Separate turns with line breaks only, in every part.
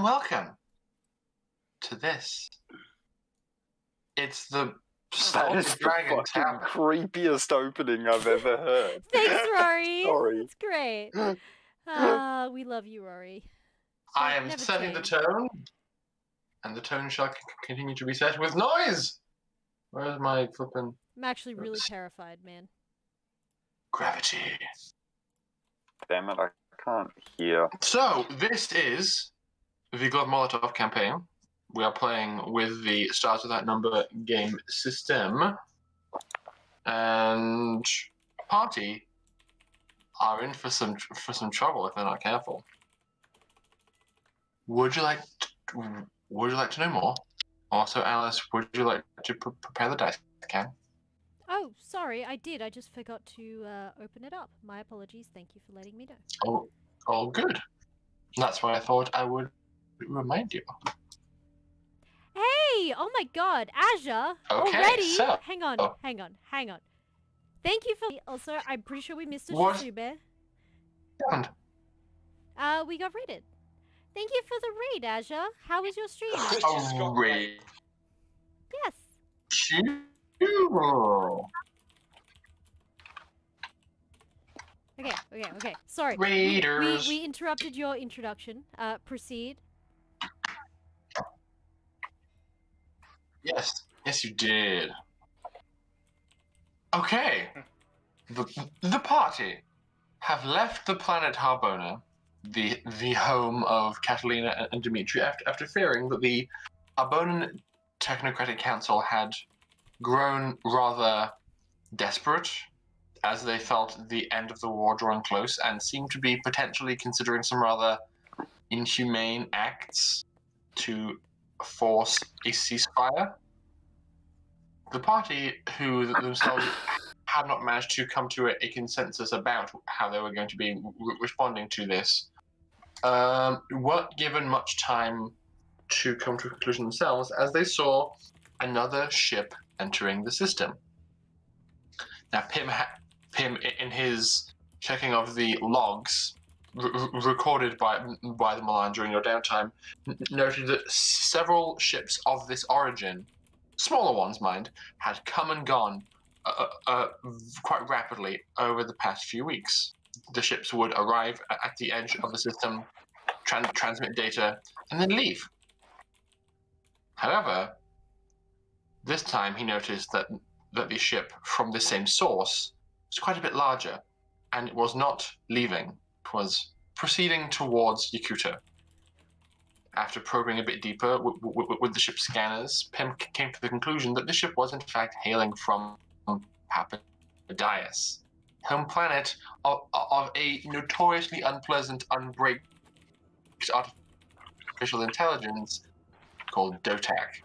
and welcome to this. It's the
That is the
Dragon
fucking
Tower.
creepiest opening I've ever heard.
Thanks, Rory.
Sorry.
That's great. We love you, Rory.
I am
Never
setting
change.
the tone, and the tone shall continue to be set with noise. Where's my flippin'
I'm actually really terrified, man.
gravity?
Damn it, I can't hear.
So, this is the Gloved Molotov campaign. We are playing with the Stars Without Number game system. And party are in for some trouble if they're not careful. Would you like to know more? Also, Alice, would you like to prepare the dice? Can?
Oh, sorry, I did. I just forgot to open it up. My apologies. Thank you for letting me know.
Oh, all good. That's why I thought I would remind you.
Hey! Oh my God, Aja!
Okay,
already?
so-
Hang on. Thank you for. Also, I'm pretty sure we missed a
What?
Shizube.
And
We got raided. Thank you for the raid, Aja. How was your stream?
a raid.
Yes.
Cool.
Okay. Sorry.
Raiders.
We interrupted your introduction. Proceed.
Yes, you did. Okay. The party have left the planet Harbona, the home of Catalina and Dimitri, after fearing that the Harbonan Technocratic Council had grown rather desperate as they felt the end of the war drawing close and seemed to be potentially considering some rather inhumane acts to force a ceasefire. The party, who themselves had not managed to come to a consensus about how they were going to be responding to this, weren't given much time to come to a conclusion themselves as they saw another ship entering the system. Now, Pim, in his checking of the logs recorded by the Milan during your downtime, noted that several ships of this origin, smaller ones, mind, had come and gone quite rapidly over the past few weeks. The ships would arrive at the edge of the system, transmit data, and then leave. However, this time he noticed that the ship from the same source was quite a bit larger, and it was not leaving. It was proceeding towards Yakootah. After probing a bit deeper with the ship's scanners, Pim came to the conclusion that the ship was in fact hailing from Papadais, home planet of a notoriously unpleasant, unbraked artificial intelligence called DOTAC.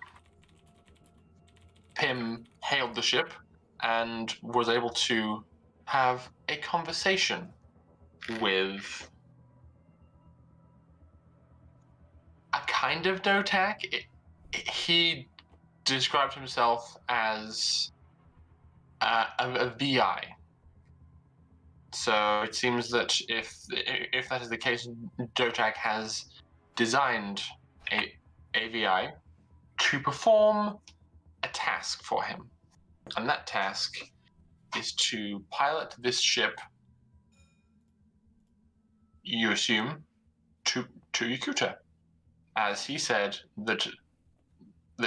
Pim hailed the ship and was able to have a conversation with a kind of DOTAC. He described himself as a VI. So it seems that if that is the case, DOTAC has designed a VI to perform a task for him. And that task is to pilot this ship, you assume, to Yakootah, as he said that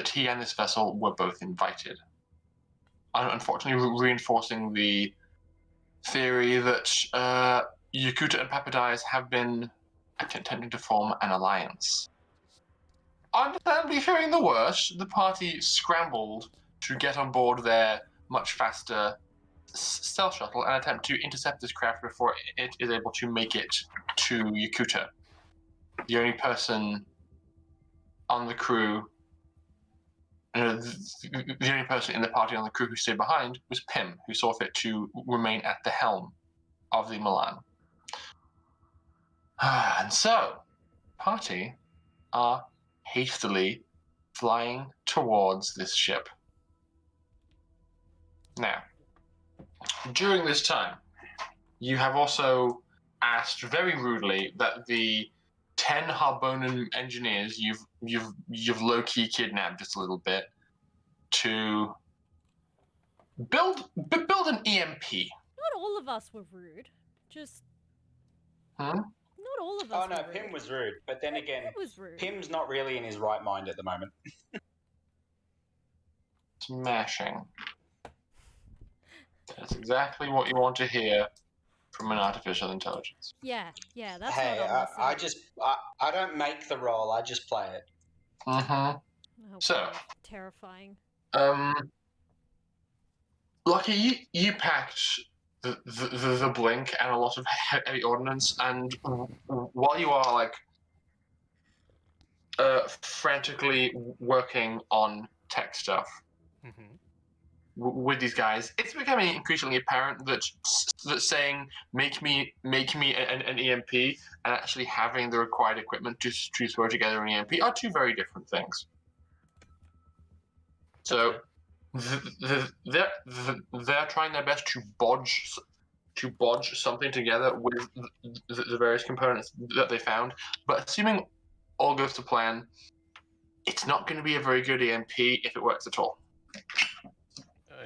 he and this vessel were both invited. Unfortunately, reinforcing the theory that Yakootah and Papadais have been attempting to form an alliance. Understandably fearing the worst, the party scrambled to get on board their much faster stealth shuttle and attempt to intercept this craft before it is able to make it to Yakootah. The only person on the crew, the only person in the party on the crew who stayed behind was Pim, who saw fit to remain at the helm of the Milan. And so, party are hastily flying towards this ship. Now, during this time, you have also asked very rudely that the 10 Harbonan engineers you've low-key kidnapped just a little bit to build an EMP.
Not all of us were rude. Just. Not all of us.
Oh no,
were rude.
Pim was rude, but then again,
Pim was rude.
Pim's not really in his right mind at the moment.
Smashing. That's exactly what you want to hear from an artificial intelligence.
Yeah, that's
Hey,
not on the
I just I don't make the role, I just play it.
Mm-hmm.
Oh,
So,
God, terrifying.
Lucky, you packed the blink and a lot of heavy ordnance, and while you are like frantically working on tech stuff with these guys, it's becoming increasingly apparent that saying make me an EMP and actually having the required equipment to throw together an EMP are two very different things. So. They're trying their best to bodge something together with the various components that they found. But assuming all goes to plan, it's not going to be a very good EMP if it works at all.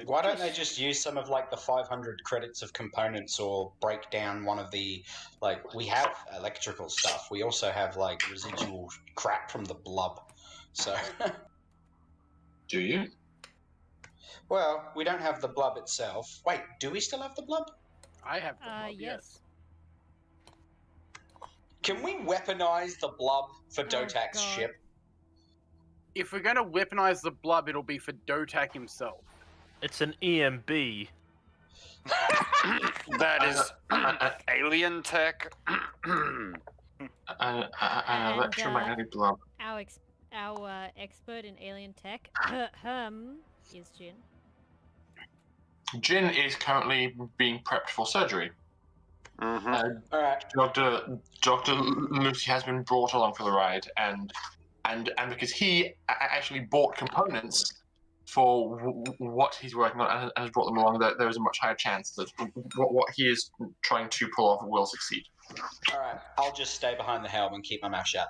Why don't they just use some of like the 500 credits of components, or break down one of the, like, we have electrical stuff. We also have like residual crap from the blub. So.
Do you?
Well, we don't have the blub itself. Wait, do we still have the blub?
I have the blub,
yes.
Can we weaponize the blub for DOTAC's
God.
ship?
If we're going to weaponize the blub, it'll be for DOTAC himself.
It's an EMB.
That is alien tech.
An electromagnetic blub.
Our expert in alien tech, is Jin.
Jin is currently being prepped for surgery.
All right.
Dr. Lucy has been brought along for the ride, and because he actually bought components for what he's working on and has brought them along, there is a much higher chance that what he is trying to pull off will succeed.
All right. I'll just stay behind the helm and keep my mouth shut.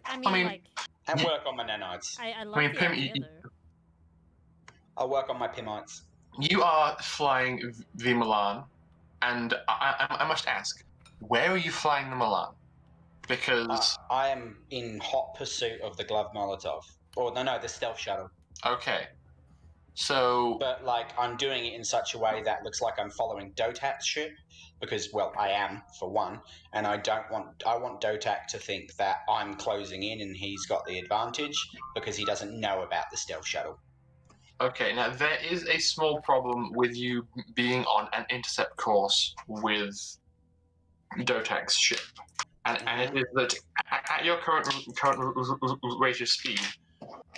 I mean like...
And work on my nanites.
I love
Pim,
the idea, though.
I'll work on my Pimites.
You are flying the Milan, and I must ask, where are you flying the Milan? Because...
I am in hot pursuit of the Gloved Molotov. Or, no, the stealth shuttle.
Okay. So...
But, like, I'm doing it in such a way that looks like I'm following DOTAC's ship, because, well, I am, for one, and I want DOTAC to think that I'm closing in and he's got the advantage, because he doesn't know about the stealth shuttle.
Okay, now there is a small problem with you being on an intercept course with DOTAC's ship. And it is that at your current rate of speed,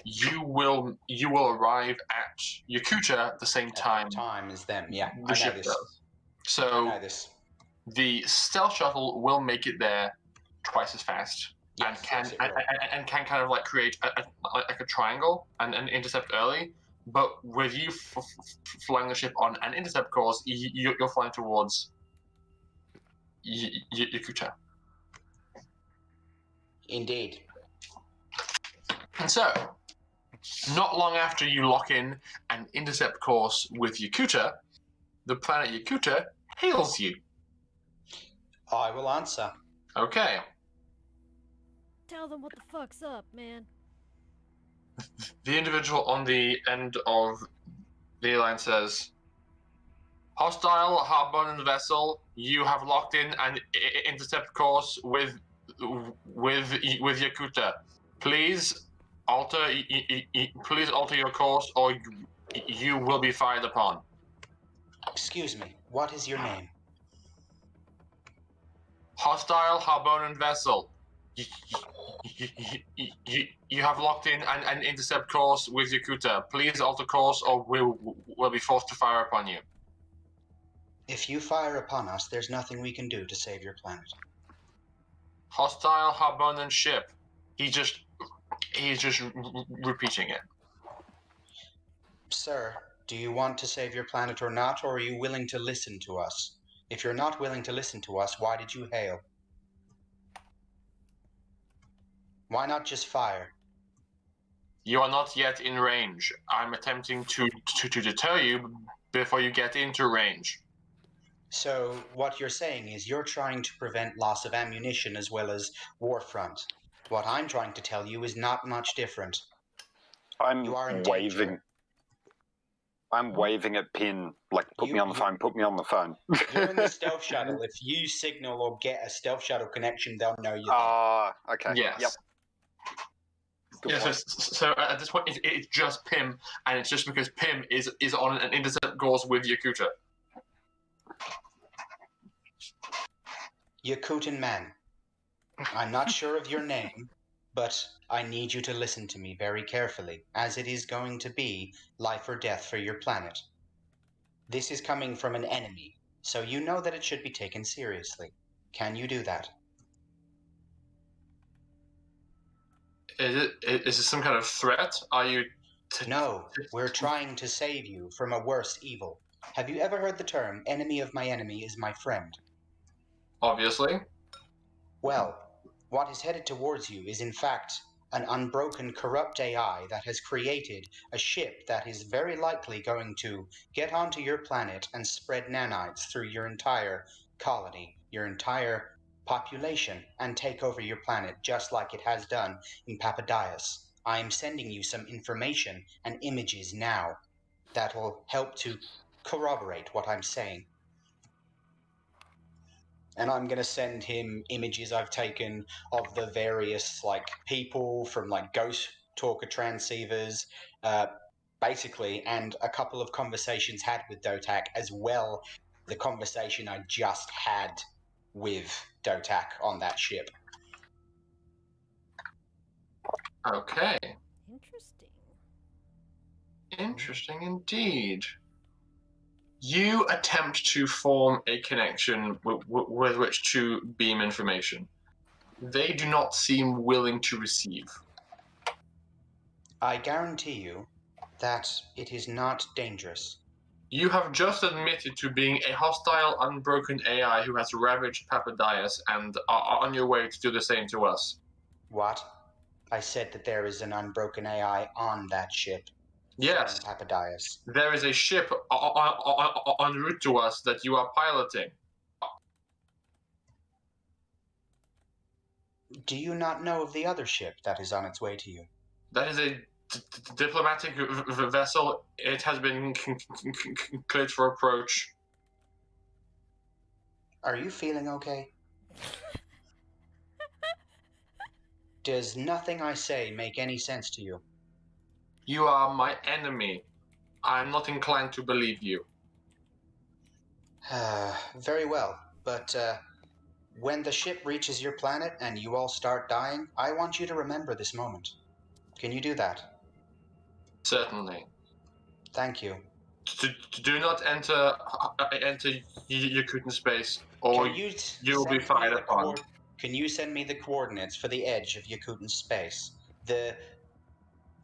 you will arrive at Yakootah at the same time.
Time as them, yeah.
The ship does. So
I know this.
the stealth shuttle will make it there twice as fast,
Yes,
and can kind of like create a triangle and intercept early. But with you flying the ship on an intercept course, you're flying towards Yakootah.
Indeed.
And so, not long after you lock in an intercept course with Yakootah, the planet Yakootah hails you.
I will answer.
Okay.
Tell them what the fuck's up, man.
The individual on the end of the line says, "Hostile Harbona vessel, you have locked in an intercept course with Yakootah. Please alter your course, or you will be fired upon."
Excuse me, what is your name?
Hostile Harbonan vessel. You have locked in an intercept course with Yakootah. Please alter course, or we'll be forced to fire upon you.
If you fire upon us, there's nothing we can do to save your planet.
Hostile Harbonan ship. He's just repeating it.
Sir, do you want to save your planet or not, or are you willing to listen to us? If you're not willing to listen to us, why did you hail? Why not just fire?
You are not yet in range. I'm attempting to deter you before you get into range.
So what you're saying is you're trying to prevent loss of ammunition as well as war front. What I'm trying to tell you is not much different.
I'm
You are in
waving.
danger.
I'm waving at Pin, like, put me on the phone, put me on the phone.
You're in the stealth shuttle. If you signal or get a stealth shuttle connection, they'll know you're there.
Ah, okay.
Yes.
Yep. Good
Yeah,
point.
so at this point, it's just Pim, and it's just because Pim is on an intercept course with Yakootah.
Yakootan man, I'm not sure of your name, but I need you to listen to me very carefully, as it is going to be life or death for your planet. This is coming from an enemy, so you know that it should be taken seriously. Can you do that?
Is this some kind of threat? Are you...
No, we're trying to save you from a worse evil. Have you ever heard the term, enemy of my enemy is my friend?
Obviously.
Well, what is headed towards you is in fact an unbroken corrupt AI that has created a ship that is very likely going to get onto your planet and spread nanites through your entire colony, your entire population, and take over your planet just like it has done in Papadias. I am sending you some information and images now that will help to corroborate what I'm saying. And I'm going to send him images I've taken of the various, like, people from, like, ghost talker transceivers, basically, and a couple of conversations had with DOTAC, as well the conversation I just had with DOTAC on that ship.
Okay.
Interesting.
Interesting indeed. You attempt to form a connection with which to beam information. They do not seem willing to receive.
I guarantee you that it is not dangerous.
You have just admitted to being a hostile, unbroken AI who has ravaged Papadias and are on your way to do the same to us.
What? I said that there is an unbroken AI on that ship.
Yes.
From Papadias.
There is a ship en route to us that you are piloting.
Do you not know of the other ship that is on its way to you?
That is a diplomatic vessel. It has been cleared for approach.
Are you feeling okay? Does nothing I say make any sense to you?
You are my enemy. I'm not inclined to believe you.
Very well, but when the ship reaches your planet and you all start dying, I want you to remember this moment. Can you do that?
Certainly.
Thank you.
Do not enter Yakootah space, or you will be fired upon.
Can you send me the coordinates for the edge of Yakootah space? The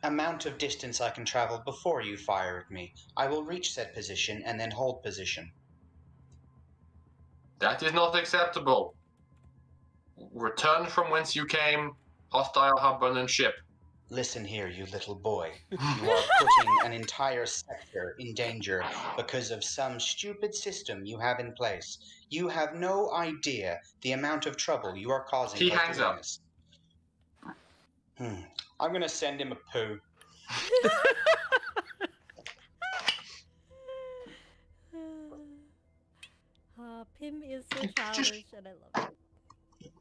amount of distance I can travel before you fire at me. I will reach said position and then hold position.
That is not acceptable. Return from whence you came, hostile Harbona ship.
Listen here, you little boy. You are putting an entire sector in danger because of some stupid system you have in place. You have no idea the amount of trouble you are causing.
He hangs up.
I'm going to send him a poo.
Pim is so childish, and I love it.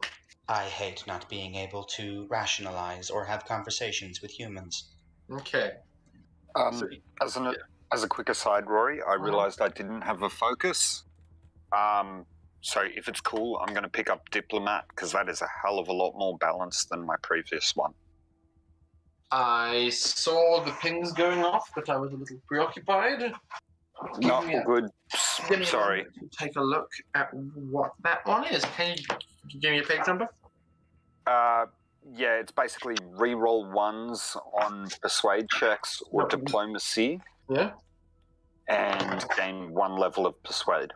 I hate not being able to rationalize or have conversations with humans.
Okay.
As a quick aside, Rory, I realized I didn't have a focus. So if it's cool, I'm going to pick up Diplomat, because that is a hell of a lot more balanced than my previous one.
I saw the pings going off, but I was a little preoccupied.
Not good. Sorry.
Take a look at what that one is. Can you give me a page number?
Yeah, it's basically reroll ones on persuade checks or diplomacy.
Yeah.
And gain 1 level of persuade.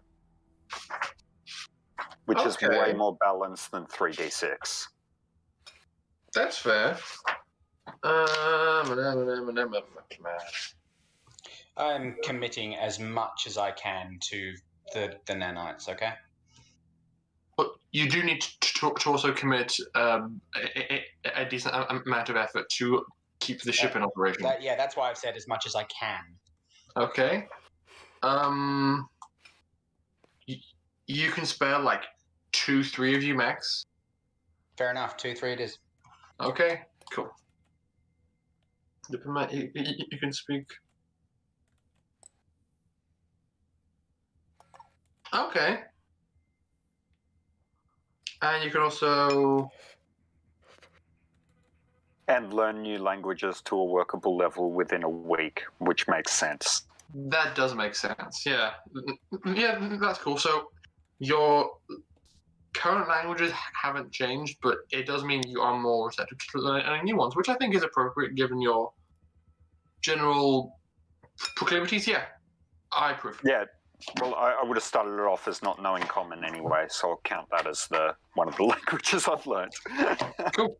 Which is
Okay.
way more balanced than 3d6.
That's fair.
I'm committing as much as I can to the nanites, okay?
But you do need to also commit a decent amount of effort to keep the ship in operation.
That's why I've said as much as I can.
Okay. You can spare like 2-3 of you max.
Fair enough. 2-3 it is.
Okay, cool. Diplomat, you can speak. Okay. And you can also...
And learn new languages to a workable level within a week, which makes sense.
That does make sense, yeah. Yeah, that's cool. So, your current languages haven't changed, but it does mean you are more receptive to learning new ones, which I think is appropriate given your general proclivities. Yeah, I approve.
Yeah, well, I would have started it off as not knowing Common anyway, so I'll count that as one of the languages I've learned.
Cool.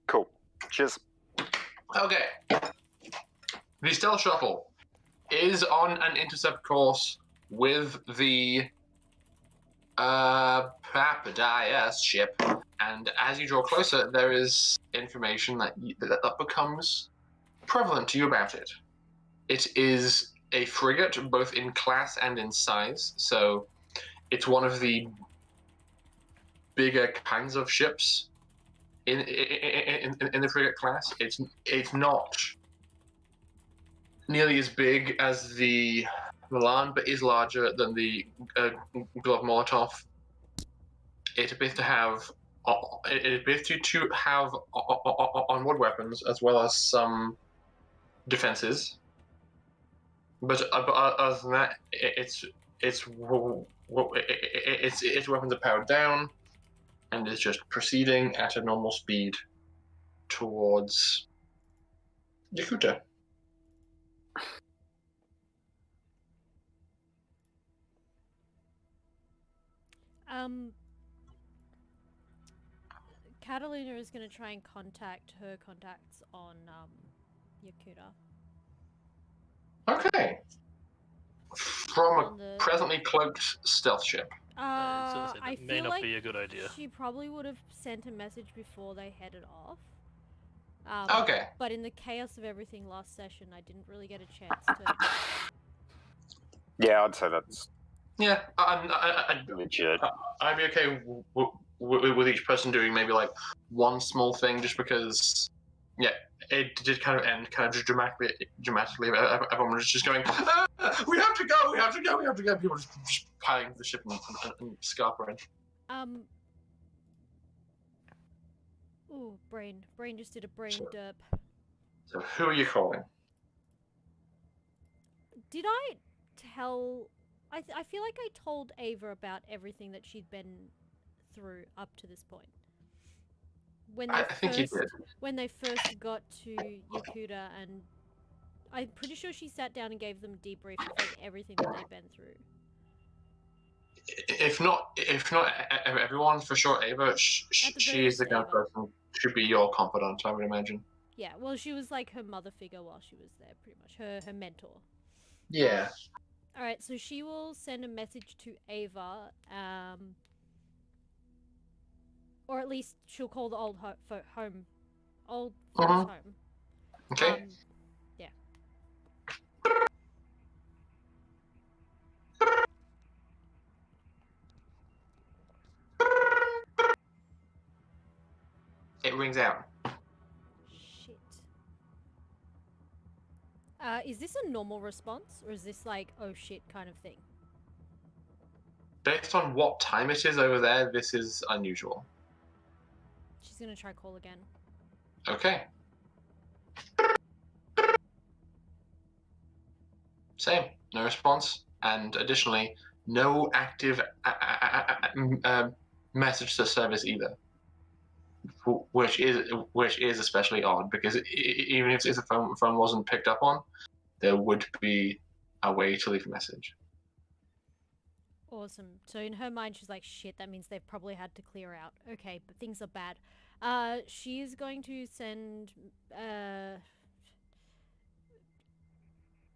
Cool. Cheers.
Okay. The stealth shuttle is on an intercept course with the Papadais ship, and as you draw closer, there is information that becomes prevalent to you about it. It is a frigate, both in class and in size, so it's one of the bigger kinds of ships in the frigate class. It's not nearly as big as the Milan, but is larger than the Gloved Molotov. It appears to have onboard weapons as well as some defenses. But other than that, its weapons are powered down, and is just proceeding at a normal speed towards Yakootah.
Catalina is going to try and contact her contacts on Yakootah.
Okay. From a presently cloaked stealth ship.
I
may
feel
not
like
be a good idea.
she probably would have sent a message before they headed off.
Okay.
But in the chaos of everything last session, I didn't really get a chance to.
Yeah, I'd say that's
Yeah, I'd
legit.
be okay with each person doing maybe like one small thing, just because, yeah, it did kind of end kind of just dramatically. Everyone was just going, we have to go, we have to go, we have to go. People just piling the ship and scarpering.
Ooh, brain just did a brain derp.
So who are you calling?
Did I tell? I feel like I told Ava about everything that she'd been through up to this point.
I think you did.
When they first got to Yakootah, and I'm pretty sure she sat down and gave them a debrief of like everything that they've been through.
If not everyone, for sure, Ava, she is the kind of person to be your confidant, I would imagine.
Yeah, well, she was like her mother figure while she was there, pretty much. Her mentor.
Yeah.
Alright, so she will send a message to Ava, or at least she'll call the old home. Old folks' home.
Okay.
Yeah.
It rings out.
Shit. Is this a normal response, or is this like, oh shit kind of thing?
Based on what time it is over there, this is unusual.
She's gonna try call again.
Okay. Same. No response. And additionally, no active message to service either. Which is especially odd, because even if the phone wasn't picked up on, there would be a way to leave a message.
Awesome. So in her mind, she's like, shit, that means they've probably had to clear out. Okay, but things are bad. She is going to send.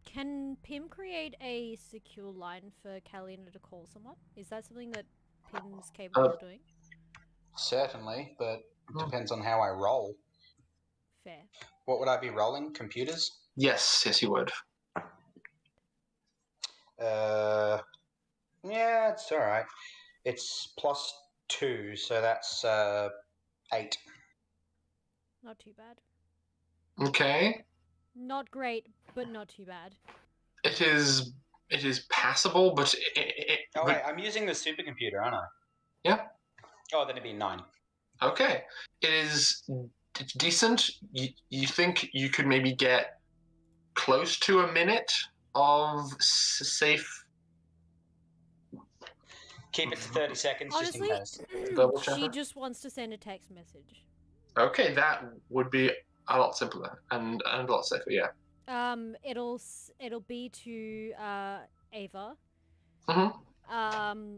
Can Pim create a secure line for Catalina to call someone? Is that something that Pim's capable of doing?
Certainly, but it depends on how I roll.
Fair.
What would I be rolling? Computers?
Yes, you would.
Yeah, it's all right. It's +2, so that's 8.
Not too bad.
Okay.
Not great, but not too bad.
It is passable, but
Wait, I'm using the supercomputer, aren't I?
Yeah.
Oh, then it'd be 9.
Okay. It is decent. You think you could maybe get close to a minute of safe.
Keep it to 30 seconds,
Honestly,
just in case.
Double
she
checker?
just wants to send a text message.
Okay, that would be a lot simpler and a lot safer. Yeah.
It'll be to Ava.
Mm-hmm.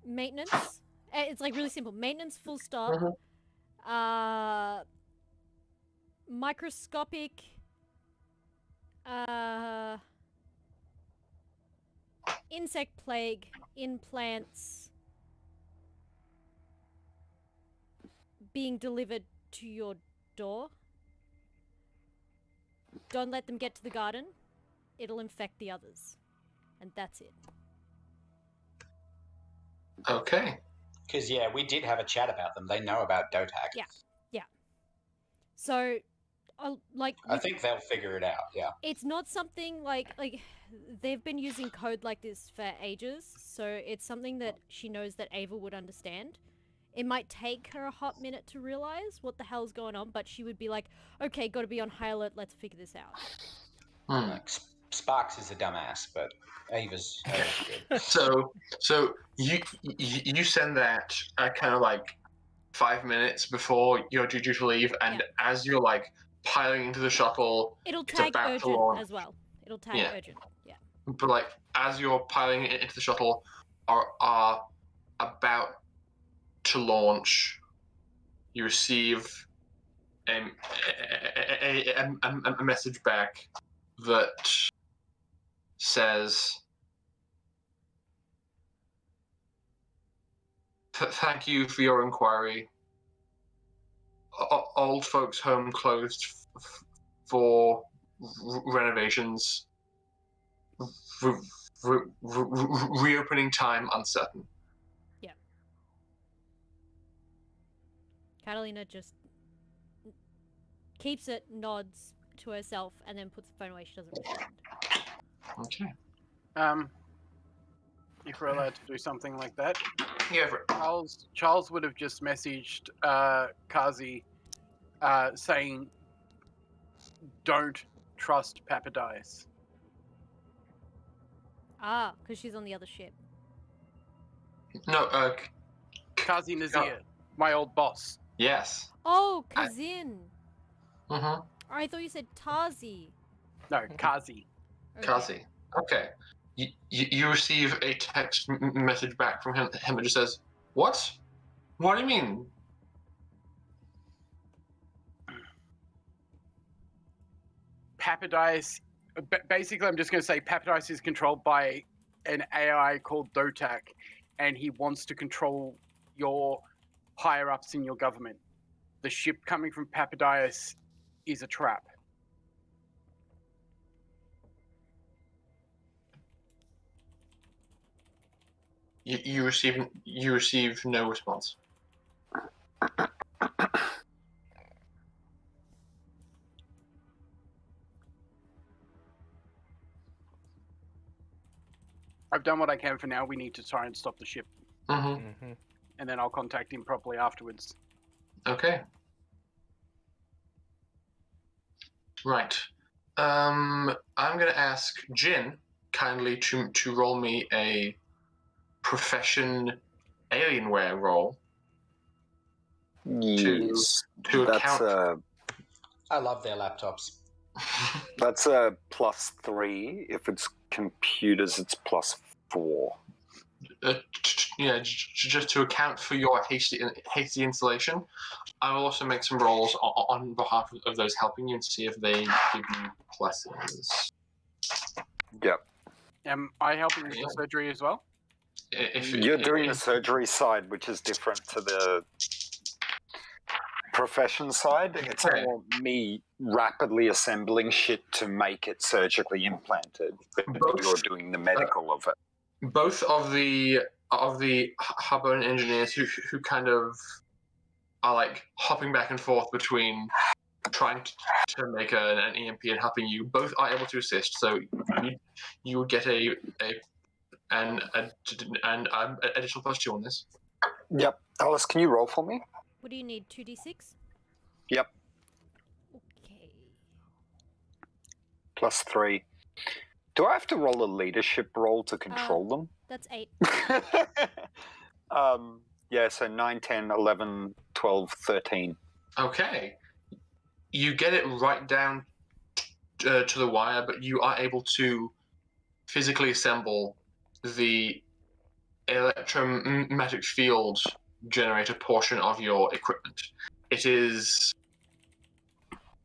Maintenance. It's like really simple. Maintenance, full stop.
Mm-hmm.
Microscopic. Insect plague in plants being delivered to your door. Don't let them get to the garden. It'll infect the others. And that's it.
Okay.
Because, yeah, we did have a chat about them. They know about DOTAC.
Yeah. So,
I think they'll figure it out, yeah.
it's not something like they've been using code like this for ages, so it's something that she knows that Ava would understand. It might take her a hot minute to realize what the hell's going on, but she would be like, okay, gotta be on high alert, let's figure this out.
Like, Sparks is a dumbass, but Ava's good.
So you send that kind of like 5 minutes before you're due to leave, and as you're like piling into the shuttle,
It'll
it's
tag
about to
urgent
launch.
as well. It'll tag
Yeah.
urgent. Yeah.
But like as you're piling it into the shuttle, are about to launch, you receive a message back that says, "Thank you for your inquiry. Old folks' home closed for renovations. Reopening time uncertain."
Yeah. Catalina just keeps it, nods to herself, and then puts the phone away. She doesn't respond.
Okay.
If we're allowed to do something like that,
Yeah.
Charles would have just messaged Kazi saying, "Don't trust Papadise."
Ah, because she's on the other ship.
No.
Kazi Nazir, my old boss.
Yes.
Oh, Kazin.
Mm-hmm.
I thought you said Tazi.
No, Kazi.
Okay.
Kazi. Okay. You receive a text message back from him that just says, "What? What do you mean?"
Papadise. Basically, I'm just going to say Papadise is controlled by an AI called DOTAC, and he wants to control your higher ups in your government. The ship coming from Papadise is a trap.
You receive no response.
I've done what I can for now. We need to try and stop the ship,
Mm-hmm.
and then I'll contact him properly afterwards.
Okay. Right. I'm gonna ask Jin kindly to roll me a profession Alienware roll.
Yes.
To
That's
account.
I love their laptops.
That's a +3. If it's computers, it's +4.
just to account for your hasty installation, I will also make some rolls on behalf of those helping you and see if they give you pluses.
Yep.
Am I helping with the surgery as well?
You're doing the surgery side, which is different to the profession side. It's more me rapidly assembling shit to make it surgically implanted, but you're doing the medical of it.
Both of the Harbona engineers who kind of are like hopping back and forth between trying to make an EMP and helping you, both are able to assist. So you would get an additional +2 on this.
Yep. Alice, can you roll for me?
What do you need? 2d6?
Yep.
Okay.
+3. Do I have to roll a leadership roll to control them?
That's 8.
Yeah, so 9, 10, 11, 12, 13.
Okay. You get it right down to the wire, but you are able to physically assemble the electromagnetic field generator portion of your equipment. It is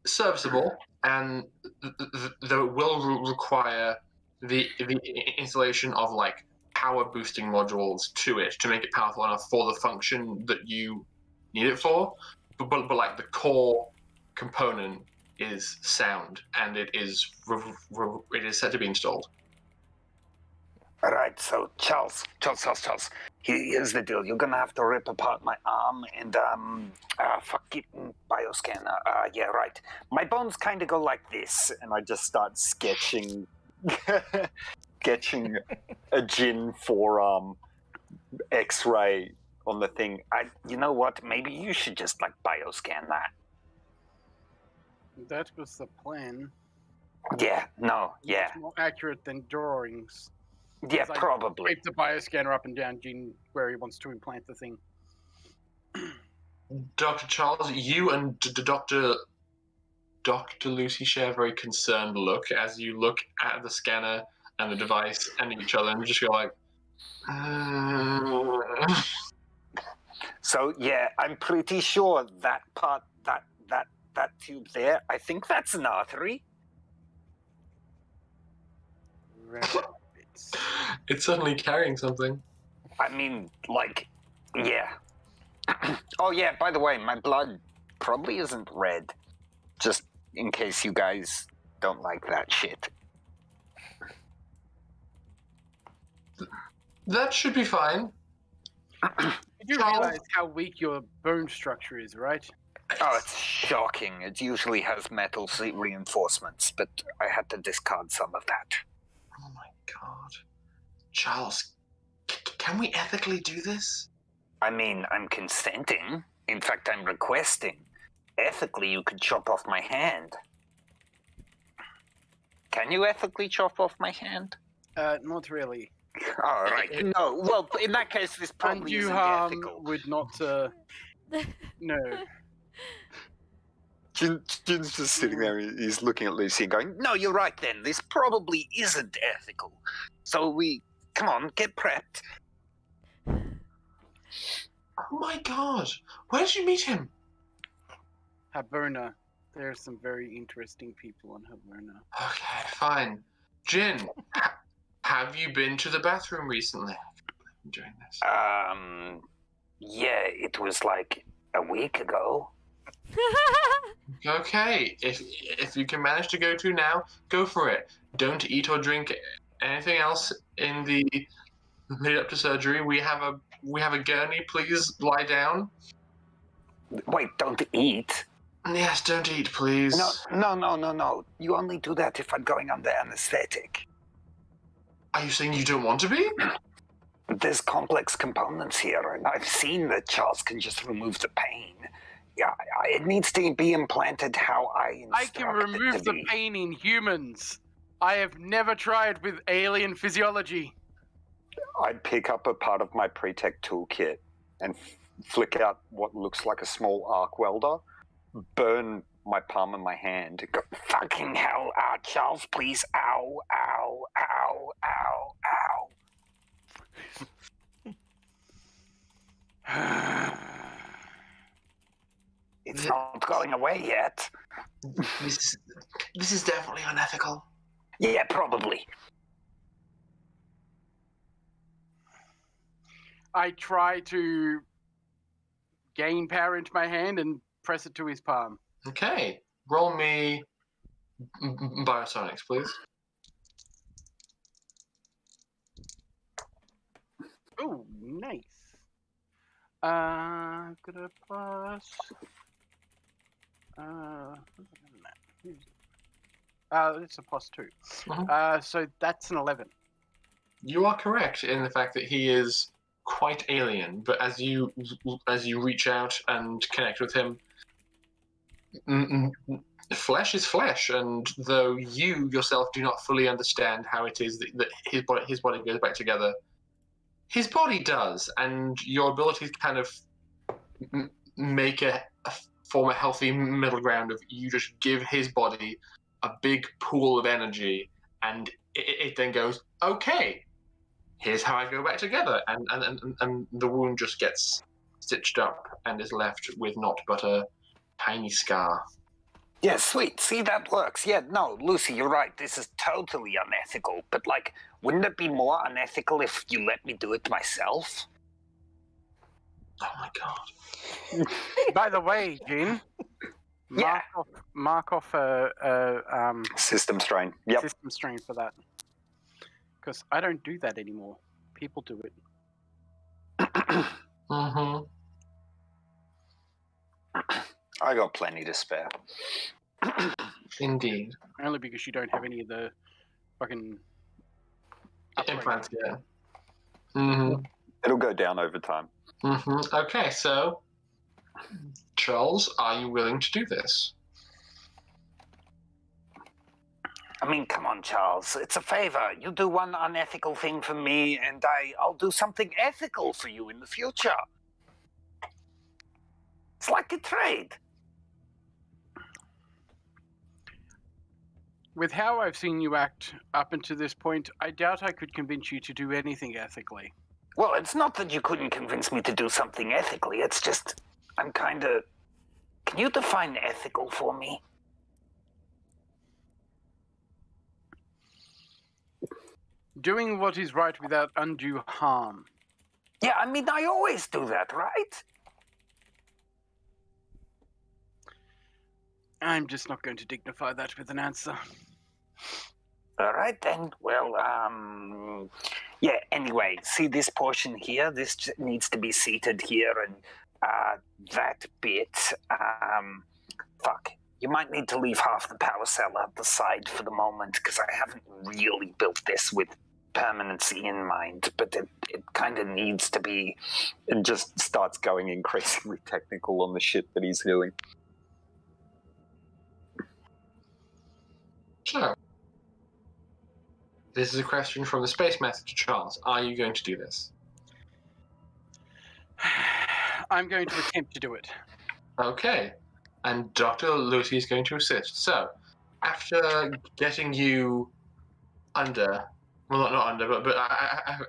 serviceable, and though it will require the installation of like power boosting modules to it to make it powerful enough for the function that you need it for, but like the core component is sound, and it is set to be installed.
All right, so Charles. Here's the deal. You're gonna have to rip apart my arm and fucking bioscanner. Yeah, right. My bones kind of go like this, and I just start sketching a gin forearm X-ray on the thing. You know what? Maybe you should just like bioscan that.
That was the plan.
Yeah. No. Yeah.
It's more accurate than drawings.
Yeah.
It's like
Probably.
Scrape the bioscanner up and down Gene where he wants to implant the thing.
Dr. Charles, you and Dr. Lucy share a very concerned look as you look at the scanner and the device and each other, and just go like,
So yeah, I'm pretty sure that part, that tube there, I think that's an artery.
It's suddenly carrying something.
I mean, like, yeah. Oh yeah, by the way, my blood probably isn't red. Just in case you guys don't like that shit.
That should be fine.
You realize how weak your bone structure is, right?
Oh, it's shocking. It usually has metal seat reinforcements, but I had to discard some of that.
Oh my god. Charles, can we ethically do this?
I mean, I'm consenting. In fact, I'm requesting. Ethically, you could chop off my hand. Can you ethically chop off my hand?
Not really.
All right. No. Well, in that case, this probably isn't ethical.
Would not. No.
Jin's just sitting there. He's looking at Lucy and going, "No, you're right. Then this probably isn't ethical. So come on, get prepped."
Oh my god. Where did you meet him?
Harbona. There are some very interesting people on Harbona.
Okay, fine. Jin, have you been to the bathroom recently? During this.
Yeah, it was like a week ago.
Okay, if you can manage to go to now, go for it. Don't eat or drink anything else in the lead up to surgery. We have a gurney. Please lie down.
Wait, don't eat?
Yes, don't eat, please.
No. You only do that if I'm going under anesthetic.
Are you saying you don't want to be?
There's complex components here, and I've seen that Charles can just remove the pain. Yeah, it needs to be implanted how I
can remove the pain in humans. I have never tried with alien physiology.
I'd pick up a part of my pre-tech toolkit and flick out what looks like a small arc welder, burn my palm and my hand. Go, fucking hell, Charles, please. Ow, ow, ow, ow, ow. It's not going away yet.
This is definitely unethical.
Yeah, probably.
I try to gain power into my hand and press it to his palm.
Okay, roll me biosonics, please.
Oh, nice. Got a plus. It's a +2. So that's an 11.
You are correct in the fact that he is quite alien, but as you reach out and connect with him, flesh is flesh, and though you yourself do not fully understand how it is that his body goes back together, his body does, and your ability to kind of form a healthy middle ground of you just give his body a big pool of energy, and it then goes, okay, here's how I go back together, and the wound just gets stitched up and is left with naught but a tiny scar.
Yeah, sweet. See, that works. Yeah, no, Lucy, you're right. This is totally unethical. But, like, wouldn't it be more unethical if you let me do it myself?
Oh my god.
By the way, Jin,
Yeah.
mark off a
System strain. Yep.
system strain for that. Because I don't do that anymore. People do it.
Mm-hmm.
I got plenty to spare.
Indeed.
Only because you don't have any of the fucking
Implants, yeah. Mm-hmm.
It'll go down over time.
Mm-hmm. Okay, so Charles, are you willing to do this?
I mean, come on, Charles. It's a favor. You do one unethical thing for me, and I'll do something ethical for you in the future. It's like a trade.
With how I've seen you act up until this point, I doubt I could convince you to do anything ethically.
Well, it's not that you couldn't convince me to do something ethically. It's just, I'm kind of... Can you define ethical for me?
Doing what is right without undue harm.
Yeah, I mean, I always do that, right?
I'm just not going to dignify that with an answer.
All right, then. Well, yeah, anyway, see this portion here? This needs to be seated here, and that bit, fuck. You might need to leave half the power cell at the side for the moment, because I haven't really built this with permanency in mind, but it kind of needs to be. It just starts going increasingly technical on the shit that he's doing.
So, this is a question from the Space Master to Charles. Are you going to do this?
I'm going to attempt to do it.
Okay. And Dr. Lucy is going to assist. So, after getting you under, well, not under, but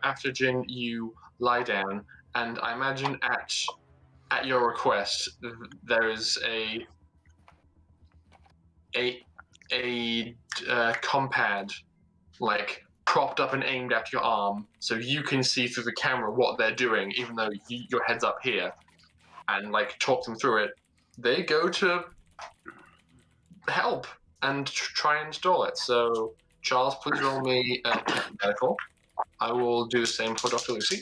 after Jin, you lie down, and I imagine at your request, there is a compad, like, propped up and aimed at your arm, so you can see through the camera what they're doing, even though your head's up here, and, like, talk them through it. They go to help and try and install it. So, Charles, please roll me medical. I will do the same for Dr. Lucy.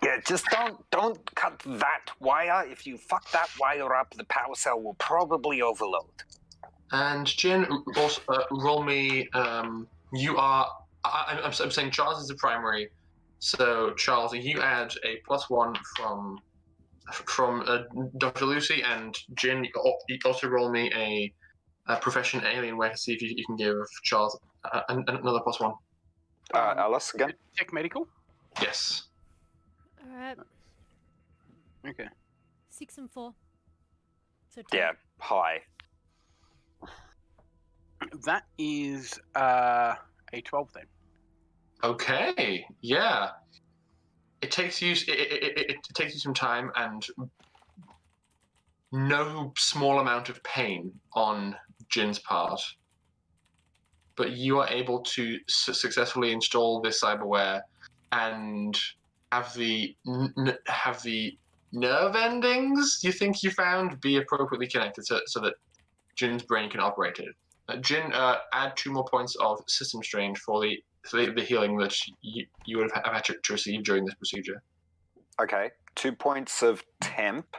Yeah, just don't cut that wire. If you fuck that wire up, the power cell will probably overload.
And Jin, also, roll me. You are. I'm saying Charles is the primary. So Charles, you add a +1 from Dr. Lucy, and Jin, you also roll me a profession Alienware to see if you can give Charles another +1.
Alice again.
Tech medical.
Yes.
Alright.
Okay.
6 and 4. So 10.
Yeah, high.
That is a 12 then.
Okay. Yeah. It takes you some time and no small amount of pain on Jin's part, but you are able to successfully install this cyberware and have the nerve endings you think you found be appropriately connected so that Jin's brain can operate it. Jin, add 2 more points of system strain for the healing that you would have had to receive during this procedure.
Okay, 2 points of temp,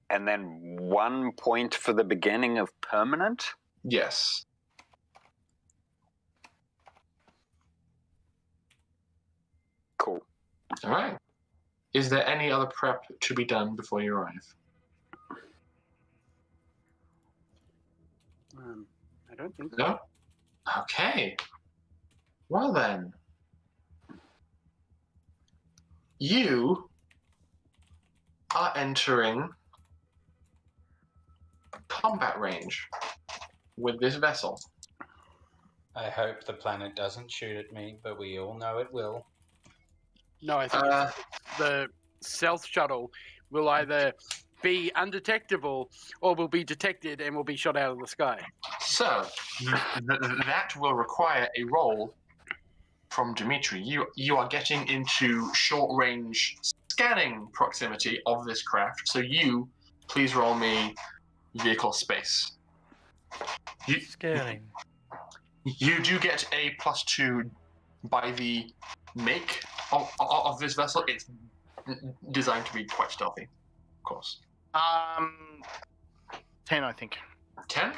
and then 1 point for the beginning of permanent?
Yes.
Cool.
All right. Is there any other prep to be done before you arrive?
I don't think so.
No? Okay. Well then. You are entering combat range with this vessel.
I hope the planet doesn't shoot at me, but we all know it will.
No, I think the stealth shuttle will either be undetectable or will be detected and will be shot out of the sky.
So, that will require a roll from Dimitri. You are getting into short-range scanning proximity of this craft, so you, please roll me vehicle space.
Scanning.
You do get a +2 by the make of this vessel. It's designed to be quite stealthy, of course.
10, I think.
10?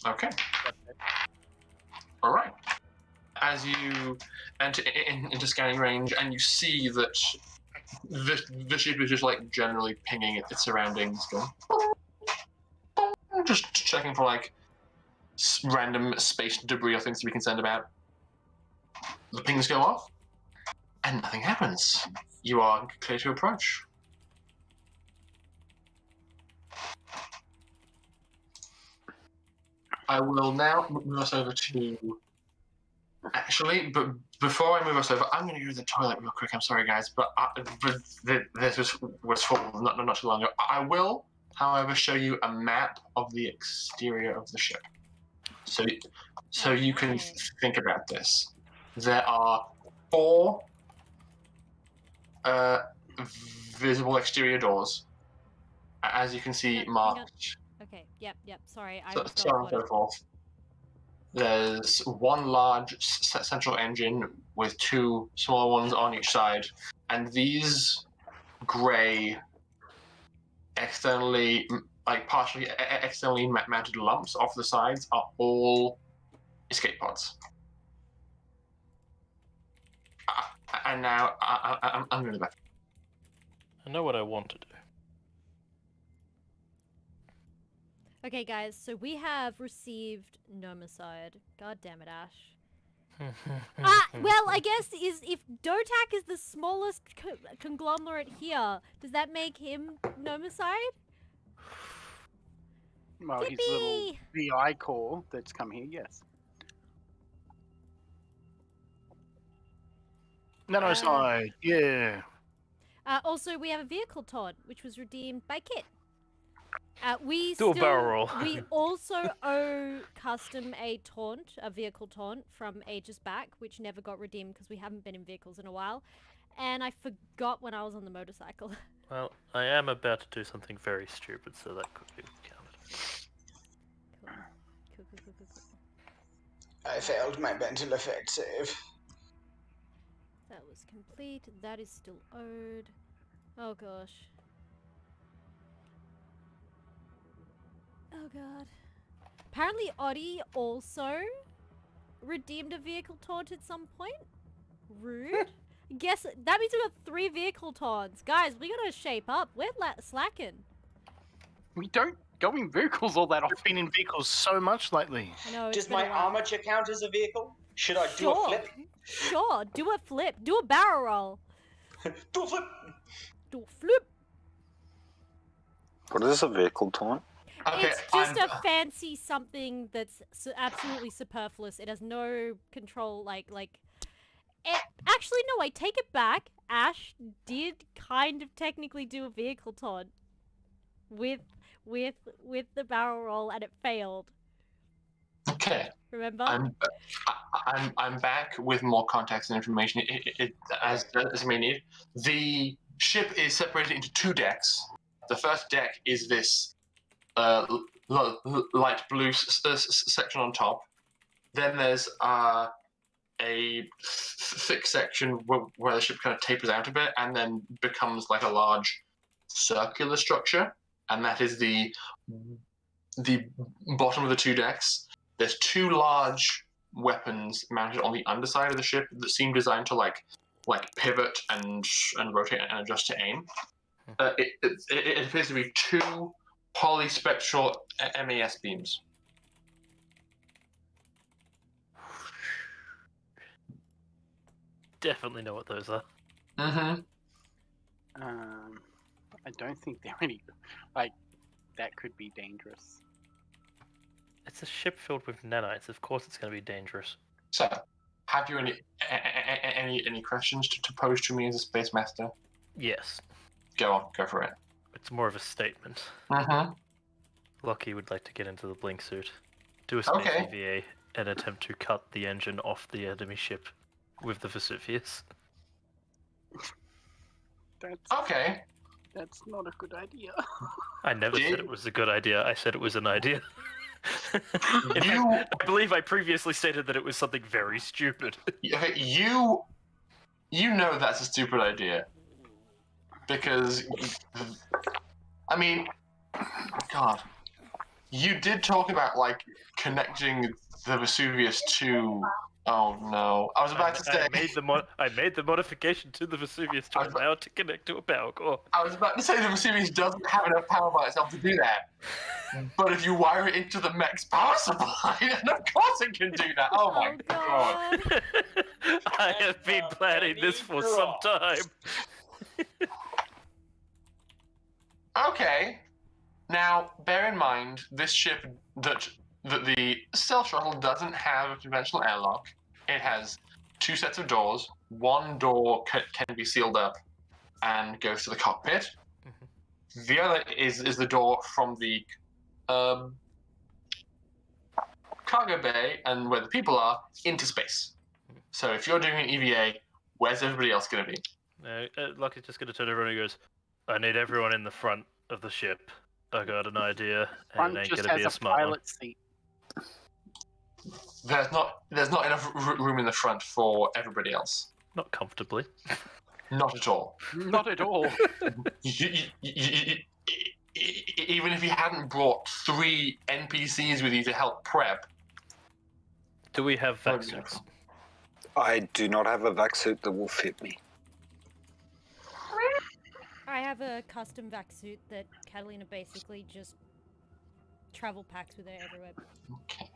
Okay. All right. As you enter into scanning range, and you see that the ship is just like generally pinging its surroundings, going, just checking for like random space debris or things to be concerned about. The pings go off, and nothing happens. You are clear to approach. I will now move us over to... Actually, but before I move us over, I'm going to go to the toilet real quick. I'm sorry, guys, but this was full not too long ago. I will, however, show you a map of the exterior of the ship. So you can think about this. There are 4 visible exterior doors, as you can see marked.
Okay, yep, sorry. I
So on and so forth. There's 1 large central engine with 2 smaller ones on each side, and these grey, externally, like partially externally mounted lumps off the sides are all escape pods. And now I'm going to back.
I know what I want to do.
Okay, guys, so we have received nomicide. God damn it, Ash. Well, I guess if DOTAC is the smallest conglomerate here, does that make him nomicide?
Well, his little VI core that's come here, yes.
Nanoside, yeah.
Also, we have a vehicle taunt, which was redeemed by Kit. We
Do a barrel roll.
We also owe custom a vehicle taunt from ages back, which never got redeemed because we haven't been in vehicles in a while. And I forgot when I was on the motorcycle.
Well, I am about to do something very stupid, so that could be counted.
Cool.
I failed my mental effect save.
That was complete. That is still owed. Oh gosh. Oh god. Apparently Oddie also redeemed a vehicle taunt at some point. Rude. Guess that means we got 3 vehicle taunts. Guys, we gotta shape up. We're slacking.
We don't go in vehicles all that often.
I've been in vehicles so much lately.
I know.
Does my armature count as a vehicle? Should I do a flip?
Sure, do a flip. Do a barrel roll.
Do a flip!
Do a flip.
What is a vehicle taunt?
Okay,
It's just a fancy something that's absolutely superfluous. It has no control, like Actually, no, I take it back. Ash did kind of technically do a vehicle taunt with the barrel roll, and it failed.
Okay.
Remember?
I'm back with more context and information. As I may need. The ship is separated into 2 decks. The first deck is this light blue section on top. Then there's a thick section where the ship kind of tapers out a bit and then becomes like a large circular structure, and that is the bottom of the 2 decks. There's 2 large weapons mounted on the underside of the ship that seem designed to like pivot and rotate and adjust to aim. It appears to be 2 polyspectral MAS beams.
Definitely know what those are.
Mm-hmm.
I don't think they're any like that could be dangerous.
It's a ship filled with nanites. Of course, it's going to be dangerous.
So, have you any questions to pose to me as a space master?
Yes.
Go on, go for it.
It's more of a statement.
Mm-hmm.
Lockie would like to get into the blink suit, do a space EVA, and attempt to cut the engine off the enemy ship with the Vesuvius.
That's not a good idea.
I never said it was a good idea. I said it was an idea. In fact, I believe I previously stated that it was something very stupid.
You know that's a stupid idea. Because, I mean, God, you did talk about, like, connecting the Vesuvius to... Oh, no. I was about to say...
I made the modification to the Vesuvius to allow it to connect to a power core.
I was about to say the Vesuvius doesn't have enough power by itself to do that. But if you wire it into the mech's power supply, then of course it can do that. Oh, my God.
I have been planning this for some time.
Okay. Now, bear in mind, this ship that the stealth shuttle doesn't have a conventional airlock. It has 2 sets of doors. One door can be sealed up and goes to the cockpit. Mm-hmm. The other is the door from the cargo bay and where the people are into space. So if you're doing an EVA, where's everybody else going to be?
Lucky's just going to turn over and he goes, I need everyone in the front of the ship. I got an idea, and it ain't going to be a smart one.
Seat.
There's not enough room in the front for everybody else.
Not comfortably.
Not at all.
Not at all.
Even if you hadn't brought 3 NPCs with you to help prep.
Do we have vac suits?
I do not have a vac suit that will fit me.
I have a custom vac suit that Catalina basically just travel packs with her everywhere.
Okay.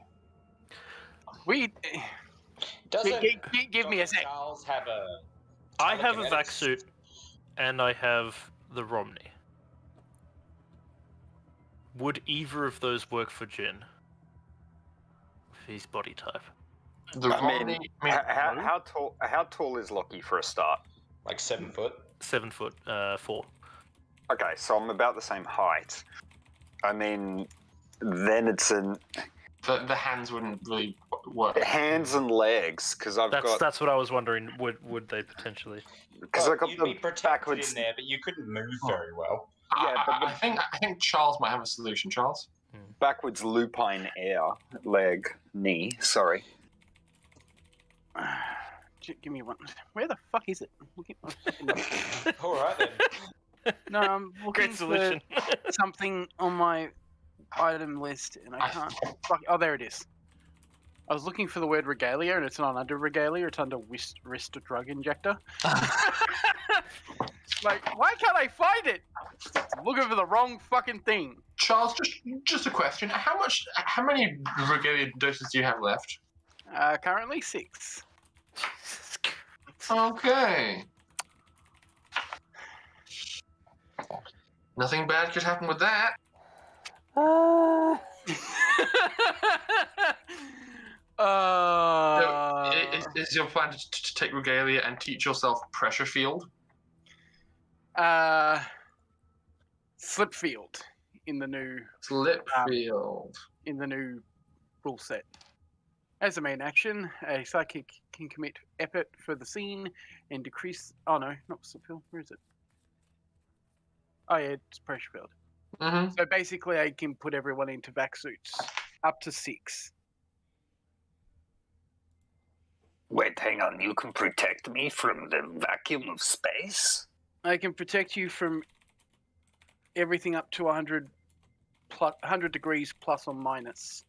Give me a sec.
Charles have a...
I have a vac suit, and I have the Romney. Would either of those work for Jin? With his body type.
How tall is Lockie for a start?
Like 7 foot?
7 foot, 4.
Okay, so I'm about the same height. I mean, then it's an...
The hands wouldn't really work.
Hands and legs, because
That's what I was wondering. Would they potentially?
Because I got
you'd
the
be protected
backwards
in there, but you couldn't move very well.
Yeah, but
I think Charles might have a solution. Charles.
backwards lupine air knee. Sorry.
Give me one. Where the fuck is it?
All right then.
No, I'm looking
Great solution.
for something on my item list, and I can't. Fuck. Oh, there it is. I was looking for the word regalia, and it's not under regalia. It's under wrist drug injector. Like, why can't I find it? Looking for the wrong fucking thing.
Charles, just a question. How many regalia doses do you have left?
Currently 6.
Okay. Nothing bad could happen with that. is your plan to take Regalia and teach yourself pressure field?
Slip field in the new
Slip field.
in the new rule set. As a main action, a psychic can commit effort for the scene and decrease. Oh no, not slip field. Where is it? Oh yeah, it's pressure field.
Mm-hmm.
So basically, I can put everyone into vac suits, up to 6.
Wait, hang on. You can protect me from the vacuum of space?
I can protect you from everything up to 100 degrees plus or minus.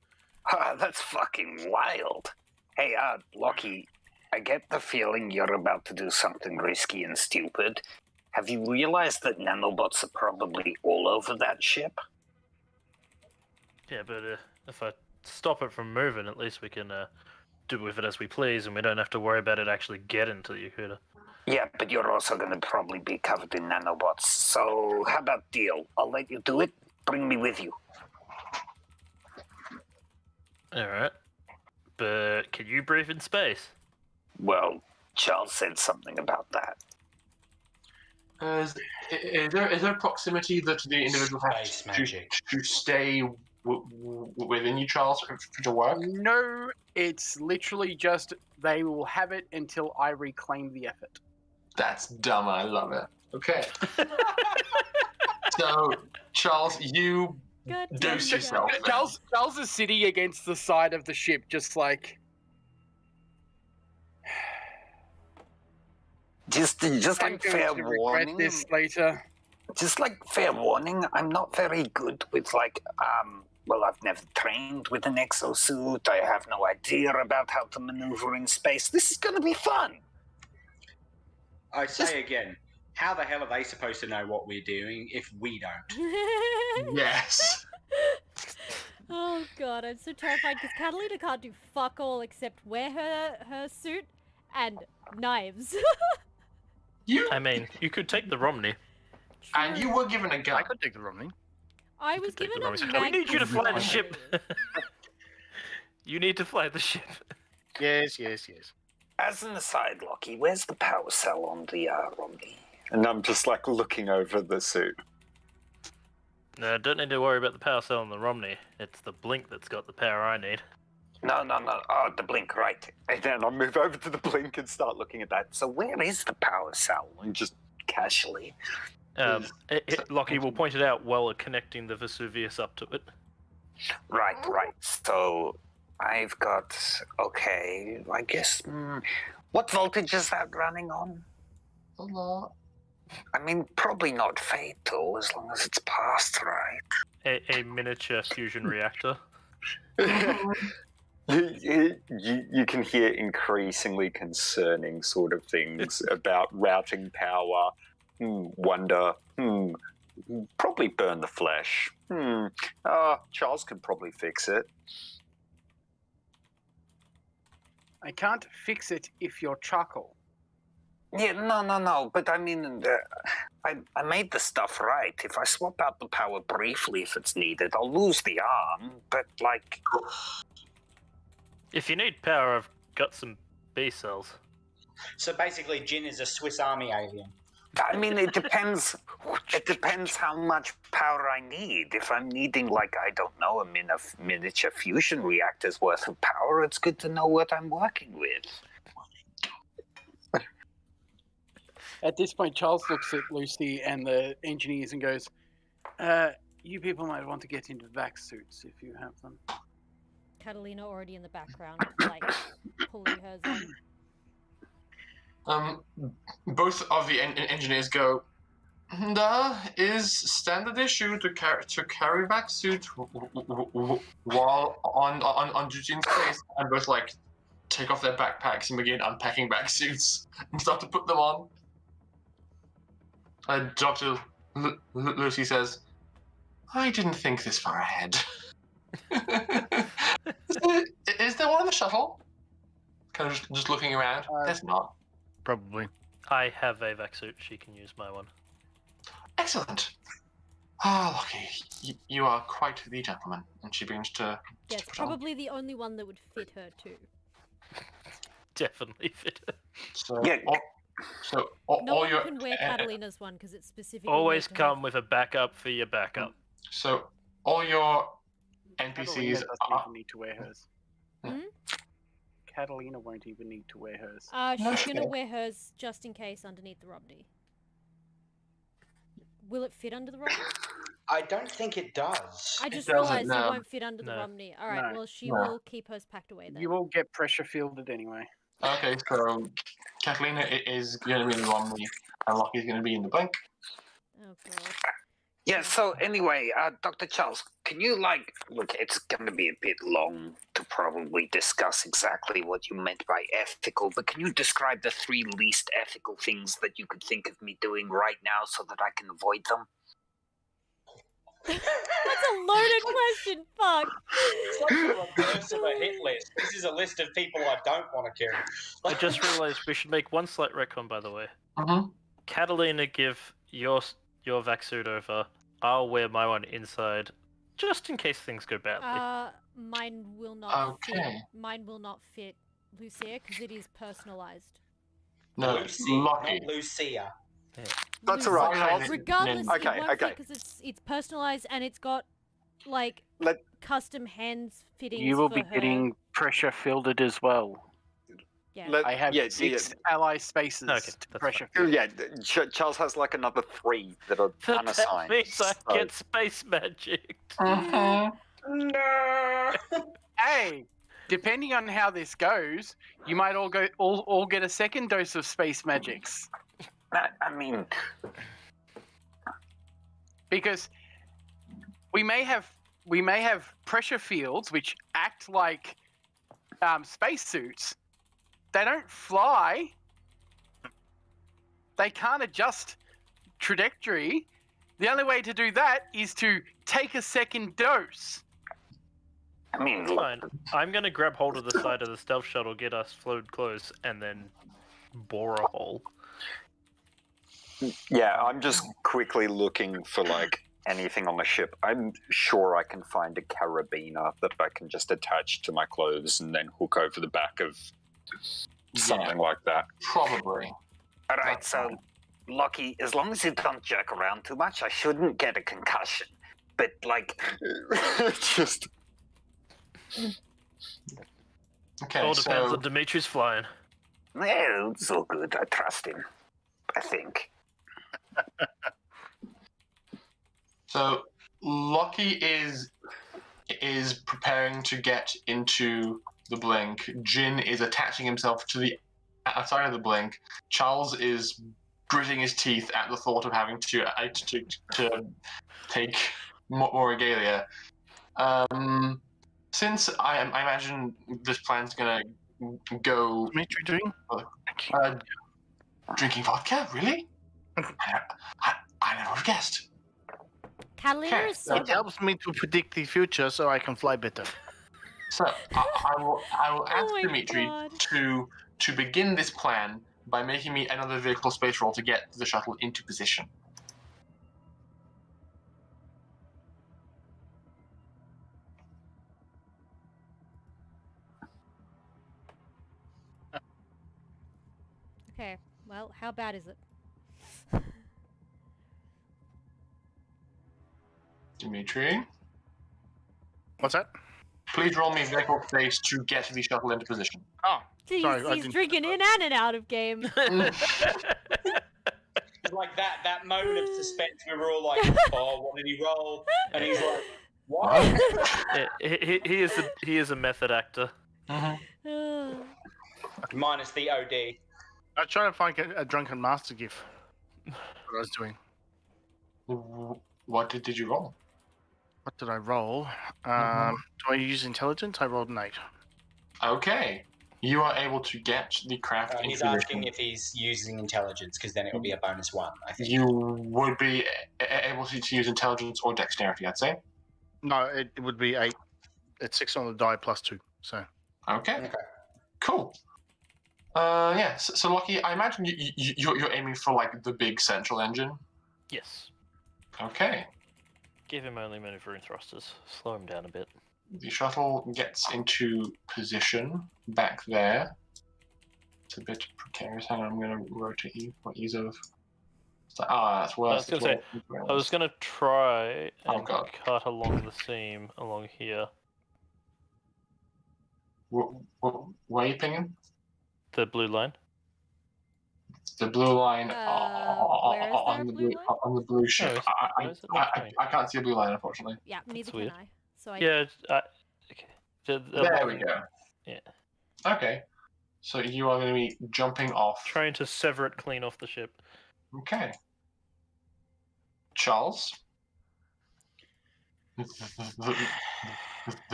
That's fucking wild. Hey, Lockie, I get the feeling you're about to do something risky and stupid. Have you realized that nanobots are probably all over that ship?
Yeah, but if I stop it from moving, at least we can do with it as we please, and we don't have to worry about it actually getting to the Yakootah.
Yeah, but you're also going to probably be covered in nanobots. So how about deal? I'll let you do it. Bring me with you.
Alright. But can you breathe in space?
Well, Charles said something about that.
Is there proximity that the individual has
Space magic.
to stay within you, Charles, for to work?
No, it's literally just they will have it until I reclaim the effort.
That's dumb. I love it. Okay. So, Charles, you
God
dose
damn it,
yourself.
guys.
Charles is sitting against the side of the ship, just like.
Just
I'm
like
going
fair
to regret
warning.
this later.
Just like fair warning, I'm not very good with well, I've never trained with an exosuit. I have no idea about how to maneuver in space. This is going to be fun.
I say again, how the hell are they supposed to know what we're doing if we don't?
Yes.
Oh god, I'm so terrified because Catalina can't do fuck all except wear her suit and knives.
I mean, you could take the Romney.
And you were given a gun.
I could take the Romney.
I was
Take
given
the
a
Romney.
mag
We need you to fly the
pistol.
ship. You need to fly the ship.
Yes.
As an aside, Lockie, where's the power cell on the Romney? And I'm just like looking over the suit.
No, don't need to worry about the power cell on the Romney. It's the blink that's got the power I need.
No. Oh, the blink, right. And then I'll move over to the blink and start looking at that. So where is the power cell? And just casually.
Lockie will point it out while connecting the Vesuvius up to it.
Right. So I've got, okay, I guess, what voltage is that running on?
A lot.
I mean, probably not fatal as long as it's passed right.
A miniature fusion reactor.
You can hear increasingly concerning sort of things about routing power. Wonder. Probably burn the flesh. Charles could probably fix it.
I can't fix it if you're charcoal.
Yeah, no. But I mean, I made the stuff right. If I swap out the power briefly if it's needed, I'll lose the arm. But, like...
If you need power, I've got some B cells.
So basically, Jin is a Swiss Army alien.
I mean, it depends. It depends how much power I need. If I'm needing, like, I don't know, a miniature fusion reactor's worth of power, it's good to know what I'm working with.
At this point, Charles looks at Lucy and the engineers and goes, you people might want to get into vac suits if you have them.
Catalina already in the background, like, pulling hers on.
Both of the engineers go, there is standard issue to carry vac suit while on duty in space, and both like take off their backpacks and begin unpacking vac suits and start to put them on. Dr. Lucy says, I didn't think this far ahead. Is there one in the shuttle? Kind of just looking around. There's not.
Probably.
I have a vac suit. She can use my one.
Excellent. Ah, Lockie, you are quite the gentleman. And she begins to
Yeah, it's
put on.
probably the only one that would fit her too.
definitely fit.
So,
Yeah.
all
No one
your
can wear Catalina's one because it's specifically.
Always
made to have-
come with a backup for your backup.
so all your
Catalina
NPCs
doesn't
are.
even need to wear hers.
Hmm?
Catalina won't even need to wear hers.
No,
She's
she
gonna
won't.
wear hers just in case underneath the Romney. Will it fit under the Romney?
I don't think it does.
I just
doesn't,
realised
no.
it won't fit under the
No.
Romney. All right,
No.
well she
No.
will keep hers packed away then.
You will get pressure fielded anyway.
Okay, so Catalina is going to be in the Romney, and Lockie's going to be in the Blink.
Oh god.
Yeah, so anyway, Dr. Charles, can you, look, it's going to be a bit long to probably discuss exactly what you meant by ethical, but can you describe the 3 least ethical things that you could think of me doing right now so that I can avoid them?
That's a loaded question. Fuck.
It's like the reverse of a hit list. This is a list of people I don't want to kill.
I just realised we should make one slight retcon, by the way.
Mm-hmm.
Catalina, give your vac suit over. I'll wear my one inside, just in case things go badly.
Mine will not fit.
Okay.
Mine will not fit Lucia because it is personalized.
No,
Lucy,
Lucky.
not Lucia.
That's
Lucia.
all right, Charles.
Regardless,
Okay,
it won't
okay.
because it's personalized and it's got like
Let-
custom hands fittings.
You will
for
be
her.
getting pressure fielded as well.
Yeah.
I have 6 ally spaces
Okay,
to
that's
pressure
fine.
field.
Yeah, Charles has another 3 that are
That
unassigned.
means I
so-
get space magic.
Mm-hmm.
No.
Hey, depending on how this goes, you might all get a second dose of space magics
I mean,
because we may have pressure fields which act like spacesuits. They don't fly. They can't adjust trajectory. The only way to do that is to take a second dose.
I mean,
It's
look,
fine. I'm gonna grab hold of the side of the stealth shuttle, get us flowed close, and then bore a hole.
yeah, I'm just quickly looking for anything on the ship. I'm sure I can find a carabiner that I can just attach to my clothes and then hook over the back of something like that.
Probably.
All right, so Lucky, as long as you don't jerk around too much, I shouldn't get a concussion. But just
Okay,
All depends
so
on Dimitri's flying.
yeah, it's all good. I trust him. I think.
So Lucky is preparing to get into the Blink. Jin is attaching himself to the outside of the Blink. Charles is gritting his teeth at the thought of having to take more regalia. Since I imagine this plan's gonna go
Dimitri doing?
drinking vodka, really? I never would have guessed.
Catalina
Okay,
is so.
It helps me to predict the future so I can fly better.
So I will ask
my
Dimitri
God.
to begin this plan by making me another vehicle space roll to get the shuttle into position.
Okay, well, how bad is it?
Dimitri,
What's that?
please roll me vehicle space to get the shuttle into position.
Oh,
He's,
sorry, I
he's
didn't-
drinking in and out of game.
It's like that moment of suspense. We were all like, "Oh, what did he roll?" And he's like, "What?"
Yeah, he is a method actor.
Minus the OD.
I was trying to find a drunken master gif. What I was doing.
What did you roll?
What did I roll? Do I use intelligence? I rolled an 8.
Okay. You are able to get the craft into
He's
position.
asking if he's using intelligence, because then it will be a bonus 1, I think.
You would be able to use intelligence or dexterity, I'd say.
No, it would be 8. It's 6 on the die plus 2. So
Okay.
Okay.
Cool. Yeah. So Lucky, I imagine you're aiming for the big central engine.
Yes.
Okay.
Give him only maneuvering thrusters. Slow him down a bit.
The shuttle gets into position back there. It's a bit precarious. Hang on, I'm going to rotate you for ease of... that's worse.
I was gonna try and
God.
cut along the seam along here.
Where are you pinging?
The blue line.
The blue line
Where is there
on
a
the
blue
blue
line?
on the blue ship.
why is it not showing?
I can't see a blue line, unfortunately.
Yeah, neither
weird.
can I. So I
Yeah. Okay.
There we go.
Yeah.
Okay. So you are going to be jumping off.
Trying to sever it clean off the ship.
Okay. Charles. The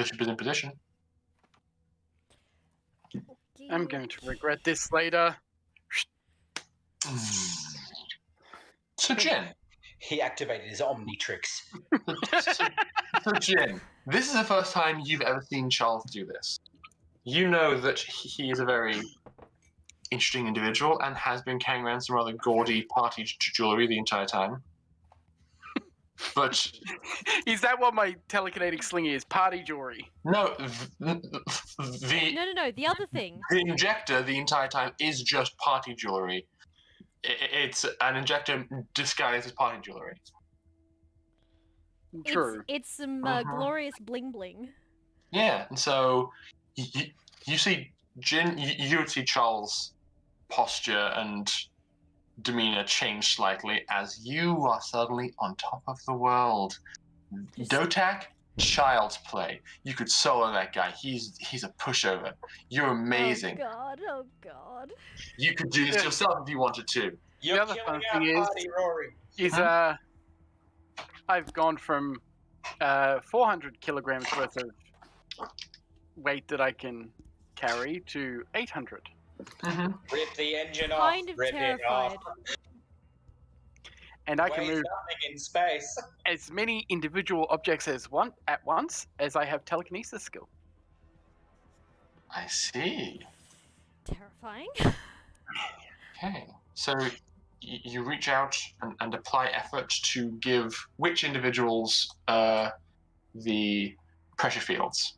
ship is in position.
I'm going to regret this later.
So Jin.
He activated his Omnitrix.
So Jin, this is the first time you've ever seen Charles do this. You know that he is a very interesting individual and has been carrying around some rather gaudy party jewelry the entire time. But
Is that what my telekinetic sling is? Party jewelry.
no,
No, the other thing.
the injector the entire time is just party jewelry. It's an injector disguised as party jewelry.
True.
It's some glorious bling bling.
Yeah, and so you see Jin, you would see Charles' posture and demeanor change slightly as you are suddenly on top of the world. DOTAC, child's play. You could solo that guy. He's a pushover. You're amazing.
Oh god.
You could do this yourself if you wanted to.
You're
The other
killing
fun
our
thing
party, Rory.
Is I've gone from 400 kilograms worth of weight that I can carry to 800.
Mm-hmm.
Rip the engine off.
Kind of
Rip
terrified.
it off.
And I can
Weighs
move
nothing in space.
as many individual objects at once as I have telekinesis skill.
I see.
Terrifying.
Okay, so you reach out and apply effort to give which individuals the pressure fields?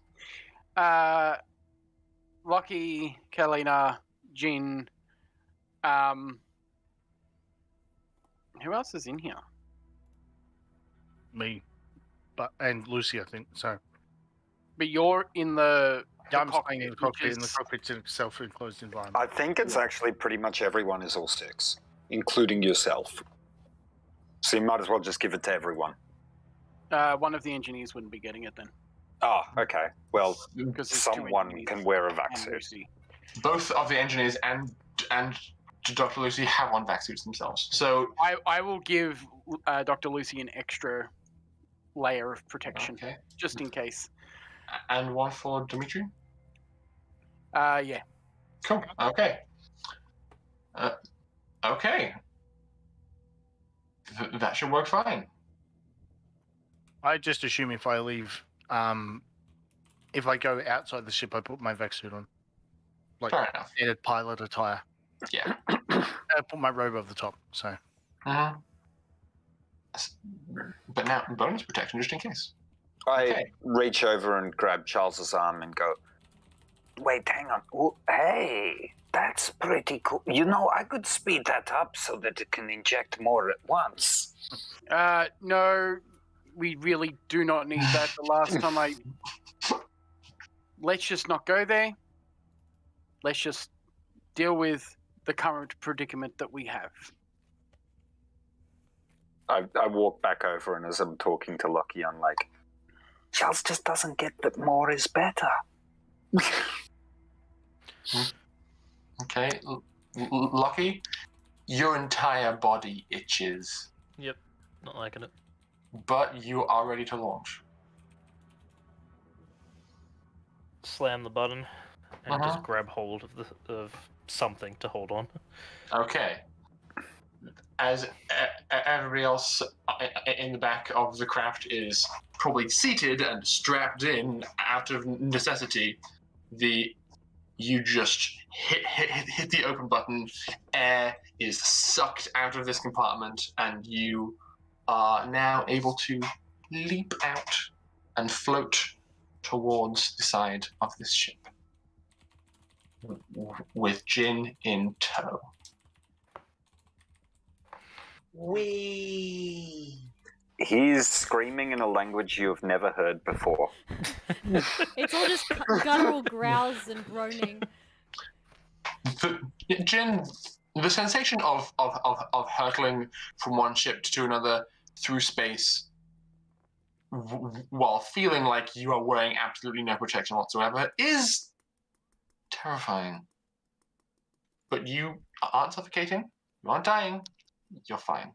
Lucky, Kalina, Jin. Who else is in here?
Me, and Lucy, I think. So
But you're in the
I'm
cockpit,
staying in the
which
cockpit, and the
is-
cockpit's in a self-enclosed environment.
I think it's actually pretty much everyone is all six, including yourself. So you might as well just give it to everyone.
one of the engineers wouldn't be getting it then.
Oh, okay. Well,
Because there's two
someone
engineers
can wear a
and
vac suit.
Lucy.
Both of the engineers and Dr. Lucy have on vac suits themselves. So
I will give Dr. Lucy an extra layer of protection,
okay,
just in case.
and one for Dimitri.
Yeah.
Cool. Okay. Okay. That should work fine.
I just assume if I leave, if I go outside the ship, I put my vac suit on, like
Fair enough.
standard pilot attire.
Yeah.
I put my robe over the top. So
Mm-hmm. But now bonus protection just in case.
I
Okay.
reach over and grab Charles's arm and go, wait, hang on. Oh, hey, that's pretty cool. You know, I could speed that up so that it can inject more at once.
No, we really do not need that. The last time let's just not go there. Let's just deal with the current predicament that we have.
I walk back over, and as I'm talking to Lucky, I'm like, Charles just doesn't get that more is better.
Okay. Lucky, your entire body itches,
Yep, not liking it.
but you are ready to launch.
Slam the button and
Uh-huh.
just grab hold of something to hold on.
Okay. As everybody else in the back of the craft is probably seated and strapped in out of necessity, you just hit the open button. Air is sucked out of this compartment, and you are now able to leap out and float towards the side of this ship. with Jin in tow.
Wee.
He's screaming in a language you have never heard before.
It's all just guttural growls and groaning.
Jin, the sensation of hurtling from one ship to another through space while feeling like you are wearing absolutely no protection whatsoever is terrifying. But you aren't suffocating, you aren't dying, you're fine.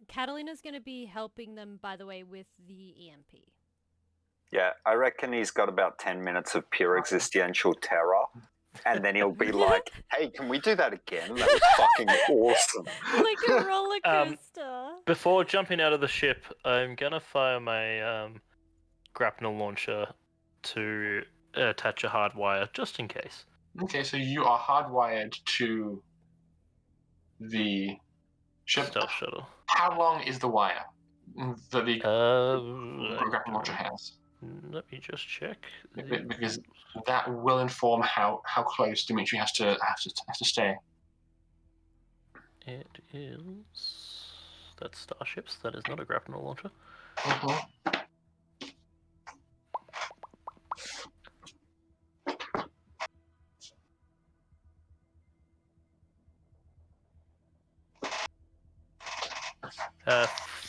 Catalina's going to be helping them, by the way, with the EMP.
Yeah, I reckon he's got about 10 minutes of pure existential terror. And then he'll be like, hey, can we do that again? That was fucking awesome.
Like a roller coaster.
Before jumping out of the ship, I'm going to fire my grapnel launcher to attach a hard wire, just in case.
Okay, so you are hardwired to the ship.
Stealth shuttle.
How long is the wire that the grapnel launcher has?
Let me just check.
Because that will inform how close Dimitri has to stay.
It is. That's starships. That is not a grapnel launcher.
Mm-hmm.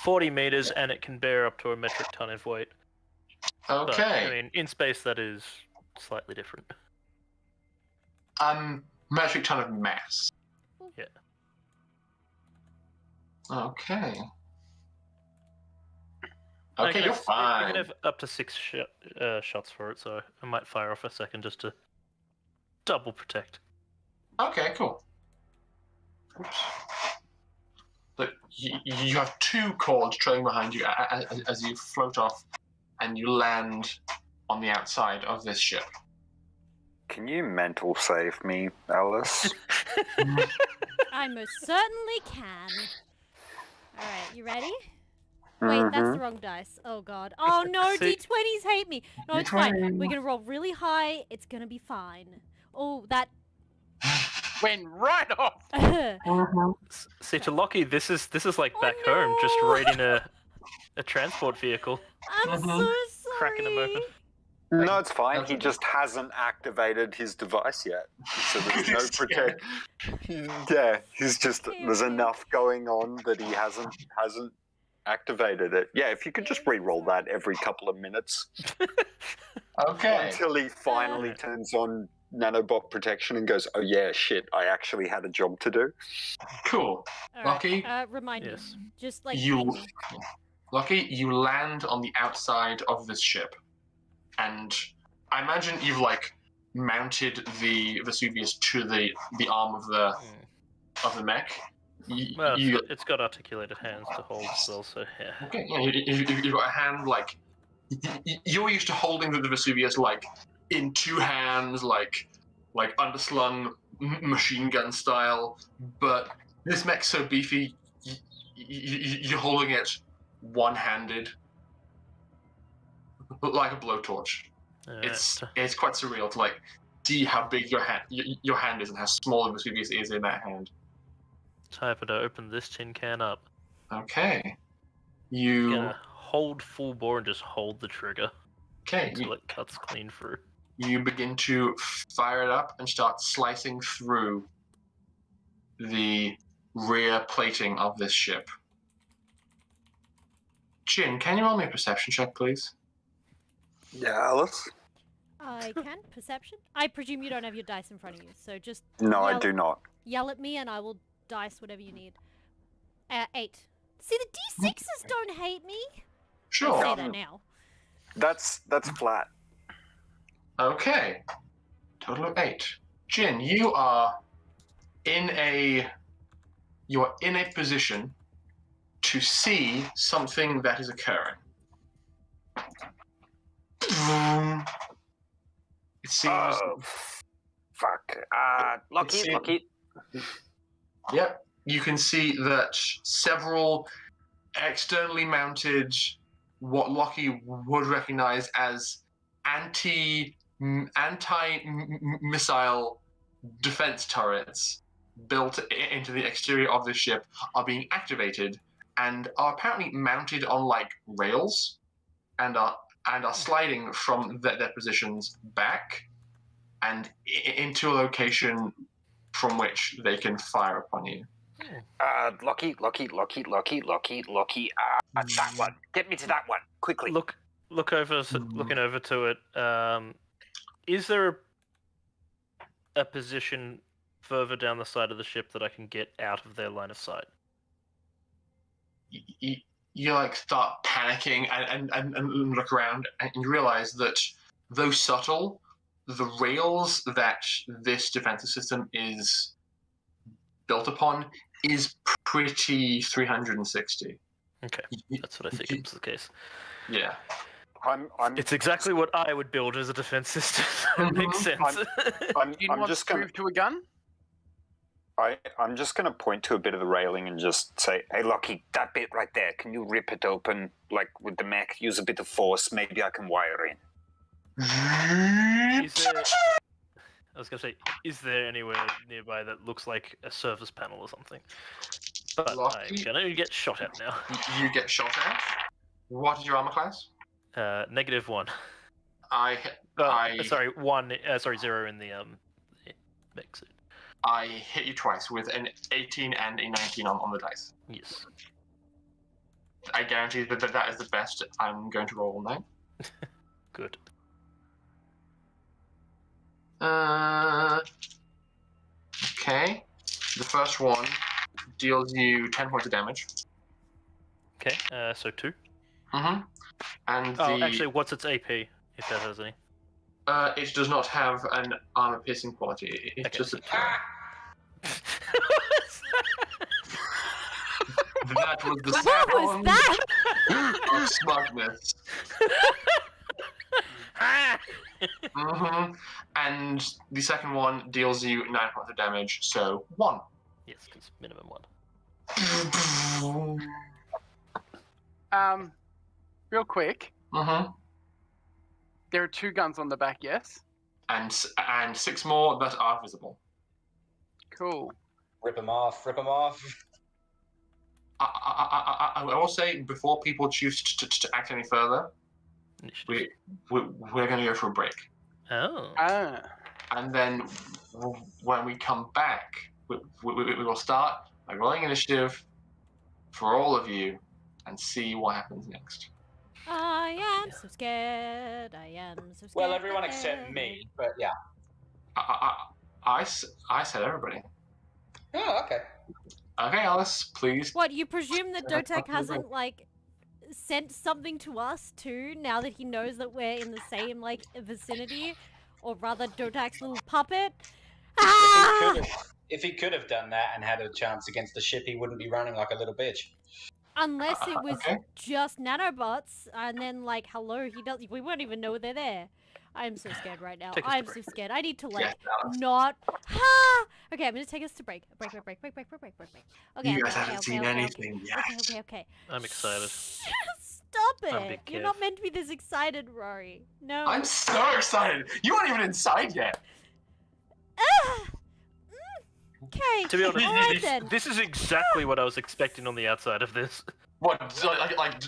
40 meters, and it can bear up to a metric ton of weight.
Okay.
But, I mean, in space, that is slightly different.
Metric ton of mass.
Yeah.
Okay.
I
Okay,
can
you're
have,
fine.
I can have up to 6 shots for it, so I might fire off a second just to double protect.
Okay, cool. Oops. But you have 2 cords trailing behind you as you float off and you land on the outside of this ship.
Can you mental save me, Alice?
I most certainly can. Alright, you ready? Wait, that's the wrong dice. Oh god. Oh no,
See-
D20s hate me. No, it's fine. We're gonna roll really high. It's gonna be fine. Oh, that...
Went right off.
See, to Lockie, this is like
Oh,
back home, just
no.
raiding a transport vehicle,
I'm so sorry.
cracking them open.
No, it's fine. He just hasn't activated his device yet. So there's no protect. Yeah, he's just there's enough going on that he hasn't activated it. Yeah, if you could just re-roll that every couple of minutes
Okay.
until he finally turns on nanobot protection and goes, "Oh yeah, shit, I actually had a job to do."
Cool.
Alright,
Lucky?
remind
Yes.
me. Just like
You,
ping me.
Lucky, you land on the outside of this ship. And I imagine you've like mounted the Vesuvius to the arm of the mech.
Well, it's got articulated hands to hold still, so yeah.
Okay, yeah, you've got a hand like you're used to holding the Vesuvius like in 2 hands, like underslung machine gun style. But this mech's so beefy, you're holding it one-handed, like a blowtorch. It's quite surreal to like see how big your hand is and how small the Vesuvius is in that hand.
Time to open this tin can up.
Okay, you
Gonna hold full bore and just hold the trigger until it cuts clean through.
You begin to fire it up and start slicing through the rear plating of this ship. Jin, can you roll me a perception check, please?
Yeah, Alice.
I can. Perception? I presume you don't have your dice in front of you, so just
No, I
yell-
do not.
yell at me and I will dice whatever you need. 8. See, the D6s don't hate me.
Sure.
I say that now.
That's flat.
Okay. Total of 8. Jin, you are in a position to see something that is occurring. It seems.
Oh, fuck. Lucky.
Yep. You can see that several externally mounted, what Lockie would recognize as anti-missile anti-missile defense turrets built into the exterior of the ship are being activated and are apparently mounted on like rails and are sliding from their positions back and into a location from which they can fire upon you.
Lockie. That one. Get me to that one quickly.
Looking over to it. Is there a position further down the side of the ship that I can get out of their line of sight?
You like start panicking and look around and you realize that though subtle, the rails that this defensive system is built upon is pretty 360.
Okay, that's what I think was the case.
Yeah.
It's exactly what I would build as a defense system. It makes sense.
I'm just going to move to a gun.
I'm just going to point to a bit of the railing and just say, "Hey, Lockie, that bit right there. Can you rip it open, like with the mech? Use a bit of force. Maybe I can wire in."
I was going to say, is there anywhere nearby that looks like a surface panel or something? But
Lockie?
I'm going to get shot at now.
You get shot at. What is your armor class?
-1. Sorry, 0 in the mech suit.
I hit you twice with an 18 and a 19 on the dice.
Yes.
I guarantee that is the best I'm going to roll all night.
Good.
Okay. The first one deals you 10 points of damage.
Okay, so 2.
Mm-hmm. And
actually, what's its AP, if that has any?
It does not have an armor-piercing quality. It's just a... That was the
What was that?
of smugness. Mm-hmm. And the second one deals you 9 points of damage, so 1.
Yes, because minimum 1.
Real quick.
Mm-hmm.
There are 2 guns on the back, yes?
And 6 more that are visible.
Cool.
Rip them off.
I will say, before people choose to act any further, we're going to go for a break.
Oh.
And then when we come back, we will start by rolling initiative for all of you and see what happens next.
I am so scared. I am so scared.
Well, everyone except me, but yeah.
I said everybody.
Oh, okay.
Okay, Alice, please.
What, you presume that DOTAC hasn't, like, sent something to us, too, now that he knows that we're in the same, like, vicinity? Or rather, DOTAC's little puppet?
If he could have done that and had a chance against the ship, he wouldn't be running like a little bitch.
Unless it was
okay.
just nanobots, and then, like, hello, we won't even know they're there. I'm so scared right now. I'm so scared. I need to, like, not... Okay, I'm gonna take us to break. Break. Okay,
you guys haven't seen anything yet.
Okay.
I'm excited.
Stop it! You're not meant to be this excited, Rory. No.
I'm so excited. You aren't even inside yet.
Okay.
To be honest,
Alright then.
this is exactly what I was expecting on the outside of this.
What, like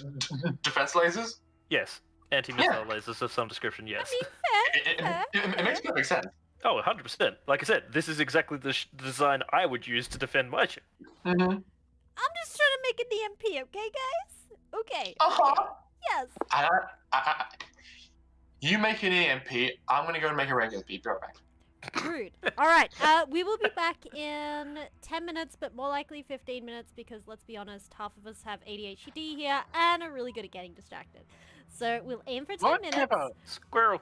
defense lasers?
Yes. Anti-missile lasers of some description, yes.
It makes perfect sense.
Oh, 100%. Like I said, this is exactly the design I would use to defend my ship.
Mm-hmm.
I'm just trying to make an EMP, okay, guys? Okay.
Uh-huh.
Yes.
You make an EMP, I'm gonna go and make a regular beep. Be right back.
Rude. Alright, we will be back in 10 minutes, but more likely 15 minutes because, let's be honest, half of us have ADHD here and are really good at getting distracted. So we'll aim for 10 minutes.
Squirrel.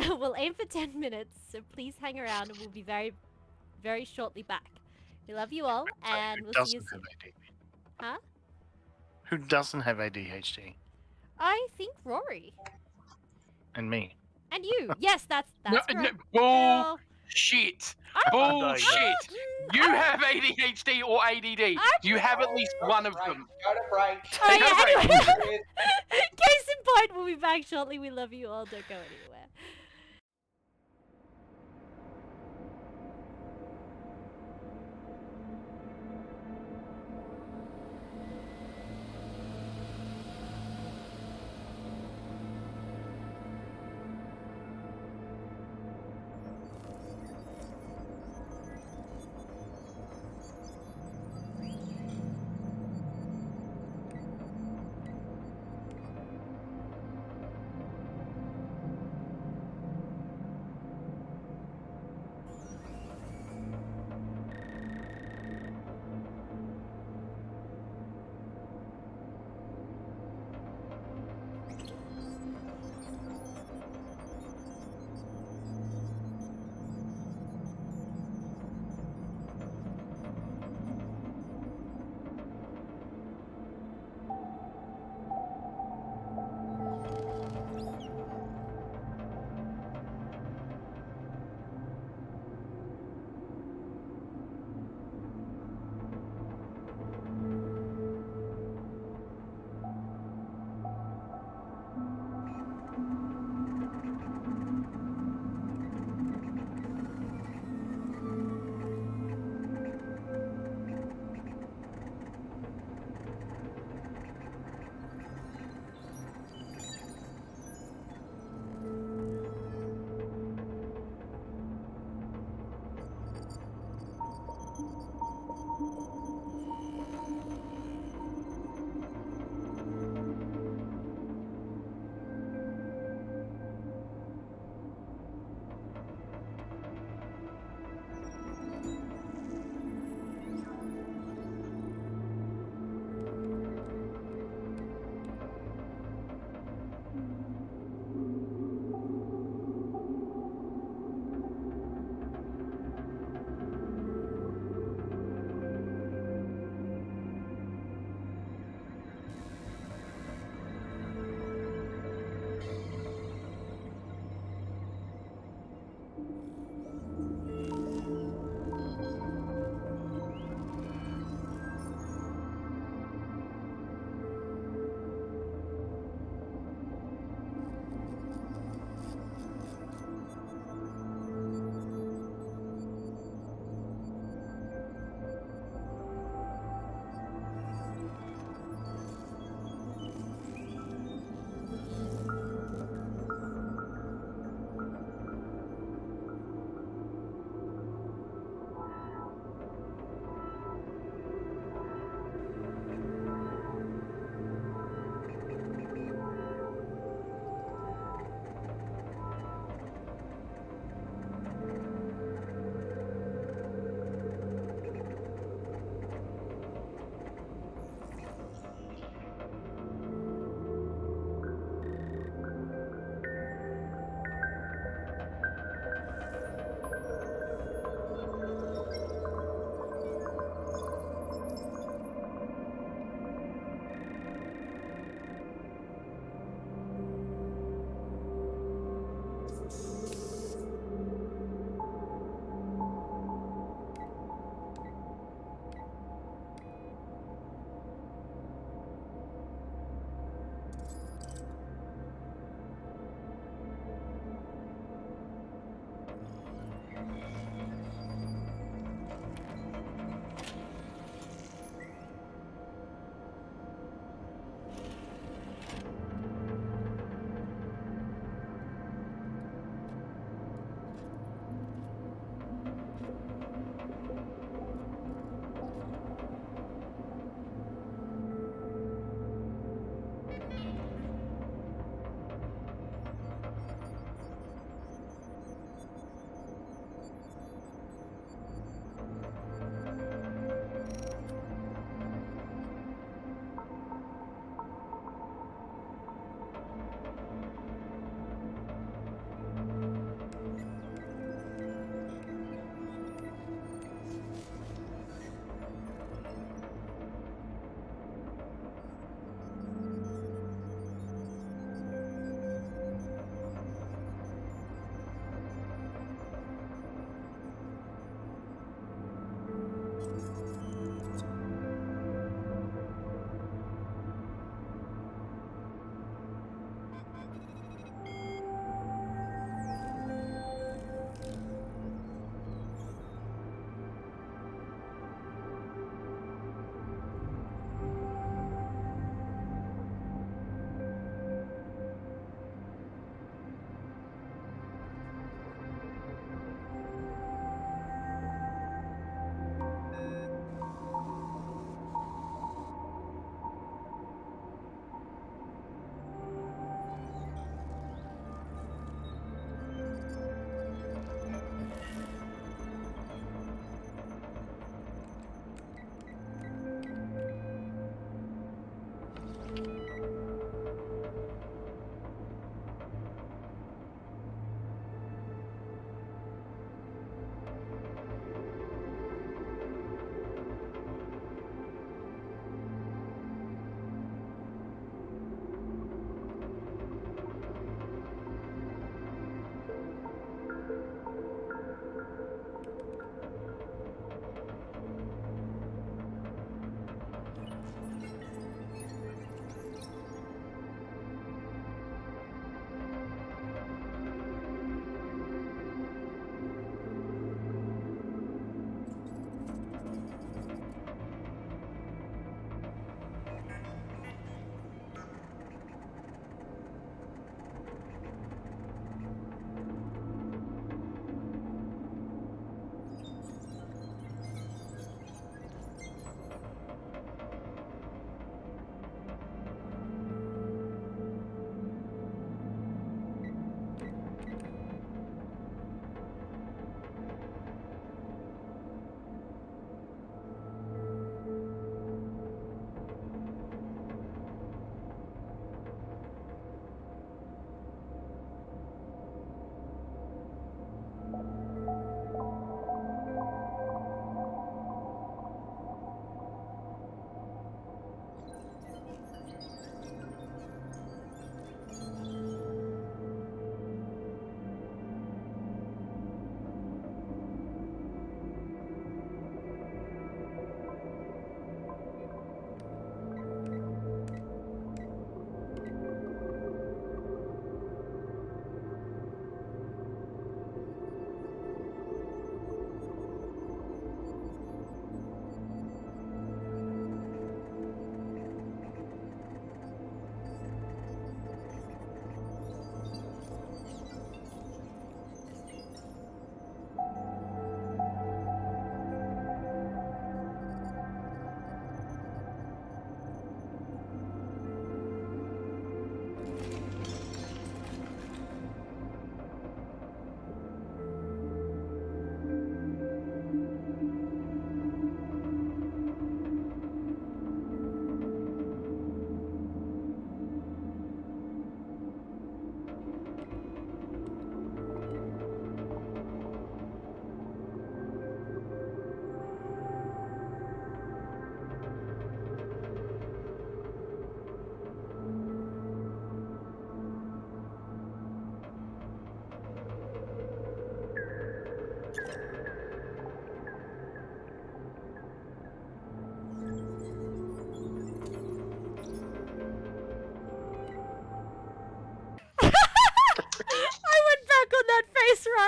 We'll aim for 10 minutes, so please hang around and we'll be very, very shortly back. We love you all, and we'll see you soon. Huh?
Who doesn't have ADHD?
I think Rory.
And me.
And you. Yes, that's correct.
Bullshit. Bullshit. You have ADHD or ADD. You have at least one of them.
Go to break.
Anyway. Case in point, we'll be back shortly. We love you all. Don't go anywhere.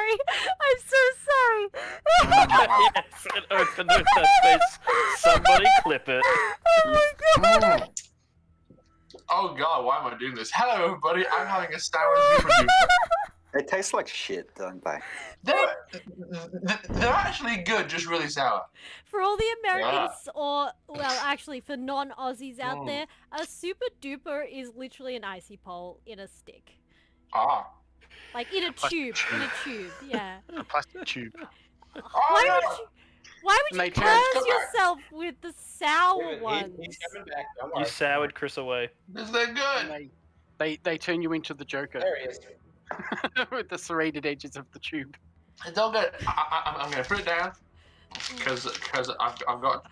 sorry. I'm so sorry.
Yes, it opened with that face. Somebody clip it.
Oh my god.
Oh god, why am I doing this? Hello, everybody. I'm having a sour super duper.
They taste like shit, don't they?
They're actually good, just really sour.
For all the Americans, or, well, actually, for non-Aussies out there, a super duper is literally an icy pole in a stick.
Ah.
Like, in a tube, yeah.
A plastic tube.
Why would you
Mate,
curse
come back.
yourself with the sour ones?
He's coming back. Don't
You
worry.
soured Chris away.
Because they're good.
They turn you into the Joker
There he is.
with the serrated edges of the tube.
It's all good. I'm gonna put it down because I've got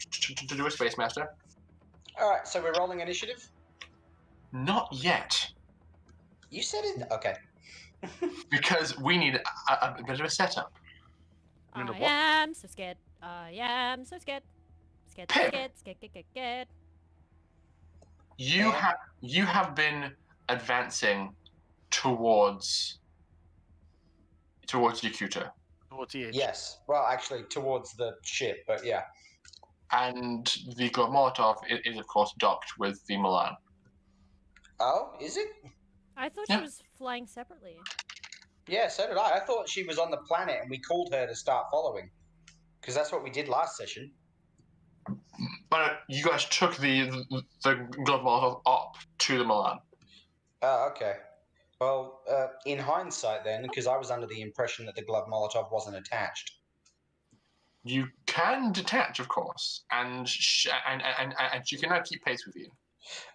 to do a Space Master.
All right, so we're rolling initiative.
Not yet,
You said it. Okay.
because we need a bit of a setup.
I
What?
am so scared. I am so scared. Scared,
Pip.
scared.
You have been advancing towards Yakootah,
Towards the edge.
Yes. Well, actually, towards the ship, but yeah.
and the Gloved Molotov is of course docked with the Milan.
Oh, is it?
I thought
Yeah.
she was flying separately.
Yeah, so did I. I thought she was on the planet and we called her to start following. Because that's what we did last session.
But you guys took the Gloved Molotov up to the Milan.
Oh, okay. Well, in hindsight then, because I was under the impression that the Gloved Molotov wasn't attached.
You can detach, of course, and she can now keep pace with you.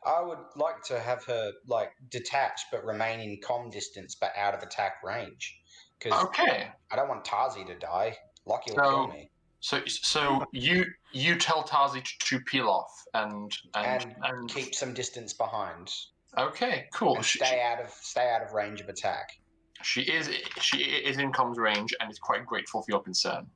I would like to have her, like, detach but remain in comm distance but out of attack range. Because
Okay.
I don't want Tazi to die. Lockie will
So-
kill me.
So you tell Tazi to peel off and
Keep some distance behind.
okay, cool.
And stay out of range of attack.
She is in comms range and is quite grateful for your concern.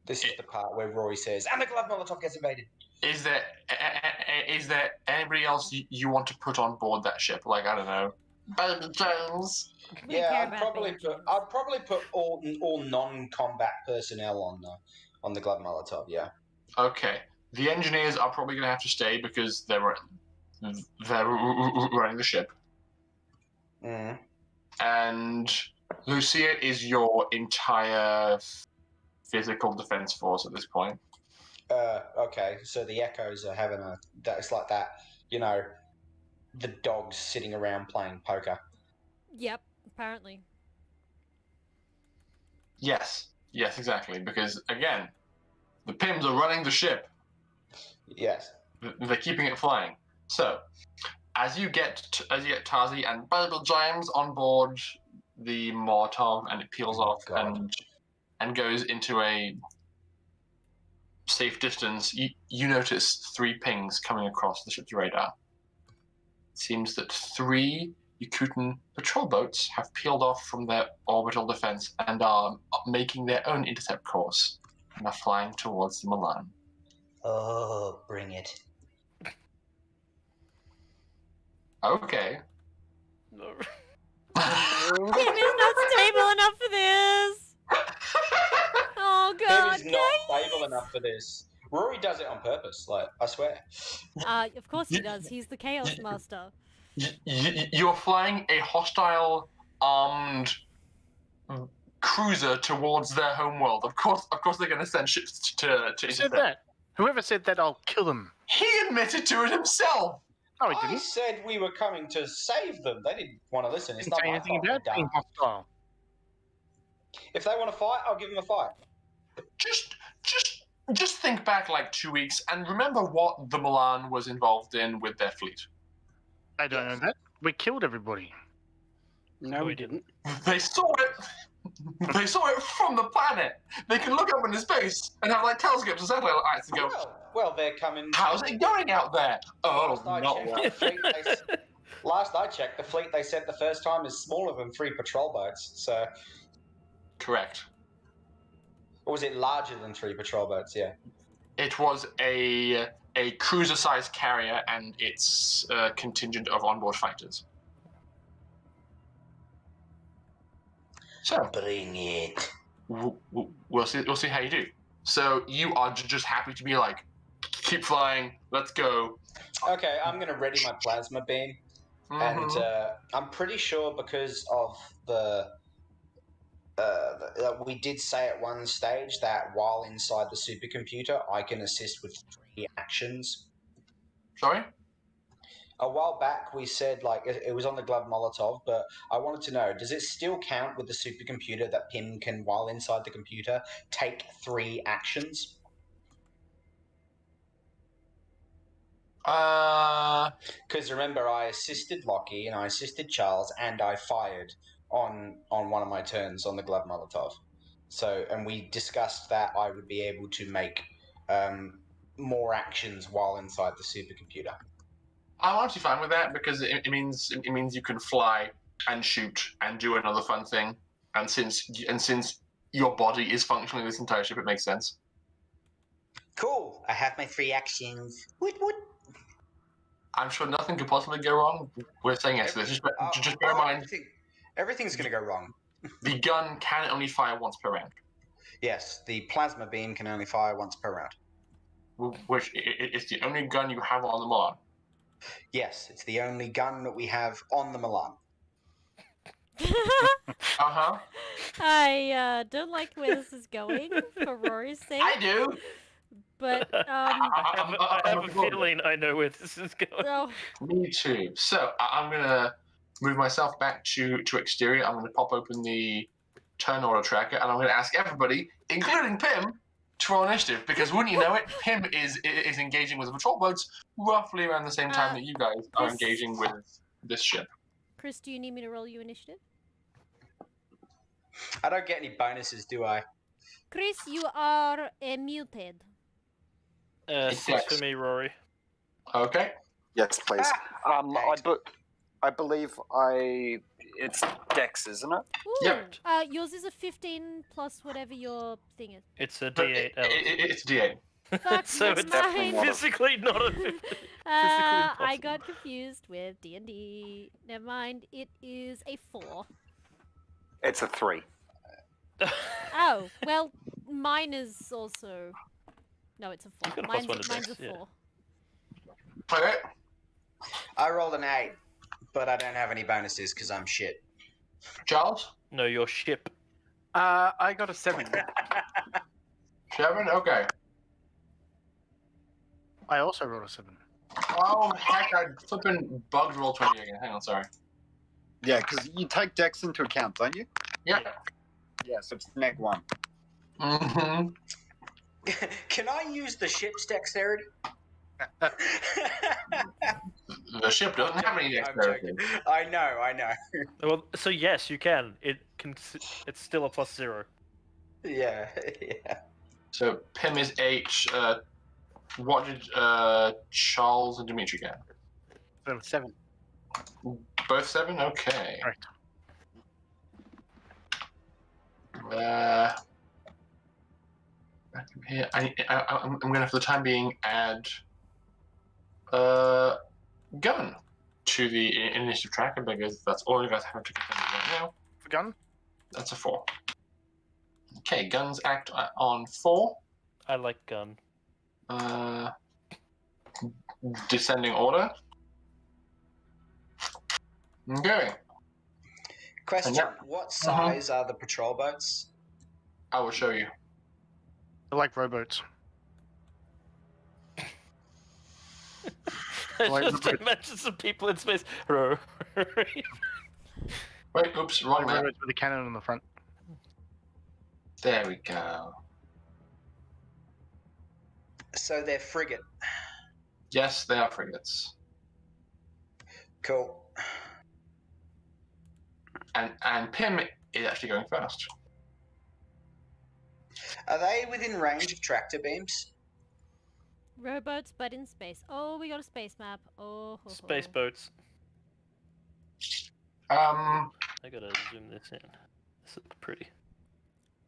This is the part where Rory says, and the Gloved Molotov gets invaded.
Is there anybody else you want to put on board that ship? Like, I don't know, Baby Jones.
We care
Yeah,
about baby James.
I'd probably put all non-combat personnel on the Gloved Molotov. Yeah.
Okay, the engineers are probably going to have to stay because they're running the ship.
Mm.
And Lucia is your entire physical defense force at this point.
Okay, so the Echoes are having it's like that, the dogs sitting around playing poker.
Yep, apparently.
Yes, exactly. Because again, the Pims are running the ship.
Yes.
They're keeping it flying. So, as you get Tazi and Baby James on board the Molotov, and it peels off
God.
and goes into a safe distance, you notice 3 pings coming across the ship's radar. It seems that 3 Yakootan patrol boats have peeled off from their orbital defense and are making their own intercept course and are flying towards the Milan.
Oh, bring it.
Okay.
No.
Tim is not stable enough for this. Oh god.
Tim is not stable enough for this. Rory does it on purpose, like, I swear.
Of course he does. He's the Chaos Master.
You're flying a hostile armed cruiser towards their homeworld. Of course they're going to send ships to
Who said
intercept.
that? Whoever said that, I'll kill them.
He admitted to it himself.
No, he
I
didn't.
said we were coming to save them. They didn't want to listen. It's
Didn't
not
say
my
anything
fault.
about
they're
being
dumb.
hostile.
If they want to fight, I'll give them a fight.
Just think back like 2 weeks and remember what the Milan was involved in with their fleet.
I don't know that. We killed everybody.
No, we didn't.
They saw it. They saw it from the planet. They can look up into space and have like telescopes and satellites and go,
Well, they're coming.
"How's it going out there?" Oh, not well.
Last I checked, the fleet they sent the first time is smaller than 3 patrol boats. So,
Correct.
or was it larger than 3 patrol boats? Yeah.
It was a cruiser-sized carrier and its contingent of onboard fighters. So
Bring it.
we'll see how you do. So you are just happy to be like, keep flying, let's go.
Okay, I'm going to ready my plasma beam. And
Mhm.
I'm pretty sure because of we did say at one stage that while inside the supercomputer, I can assist with 3 actions.
Sorry?
A while back, we said it was on the Gloved Molotov, but I wanted to know: does it still count with the supercomputer that Pim can, while inside the computer, take 3 actions? Because remember, I assisted Lockie and I assisted Charles, and I fired on one of my turns on the Gloved Molotov. So, and we discussed that I would be able to make more actions while inside the supercomputer.
I'm actually fine with that because it means you can fly and shoot and do another fun thing, and since your body is functioning this entire ship, it makes sense.
Cool. I have my 3 actions. Woot woot.
I'm sure nothing could possibly go wrong. We're saying yes. Just bear in mind,
everything's going to go wrong.
The gun can only fire once per round.
Yes, the plasma beam can only fire once per round.
Which it's the only gun you have on the Milan.
Yes, it's the only gun that we have on the Milan.
Uh-huh.
I don't like where this is going for Rory's sake.
I do.
But
I have a feeling I know where this is going.
oh,
Me too. So I'm gonna move myself back to exterior. I'm gonna pop open the turn order tracker, and I'm gonna ask everybody, including Pim, to roll initiative, because wouldn't you know it, Pim is engaging with the patrol boats roughly around the same time that you guys are engaging with this ship.
Chris, do you need me to roll you initiative?
I don't get any bonuses, do I?
Chris, you are muted.
6 for me, Rory.
Okay.
Yes, please. I believe it's Dex, isn't it?
Ooh,
Yep.
Yours is a 15 plus whatever your thing is.
It's a
But
D8.
it's D8.
Fuck,
So
it's
it's
mine.
physically not a 15.
I
impossible.
got confused with D&D. Never mind, it is a 4.
It's a 3.
Oh, well, mine is also... No, it's a 4.
You've got a
Mine's,
+1 to
mine's
dex,
a
yeah.
4.
Okay.
I rolled an 8, but I don't have any bonuses because I'm shit.
Charles?
No, your ship.
I got a 7.
7? Okay.
I also rolled a 7.
Oh, heck, I flipping bugged roll 20 again. Hang on, sorry.
Yeah, because you take Dex into account, don't you?
Yeah.
Yeah, so it's neg 1.
Mm-hmm.
Can I use the ship's dexterity?
The ship doesn't have any
I'm
dexterity.
joking. I know.
Well, so yes, you can. It's still a +0.
Yeah.
So Pim is 8. What did Charles and Dimitri get?
7.
Both 7? Okay.
Correct.
Back from here. I'm gonna, for the time being, add gun to the initiative tracker because that's all you guys have to contend with right now.
For gun?
That's a 4. Okay, guns act on 4.
I like gun.
Descending order. Okay,
Question:
Yep.
what size are the patrol boats?
I will show you.
I like rowboats.
I
Like
just
rowboats.
imagine some people in space.
Wait, oops, wrong map.
Rowboats with a cannon on the front.
There we go.
So they're frigate.
Yes, they are frigates.
Cool.
And Pim is actually going first.
Are they within range of tractor beams?
Rowboats, but in space. Oh, we got a space map. Oh, ho,
Space
ho.
boats.
Um,
I gotta zoom this in. This is pretty.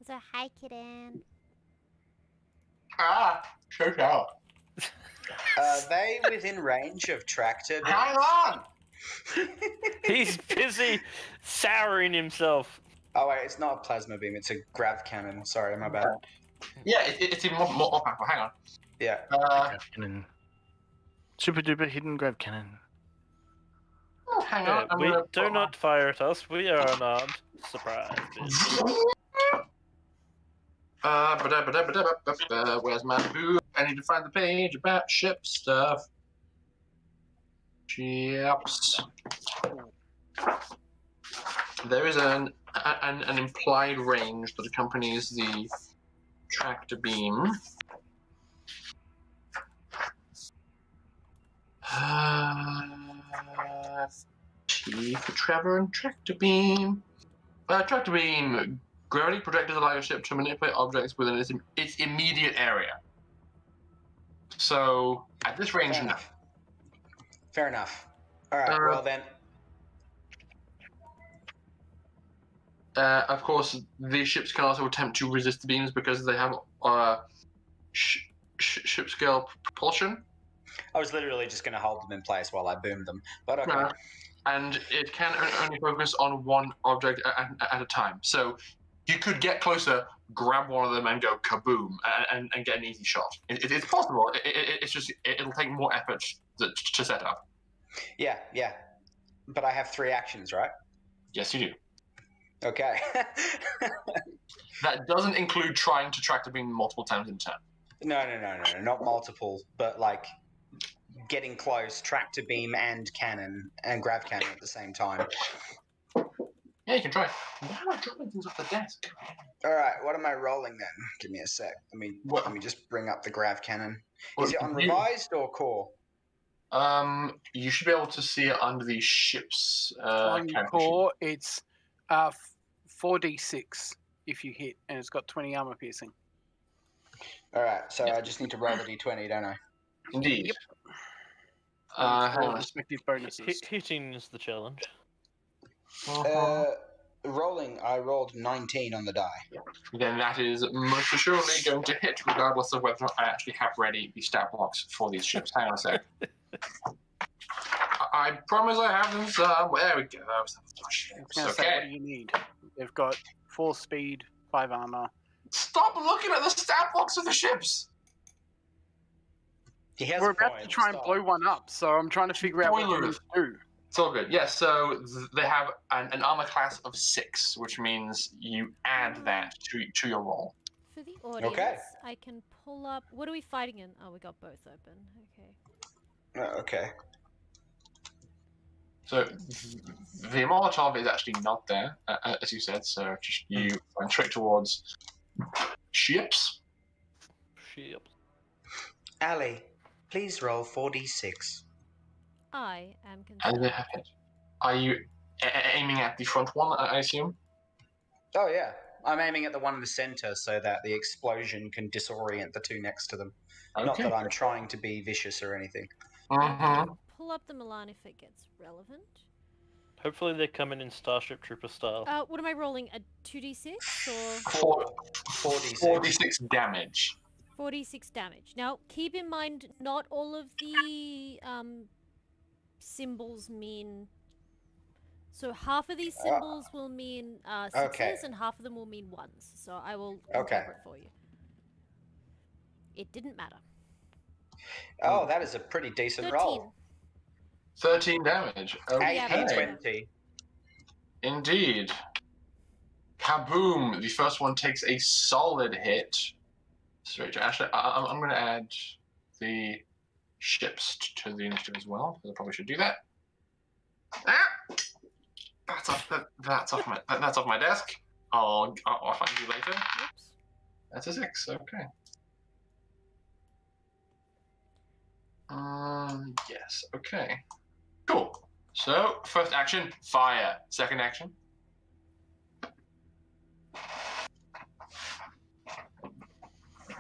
So hi, kitten.
check out.
Are they within range of tractor beams?
Hang on!
He's busy souring himself.
Oh wait, it's not a plasma beam. It's a grav cannon. Sorry, my bad.
Yeah, it's even more powerful. Hang on.
Yeah.
Grav cannon. Super duper hidden grav cannon.
Hang
Yeah,
on. I'm
we
gonna
do
put
not fire at us. We are unarmed. Surprise, bitch.
Where's my boo? I need to find the page about ship stuff. Ships. There is an implied range that accompanies the tractor beam. T for Trevor and tractor beam. Tractor beam. Gravity projectors allow your ship to manipulate objects within its immediate area. So, at this range,
Fair
no.
enough. Fair enough. All right. Well then.
Of course, these ships can also attempt to resist the beams because they have ship scale propulsion.
I was literally just going to hold them in place while I boomed them, but okay.
And it can only focus on one object at a time. So you could get closer, grab one of them, and go kaboom, and get an easy shot. It's possible. It's just it'll take more effort to set up.
Yeah. But I have 3 actions, right?
Yes, you do.
Okay.
That doesn't include trying to track the beam multiple times in turn.
No, not multiple, but like getting close, tractor beam and cannon and grav cannon at the same time.
Yeah, you can try. Why am I dropping things off the desk?
All right, what am I rolling then? Give me a sec. Let me just bring up the grav cannon. Is it on revised or core?
You should be able to see it under the ship's
on core, it's 4d6 if you hit, and it's got 20 armor piercing.
All right, so I just need to roll the d20, don't I?
Indeed.
Yep.
Hang on.
Respective bonuses.
Hitting is the challenge.
Rolling, I rolled 19 on the die.
Then that is most assuredly going to hit, regardless of whether I actually have ready the stat blocks for these ships. Hang on a sec. I promise I have them somewhere. There we go.
Okay. What do you need? They've got 4 speed, 5 armor.
Stop looking at the stat blocks of the ships!
We're about to try and blow one up, so I'm trying to figure out what you need to do.
It's all good. Yes, so they have an armor class of 6, which means you add that to your roll.
For the audience, I can pull up... What are we fighting in? Oh, we got both open. Okay.
Okay.
So the Molotov is actually not there, as you said, so just you went straight towards ships.
Ali, please roll 4d6.
I am concerned.
Are you aiming at the front one, I assume?
Oh, yeah. I'm aiming at the one in the center so that the explosion can disorient the 2 next to them. Okay. Not that I'm trying to be vicious or anything.
Mm-hmm.
Pull up the Milan if it gets relevant.
Hopefully they come in Starship Trooper style.
What am I rolling? A 2d6 or
4d6 damage.
4d6 damage. Now, keep in mind, not all of the symbols mean... So half of these symbols will mean 6s and half of them will mean 1s. So I will interpret for you. It didn't matter.
Oh, that is a pretty decent
13.
roll.
13 damage. Okay.
AP20.
Indeed. Kaboom! The first one takes a solid hit. Sorry, actually, I'm going to add the ships to the initiative as well. I probably should do that. That's off my desk. I'll find you later.
Oops.
That's a 6. Okay. Yes. Okay. Cool. So, first action, fire. Second action.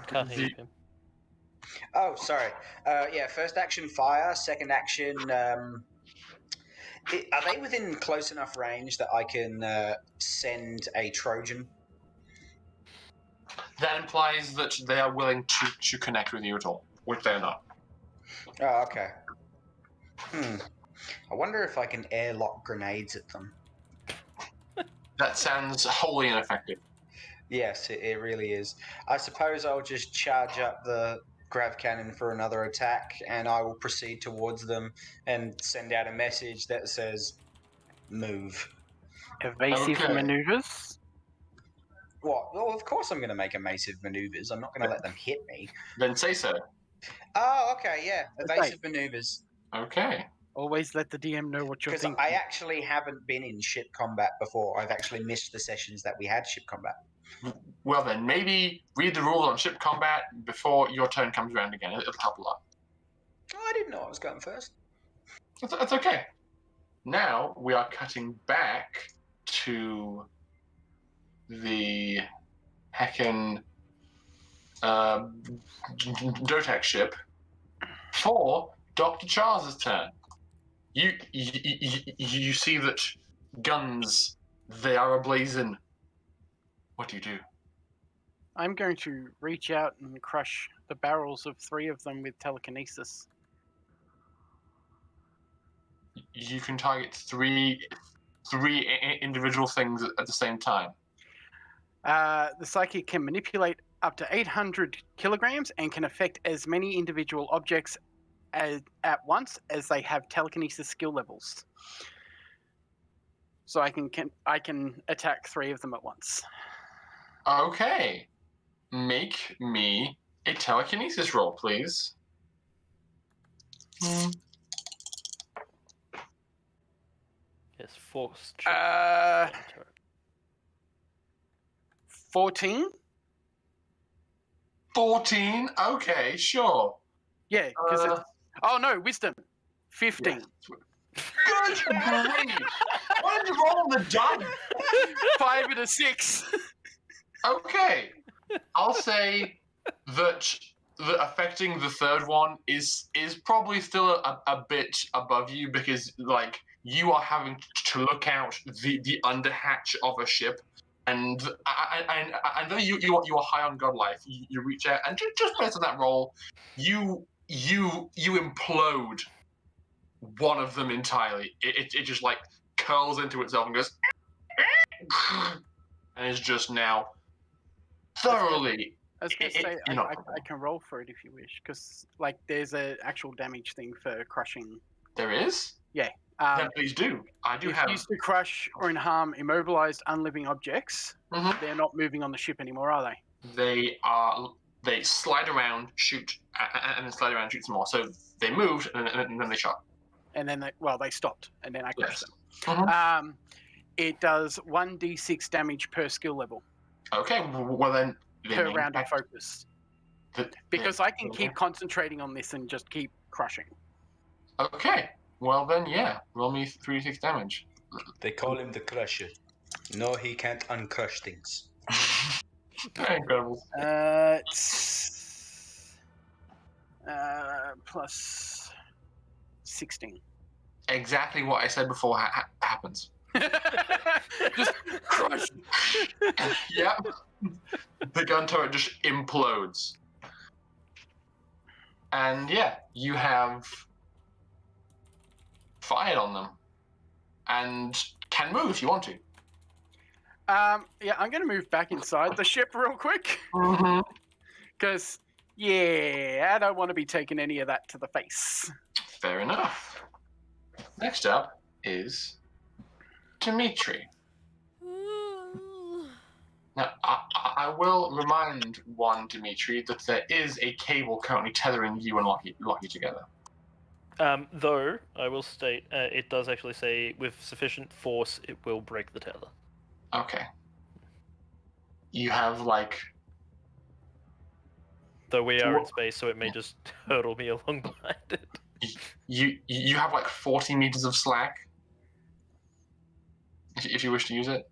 Can't hear him.
Oh, sorry. Yeah, first action, fire. Second action, are they within close enough range that I can send a Trojan?
That implies that they are willing to connect with you at all, which they're not.
Oh, okay. I wonder if I can airlock grenades at them.
That sounds wholly ineffective.
Yes, it really is. I suppose I'll just charge up the grav cannon for another attack, and I will proceed towards them and send out a message that says, "Move."
Evasive
Okay.
maneuvers.
What? Well, of course I'm going to make evasive maneuvers. I'm not going to let them hit me.
Then say so.
Oh, okay, yeah. Evasive maneuvers.
Okay.
Always let the DM know what you're
Because
thinking.
I actually haven't been in ship combat before. I've actually missed the sessions that we had ship combat.
Well then, maybe read the rules on ship combat before your turn comes around again. It'll help a lot.
Oh, I didn't know I was going first.
That's okay. Now we are cutting back to the heckin' DOTAC ship for Dr. Charles's turn. You see that guns, they are ablazing. What do you do?
I'm going to reach out and crush the barrels of 3 of them with telekinesis.
You can target three individual things at the same time.
The psychic can manipulate up to 800 kilograms and can affect as many individual objects at once as they have telekinesis skill levels. So I can attack 3 of them at once.
Okay. Make me a telekinesis roll, please.
Yes, force.
14?
14? Okay, sure.
Yeah, because it's... Oh no, wisdom. 15.
Yes. Good grief! Why did you roll on the die?
5 and a 6.
Okay. I'll say that affecting the third one is probably still a bit above you, because like you are having to look out the underhatch of a ship, and I know you are high on god life. You reach out and just based on that roll, you implode one of them entirely. It just like curls into itself and goes, and is just now thoroughly.
I was going to say, I
inoperable.
can roll for it if you wish, because like there's an actual damage thing for crushing.
There is?
Yeah.
Then please do. I do
if
have.
used to crush or harm immobilized unliving objects,
Mhm.
they're not moving on the ship anymore, are they?
They slide around, shoot, and then slide around and shoot some more. So they moved, and then they shot.
And then they stopped, and then I crushed
Yes.
them. It does 1d6 damage per skill level
Okay, well then.
per round of focus. Because I can keep concentrating on this and just keep crushing.
Okay, well then, yeah. Roll me 3d6 damage.
They call him the Crusher. No, he can't uncrush things.
Incredible.
It's plus 16.
Exactly what I said before happens.
Just crush.
Yep. The gun turret just implodes. And yeah, you have fired on them. And can move if you want to.
Yeah, I'm going to move back inside the ship real quick.
Mm-hmm.
Because, yeah, I don't want to be taking any of that to the face.
Fair enough. Next up is Dimitri. Now, I will remind Dimitri, that there is a cable currently tethering you and Lockie together.
Though, I will state, it does actually say, with sufficient force, it will break the tether.
Okay. You have, like...
Though we are in space, so it may just hurtle me along behind it.
You have, like, 40 meters of slack, if you wish to use it.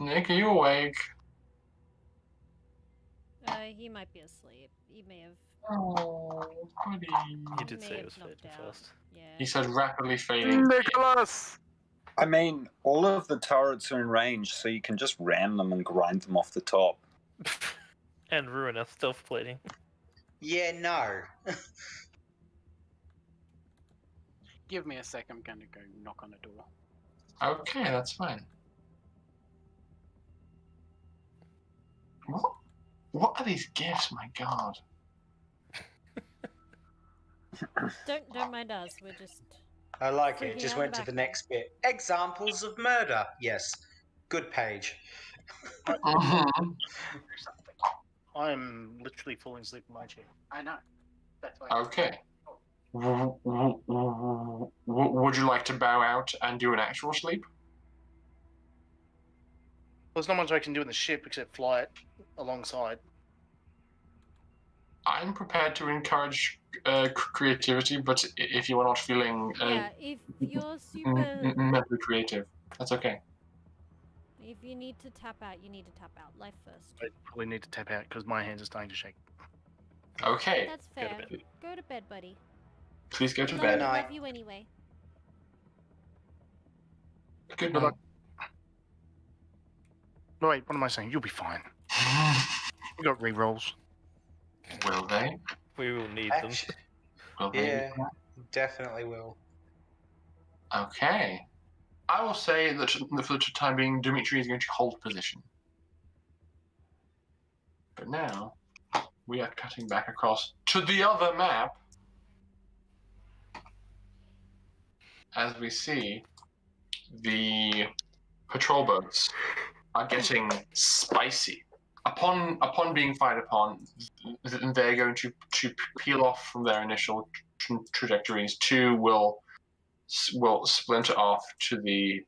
Nick, are you awake?
He might be asleep. He may have.
Oh, buddy.
He did
may
say it
have
was
knocked
fading
out.
fast.
Yeah.
He said rapidly fading.
Nicholas!
I mean, all of the turrets are in range, so you can just ram them and grind them off the top.
And ruin our stealth plating.
Yeah, no.
Give me a sec. I'm going to go knock on the door.
Okay, that's fine. What are these gifts? My God.
Don't mind us. We're just.
I like
Freaking
it. Just
out
went
the
to the
back
next bit. Examples of murder. Yes. Good page.
Mhm.
I'm literally falling asleep in my chair.
I know. That's why.
Okay. Would you like to bow out and do an actual sleep?
There's not much I can do in the ship except fly it alongside.
I'm prepared to encourage creativity, but if you are not feeling
Yeah, if you're super.
mentally creative, that's okay.
If you need to tap out, you need to tap out. Life first.
I probably need to tap out because my hands are starting to shake.
Okay,
That's
Go to
fair.
bed.
Go to bed, buddy.
please go to
Love,
bed.
night.
love you anyway.
Good
Good
night.
No, wait, what am I saying? You'll be fine. You got rerolls.
Will they?
We will need them.
Actually,
Will they?
yeah, definitely will.
Okay. I will say that for the time being, Dimitri is going to hold position. But now, we are cutting back across to the other map. As we see, the patrol boats are getting spicy. Upon being fired upon, they're going to peel off from their initial trajectories. Two will splinter off to the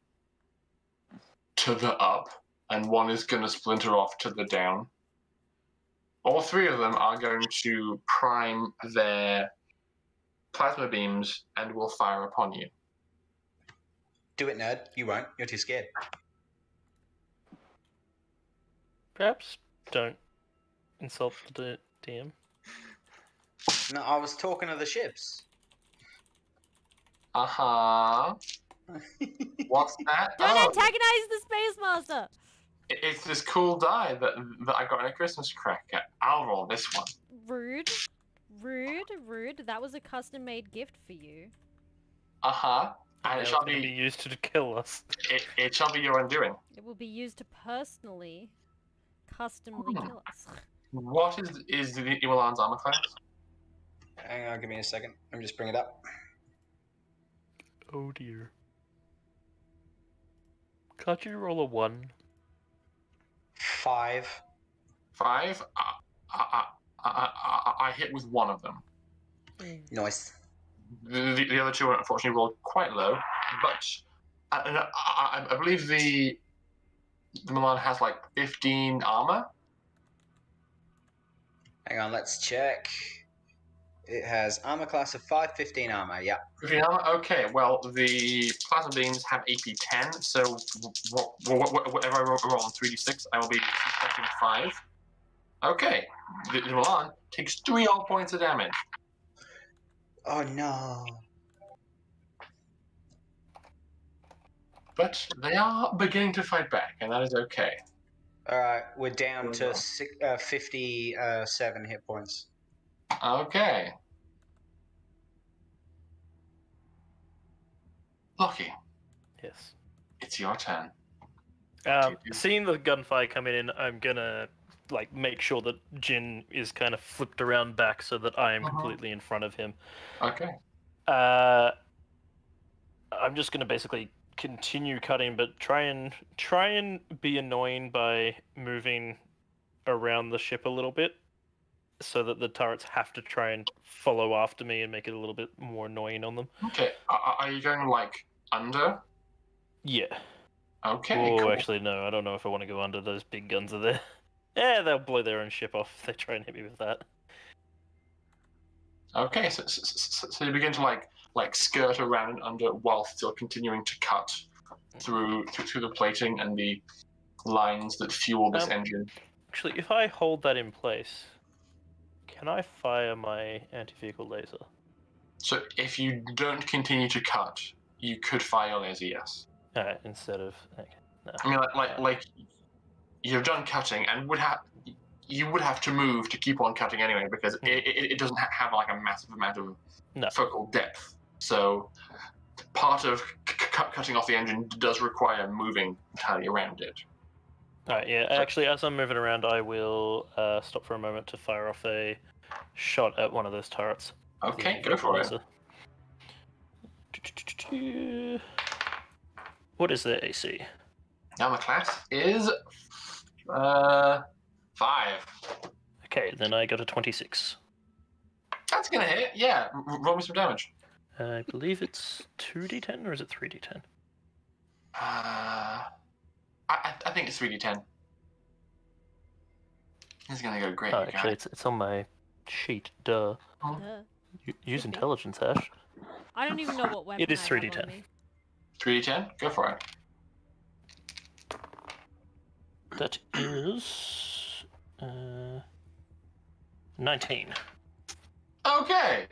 up, and one is going to splinter off to the down. All three of them are going to prime their plasma beams and will fire upon you.
Do it, nerd. You won't. You're too scared.
Perhaps don't insult the DM.
No, I was talking to the ships.
Uh-huh. What's that?
Don't
Oh,
antagonize the Space Master!
it's this cool die that I got in a Christmas cracker. I'll roll this one.
Rude. Rude. That was a custom-made gift for you.
Uh-huh. And
Now
it
it's
shall
going to be
be
used to kill us.
it shall be your undoing.
It will be used to personally, customly kill us.
What is the Iwalan's armor class?
Hang on, give me a second. Let me just bring it up.
Oh dear. Can't you roll a 1?
5.
5. I hit with one of them.
Nice.
The other two unfortunately rolled quite low, but I believe the Milan has like 15 armor.
Hang on, let's check. It has armor class of 5, 15 armor, yeah.
15 armor? Okay, well, the plasma beams have AP 10, so whatever I roll on 3d6, I will be suspecting 5. Okay, the Milan takes 3 all points of damage.
Oh no.
But they are beginning to fight back, and that is okay.
Alright, we're down to 57 hit points.
Okay. Lucky,
Yes.
it's your turn.
Seeing the gunfire coming in, I'm gonna make sure that Jin is kind of flipped around back so that I am completely in front of him.
Okay.
I'm just gonna basically continue cutting, but try and be annoying by moving around the ship a little bit, so that the turrets have to try and follow after me and make it a little bit more annoying on them.
Okay, are you going under?
Yeah.
Okay,
Oh,
cool.
actually, no. I don't know if I want to go under. Those big guns are there. Yeah, they'll blow their own ship off if they try and hit me with that.
Okay, so you begin to skirt around and under while still continuing to cut through the plating and the lines that fuel this engine.
Actually, if I hold that in place, can I fire my anti-vehicle laser?
So if you don't continue to cut, you could fire your laser, yes.
Instead of... Okay, no.
I mean, like you're done cutting and you would have to move to keep on cutting anyway because it doesn't have a massive amount of focal depth. So part of cutting off the engine does require moving entirely around it.
Alright, yeah. Actually, as I'm moving around, I will stop for a moment to fire off a shot at one of those turrets.
Okay, go for it.
What is their AC?
Now my class is 5.
Okay, then I got a 26.
That's gonna hit. Yeah, roll me some damage.
I believe it's 2d10 or is it 3d10?
I think it's 3d10. It's gonna go great.
Oh, actually, it's on my sheet. Duh. Use
Should be.
intelligence, Ash.
I don't even know what weapon
It is
I have
3d10.
on me.
3d10. Go for it.
That is 19
Okay.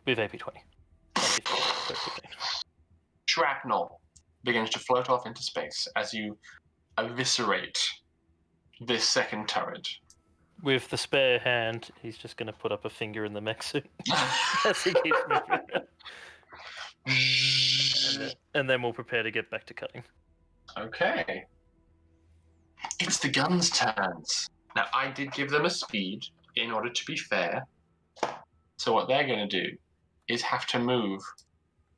with AP 20.
Shrapnel begins to float off into space as you eviscerate this second turret.
With the spare hand, he's just going to put up a finger in the mech suit as he keeps moving. And then we'll prepare to get back to cutting.
Okay. It's the guns' turns. Now, I did give them a speed in order to be fair. So what they're going to do is have to move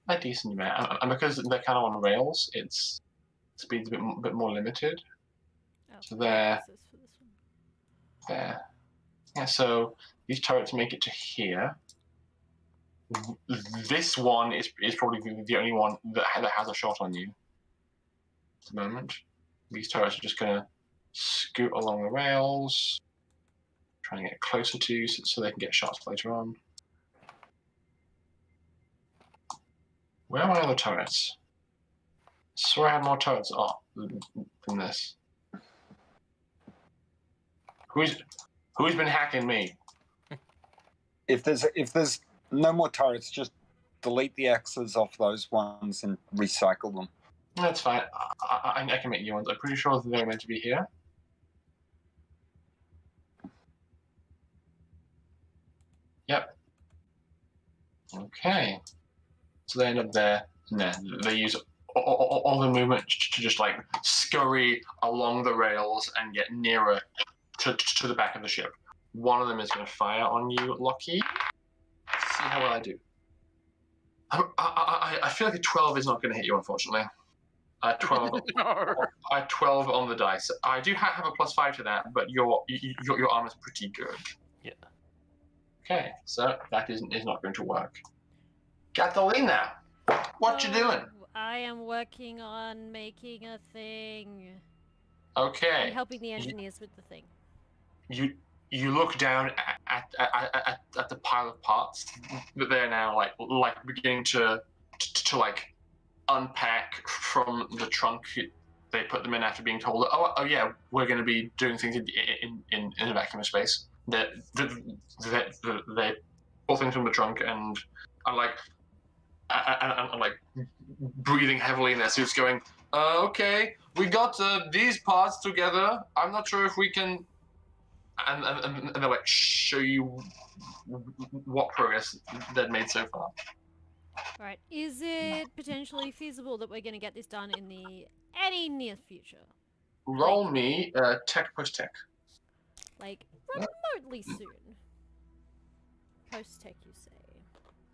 a decent amount. And because they're kind of on rails, its speed's a bit more limited.
Oh,
So there.
access for this one.
There. Yeah, so these turrets make it to here. This one is probably the only one that has a shot on you at the moment. These turrets are just going to scoot along the rails, trying to get closer to you so they can get shots later on. Where are my other turrets? I swear I had more turrets than this. Who's been hacking me?
If there's no more turrets, just delete the X's off those ones and recycle them.
That's fine. I can make new ones. I'm pretty sure they're meant to be here. Yep. Okay. So they end up there. And then they use all the movement to just like scurry along the rails and get nearer to the back of the ship. One of them is going to fire on you, Lockheed. See how well I do. I feel like a 12 is not going to hit you, unfortunately. 12.
No.
12 on the dice. I do have a +5 to that, but your arm is pretty good.
Yeah.
Okay, so that is not going to work. Catalina, what you doing?
I am working on making a thing.
Okay.
I'm helping the engineers with the thing.
You look down at the pile of parts that they're now like beginning to like unpack from the trunk. They put them in after being told, oh yeah, we're going to be doing things in a vacuum of space. They pull things from the trunk and are like breathing heavily in their suits, going, okay, we got these parts together. I'm not sure if we can. And they'll like show you what progress they've made so far.
Right. Is it potentially feasible that we're going to get this done in any near future?
Roll me tech post tech.
Like remotely soon. Post tech, you say?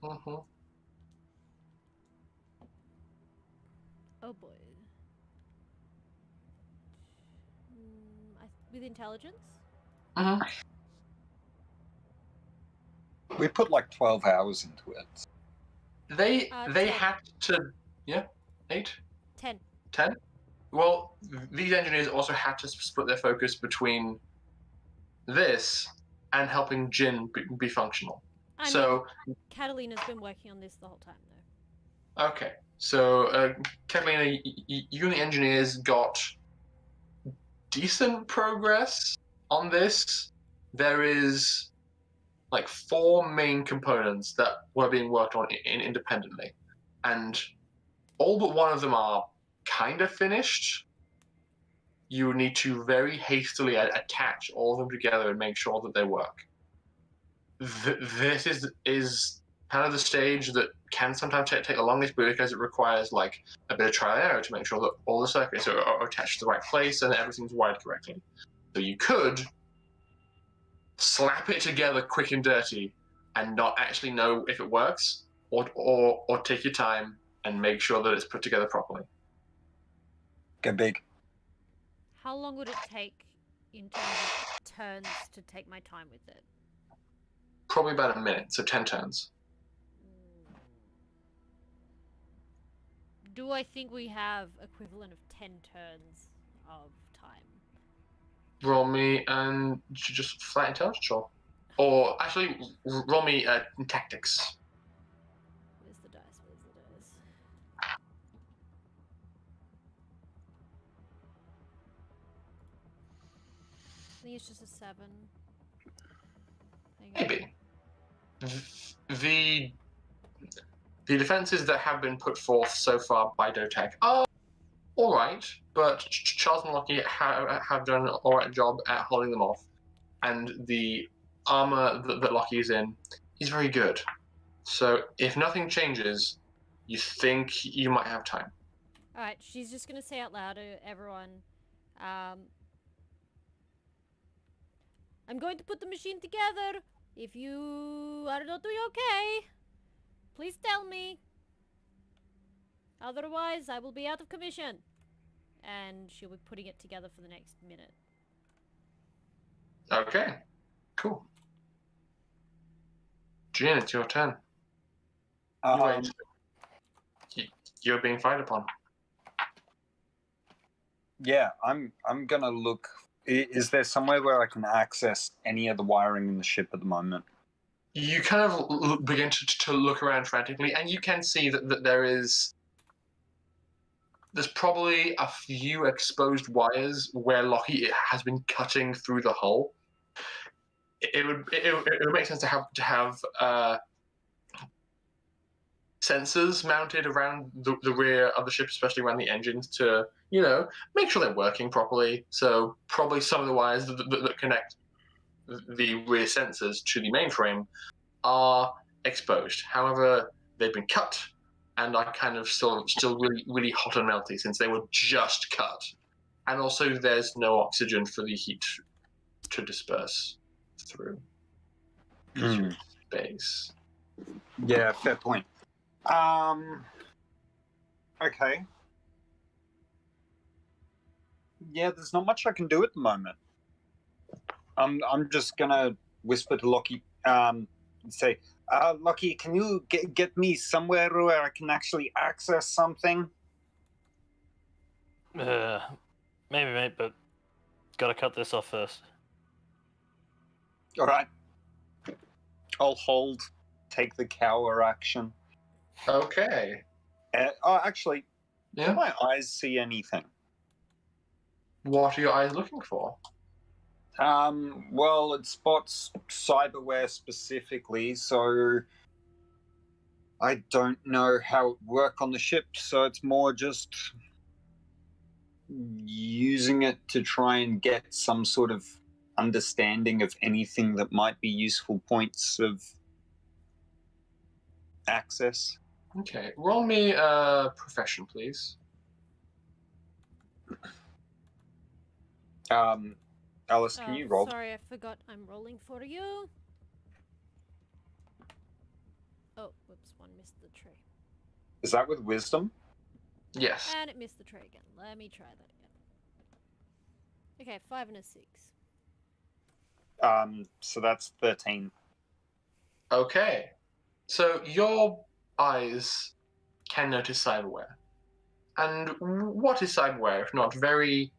Mm-hmm.
Oh boy. With intelligence?
Mm-hmm.
We put like 12 hours into it.
They
10.
had to 8?
10.
10? Well, these engineers also had to split their focus between this and helping Jin be functional.
I
So
mean, Catalina's been working on this the whole time, though.
okay, so Catalina, you and the engineers got decent progress on this. There is like 4 main components that were being worked on independently, and all but one of them are kind of finished. You need to very hastily attach all of them together and make sure that they work. This is kind of the stage that can sometimes take the longest, because it requires like a bit of trial and error to make sure that all the circuits are attached to the right place and that everything's wired correctly. So you could slap it together quick and dirty and not actually know if it works, or take your time and make sure that it's put together properly.
Go big.
How long would it take in terms of turns to take my time with it?
Probably about a minute, so 10 turns.
Do I think we have equivalent of 10 turns of time?
Roll me and just flat intelligence roll. Or actually, roll me tactics.
Where's the dice? Where's the dice? I think it's just a 7. Hang on.
Maybe. The defenses that have been put forth so far by DOTAC are all right, but Charles and Lockie have done an all right job at holding them off. And the armor that Lockie is in is very good. So if nothing changes, you think you might have time.
Alright, she's just gonna say out loud to everyone, I'm going to put the machine together. If you are not doing okay, please tell me. Otherwise, I will be out of commission. And she'll be putting it together for the next minute.
Okay, cool. Jean, it's your turn. You're being fired upon.
Yeah, I'm gonna look. Is there somewhere where I can access any of the wiring in the ship at the moment?
You kind of begin to look around frantically, and you can see that there's probably a few exposed wires where Lockie has been cutting through the hull. It would make sense to have sensors mounted around the rear of the ship, especially around the engines, to make sure they're working properly. So probably some of the wires that connect the rear sensors to the mainframe are exposed. However, they've been cut and are kind of still really, really hot and melty since they were just cut. And also there's no oxygen for the heat to disperse through. Space.
Yeah, fair point. Okay. Yeah, there's not much I can do at the moment. I'm just gonna whisper to Lockie, say, Lockie, can you get me somewhere where I can actually access something?
Maybe, mate, but gotta cut this off first.
All right. I'll hold, take the cower action.
Okay.
Actually,
Yeah.
can my eyes see anything?
What are your eyes looking for?
Well, it spots cyberware specifically, so I don't know how it works on the ship, so it's more just using it to try and get some sort of understanding of anything that might be useful points of access.
Okay. Roll me profession, please.
Alice, can you roll?
Sorry, I forgot I'm rolling for you. Oh, whoops, one missed the tray.
Is that with wisdom?
Yes.
And it missed the tray again. Let me try that again. Okay, 5 and a 6.
So that's 13.
Okay. So your eyes can notice cyberware. And what is cyberware if not very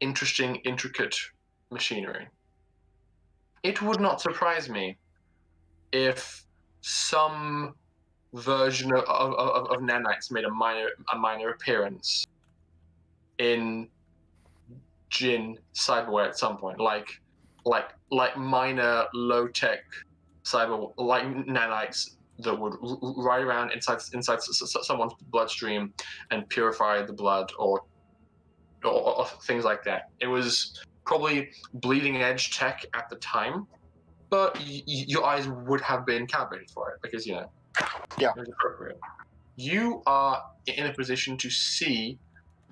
interesting, intricate machinery? It would not surprise me if some version of nanites made a minor appearance in Jin cyberware at some point, like minor low-tech cyber, like nanites that would ride around inside someone's bloodstream and purify the blood, or things like that. It was probably bleeding edge tech at the time, but your eyes would have been calibrated for it because
Yeah.
It is appropriate. You are in a position to see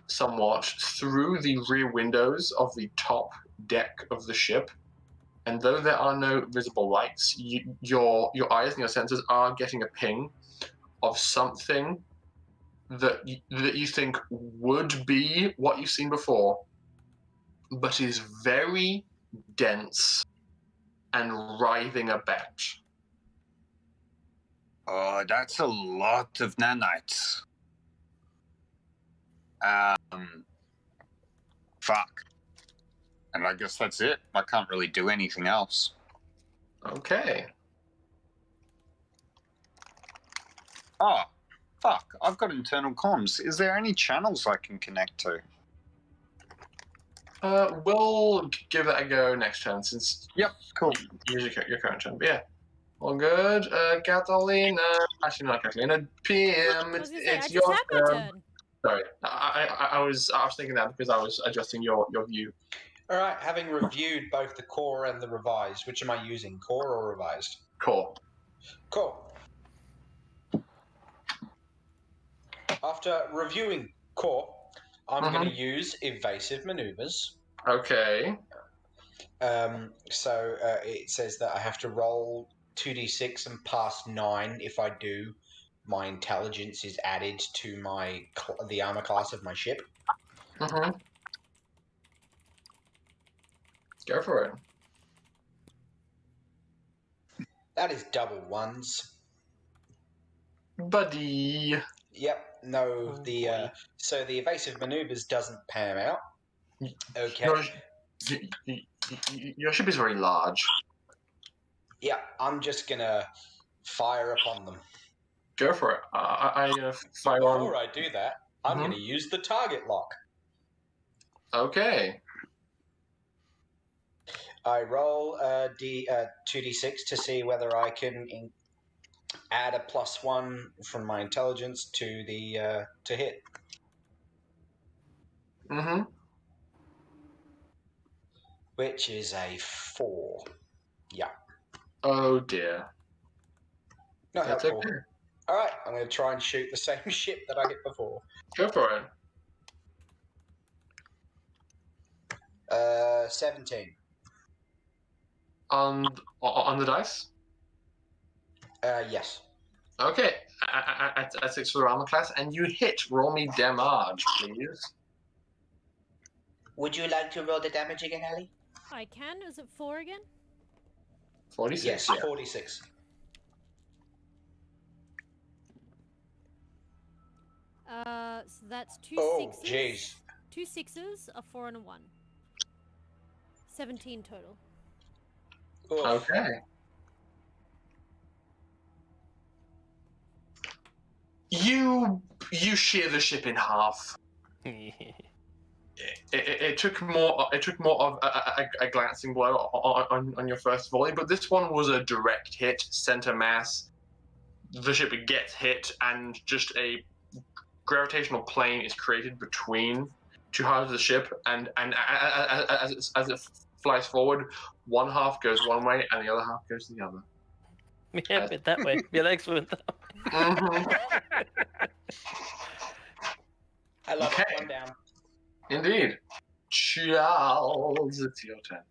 somewhat through the rear windows of the top deck of the ship, and though there are no visible lights, your eyes and your senses are getting a ping of something that you think would be what you've seen before, but is very dense and writhing about.
Oh, that's a lot of nanites. Fuck. And I guess that's it. I can't really do anything else.
Okay.
Oh, fuck. I've got internal comms. Is there any channels I can connect to?
We'll give that a go next turn, since
Yep, cool.
use your current turn. But yeah, all good. Catalina, actually not Catalina. PM,
I was gonna say,
it's
I
your
just had my
turn.
turn.
Sorry, I was thinking that because I was adjusting your view.
All right, having reviewed both the core and the revised, which am I using, core or revised?
Core.
Core. After reviewing core, I'm going to use Evasive Maneuvers.
Okay.
So it says that I have to roll 2d6 and pass 9. If I do, my intelligence is added to the armor class of my ship.
Mm-hmm. Go for it.
That is double ones.
Buddy.
Yep. No, so the Evasive Maneuvers doesn't pan out. Okay.
Your ship is very large.
Yeah, I'm just gonna fire upon them.
Go for it. I'm gonna fire on.
Before I do that, I'm gonna use the target lock.
Okay.
I roll 2d6 to see whether I can add a +1 from my intelligence to the to hit.
Mm-hmm.
Which is a 4. Yeah.
Oh dear.
Not
That's
helpful.
okay.
All right, I'm going to try and shoot the same ship that I hit before.
Go for it.
17.
On the dice.
Yes.
Okay. At 6 for the armor class, and you hit. Roll me damage, please.
Would you like to roll the damage again, Ellie?
I can. Is it 4 again?
46.
Yes,
Yeah.
46.
So that's 2
Oh,
sixes.
jeez.
2 6s, a 4 and a 1. 17 total.
Oof.
Okay. You shear the ship in half. It took more of a glancing blow on your first volley, but this one was a direct hit, center mass. The ship gets hit, and just a gravitational plane is created between two halves of the ship, and as it flies forward, one half goes one way and the other half goes the other.
Yeah, but that way. Your legs went that way.
Mm-hmm.
I love
Okay.
it. One down.
Indeed. Charles, it's your turn.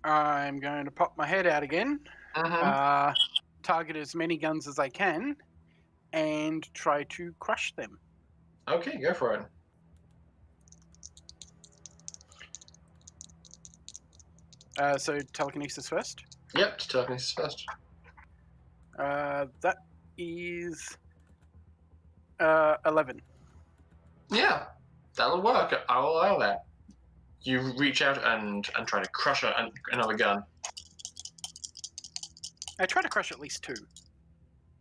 I'm going to pop my head out again.
Mm-hmm.
Target as many guns as I can, and try to crush them.
Okay, go for it.
So telekinesis first.
Yep, telekinesis first.
That is 11.
Yeah, that'll work. I'll allow that. You reach out and try to crush another gun.
I try to crush at least 2.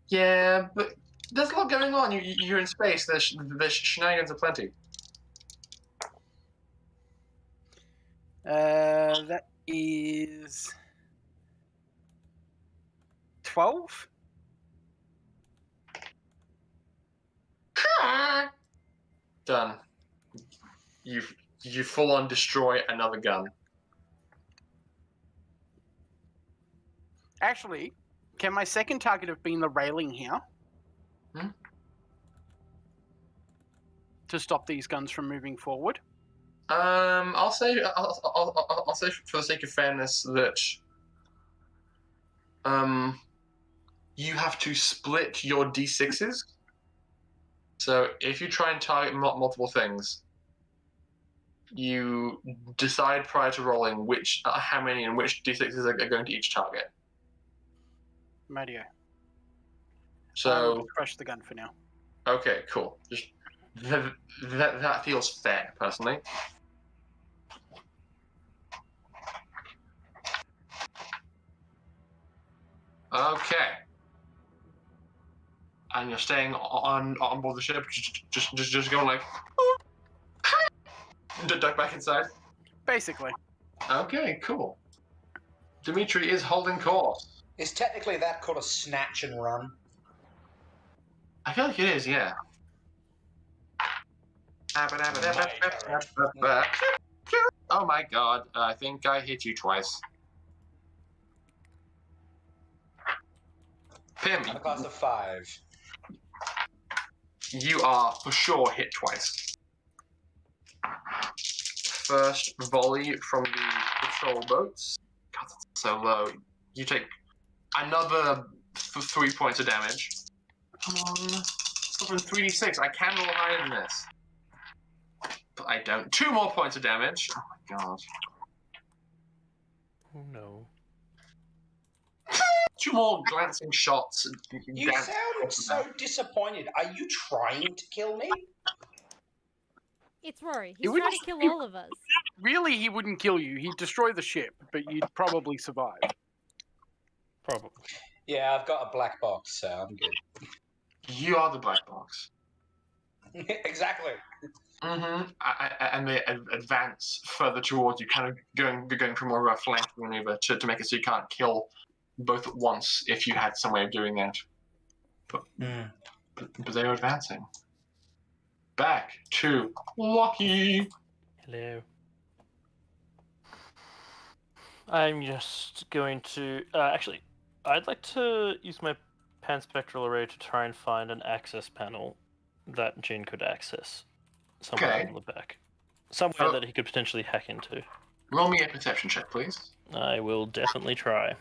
Yeah, but there's a lot going on. You're in space. There's shenanigans aplenty.
That is 12.
Done. You full on destroy another gun.
Actually, can my second target have been the railing here?
Hmm?
To stop these guns from moving forward?
I'll say for the sake of fairness that you have to split your d6s. So if you try and target multiple things, you decide prior to rolling how many and which d6s are going to each target.
Radio.
So
Crush the gun for now.
okay, cool. Just that feels fair, personally. Okay. And you're staying on board the ship, just going like, duck back inside.
Basically.
Okay, cool. Dimitri is holding course.
Is technically that called a snatch and run?
I feel like it is, yeah. Oh my god, I think I hit you twice. Pim,
On a class of 5.
you are for sure hit twice. First volley from the patrol boats. God, that's so low. You take another 3 points of damage. Come on. From 3d6. I can roll higher than this. But I don't. 2 more points of damage. Oh my god.
Oh no.
2 more glancing shots.
You sound so disappointed. Are you trying to kill me?
It's Rory.
He
He's
wouldn't-
trying to kill all of us.
Really, he wouldn't kill you. He'd destroy the ship, but you'd probably survive.
Probably.
Yeah, I've got a black box, so I'm good.
You are the black box.
Exactly.
Mm-hmm. And they advance further towards you, kind of going for more of a flank maneuver to make it so you can't kill both at once if you had some way of doing that. But they're advancing. Back to Lucky.
Hello. I'm just going to... actually, I'd like to use my panspectral array to try and find an access panel that Jin could access. Somewhere
Okay.
on the back. Somewhere that he could potentially hack into.
Roll me a perception check, please.
I will definitely try.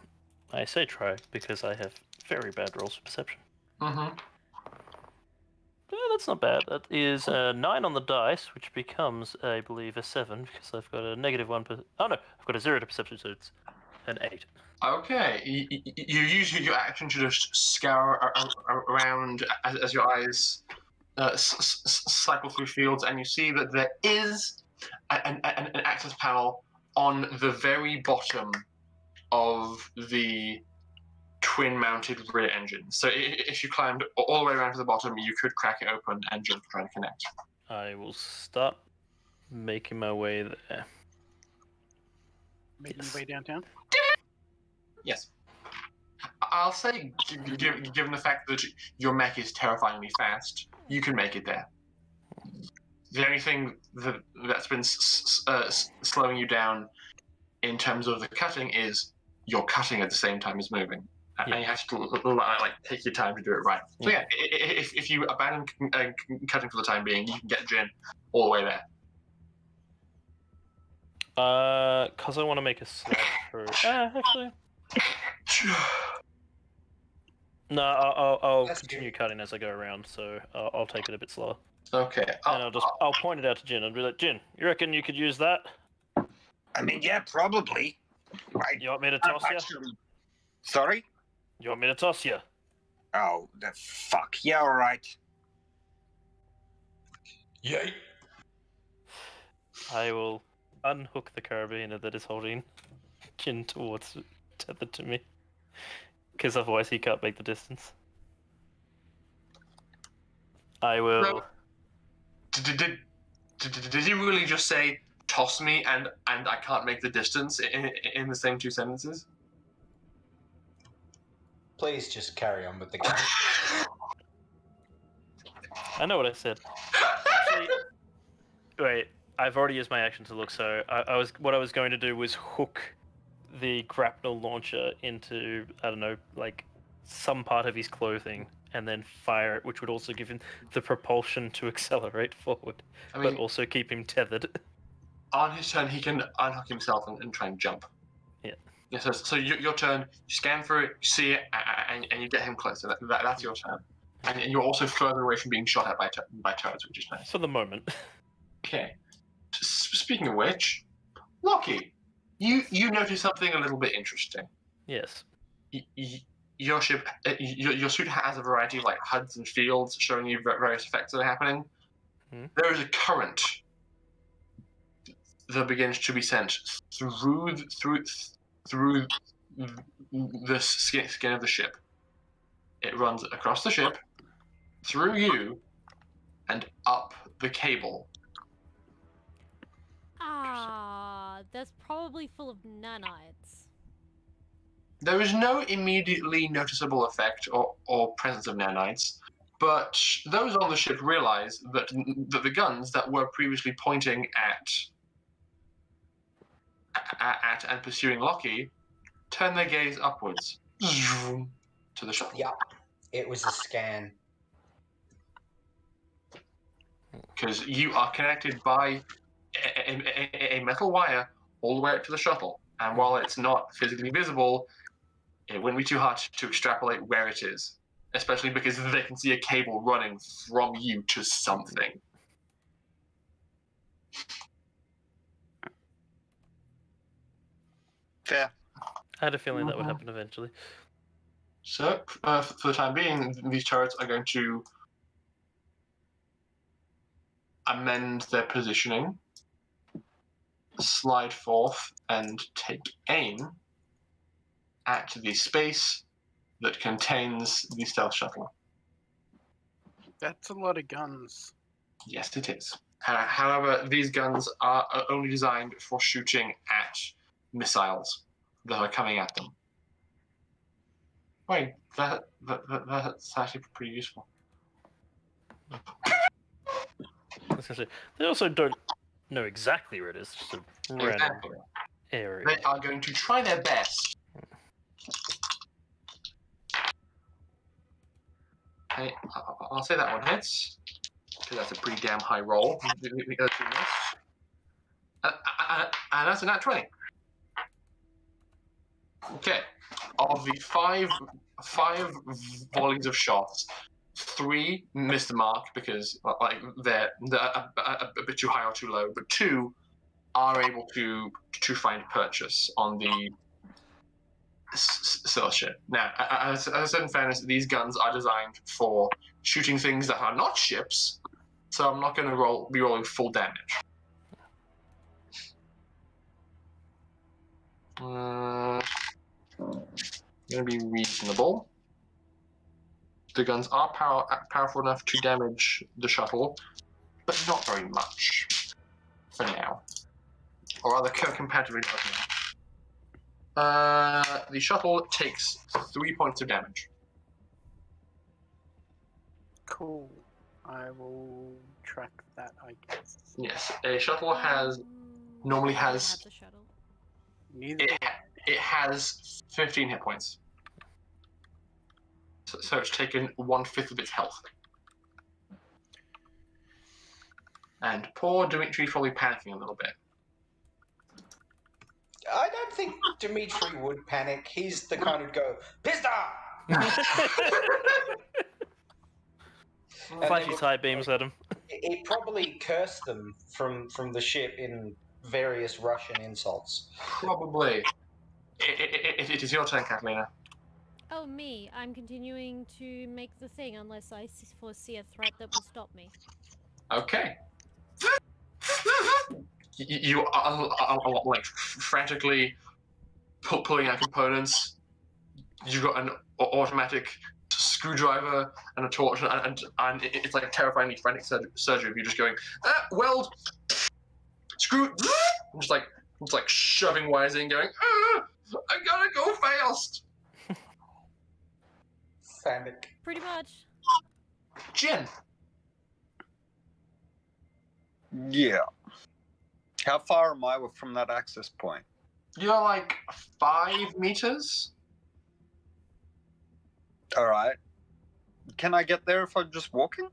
I say try because I have very bad rolls for perception.
Mm-hmm.
That's not bad. That is a 9 on the dice, which becomes, I believe, a 7, because I've got a -1 oh no, I've got a 0 to perception, so it's an 8.
Okay. You use your action to just scour around as your eyes cycle through fields, and you see that there is an access panel on the very bottom of the twin-mounted rear engine. So if you climbed all the way around to the bottom, you could crack it open and just try to connect.
I will start making my way there.
Making your way downtown.
Yes. I'll say, given the fact that your mech is terrifyingly fast, you can make it there. The only thing that's been slowing you down in terms of the cutting is you're cutting at the same time as moving. And you have to take your time to do it right. So yeah, if you abandon cutting for the time being, you can get Jin all the way there.
Cause I want to make a slash for... actually... No, I'll continue cutting as I go around, so I'll take it a bit slower.
Okay.
And I'll point it out to Jin and be like, Jin, you reckon you could use that?
I mean, yeah, probably.
You want me to toss you?
Sorry?
You want me to toss you?
Oh, the fuck. Yeah, all right.
Yay.
I will unhook the carabiner that is holding Jin towards tethered to me. Because otherwise he can't make the distance. I will...
No. Did you really just say, toss me and I can't make the distance in the same 2 sentences?
Please just carry on with the game.
I know what I said. Actually, wait, I've already used my action to look, so what I was going to do was hook the grapnel launcher into, I don't know, like some part of his clothing, and then fire it, which would also give him the propulsion to accelerate forward,
I mean,
but also keep him tethered.
on his turn, he can unhook himself and try and jump.
Yeah.
Yeah. So your turn. You scan through it, you see it, and you get him closer. That's your turn. And you're also further away from being shot at by turrets, which is nice.
For the moment.
Okay. Speaking of which, Lockie, you notice something a little bit interesting.
Yes.
Your ship, your suit has a variety of like HUDs and fields showing you various effects that are happening. There is a current that begins to be sent through the skin of the ship. It runs across the ship, through you, and up the cable.
That's probably full of nanites.
There is no immediately noticeable effect or presence of nanites, but those on the ship realize that the guns that were previously pointing at and pursuing Lockie turn their gaze upwards to the shuttle.
Yeah, it was a scan.
Because you are connected by a metal wire all the way up to the shuttle. And while it's not physically visible, it wouldn't be too hard to extrapolate where it is. Especially because they can see a cable running from you to something.
Fair.
I had a feeling that would happen eventually.
So, for the time being, these turrets are going to amend their positioning, slide forth, and take aim at the space that contains the stealth shuttle.
That's a lot of guns.
Yes, it is. However, these guns are only designed for shooting at missiles that are coming at them. Wait, that's actually pretty useful.
They also don't know exactly where it is. Just a random
Exactly.
area.
They are going to try their best. Okay, I'll say that one hits, because that's a pretty damn high roll. The other two miss. And that's a nat 20. Okay, of the five volleys of shots, 3 missed the mark because like they're a bit too high or too low, but 2 are able to find purchase on the stealth ship. Now, as I said in fairness, these guns are designed for shooting things that are not ships, so I'm not going to be rolling full damage. Going to be reasonable. The guns are powerful enough to damage the shuttle, but not very much for now. Or rather, comparatively not now. The shuttle takes 3 points of damage.
Cool. I will track that, I guess.
Yes, a shuttle normally
I
has
have the shuttle.
Neither.
it has 15 hit points. So it's taken 1/5 of its health. And poor Dimitri probably panicking a little bit.
I don't think Dimitri would panic. He's the kind who'd go, Pista!
Flash his high beams at him.
It probably cursed them from the ship in various Russian insults.
Probably. It is your turn, Catalina.
Oh, me. I'm continuing to make the thing unless I foresee a threat that will stop me.
Okay. You are like frantically pulling out components. You've got an automatic screwdriver and a torch, and it's like terrifyingly frantic surgery of you just going, weld, screw, just like shoving wires in, going, I gotta go fast.
Panic.
Pretty much.
Jen.
Yeah. How far am I from that access point?
You're like 5 meters.
All right. Can I get there if I'm just walking?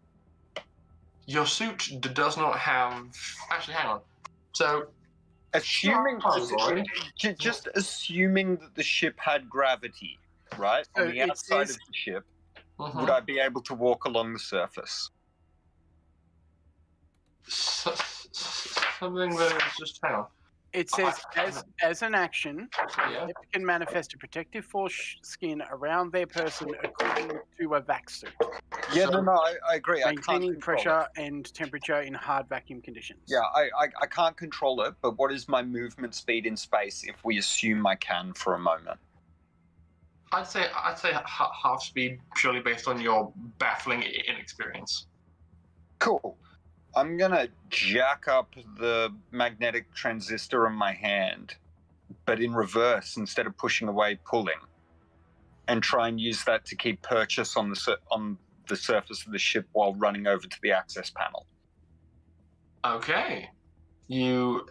Your suit does not have. Actually, hang on. So,
Assuming,
Sorry.
just assuming that the ship had gravity, right?
So
On the
it
outside
says-
of the ship,
mhm.
would I be able to walk along the surface?
Something that is just hang on.
It says, as an action,
Yeah.
it can manifest a protective force skin around their person according to a vac suit,
Yeah,
So-
no, I agree. I can't
maintaining
control it.
pressure and temperature in hard vacuum conditions.
Yeah, I can't control it, but what is my movement speed in space if we assume I can for a moment?
I'd say half speed purely based on your baffling inexperience.
Cool. I'm gonna jack up the magnetic transistor in my hand, but in reverse instead of pushing away, pulling, and try and use that to keep purchase on the surface of the ship while running over to the access panel.
Okay. You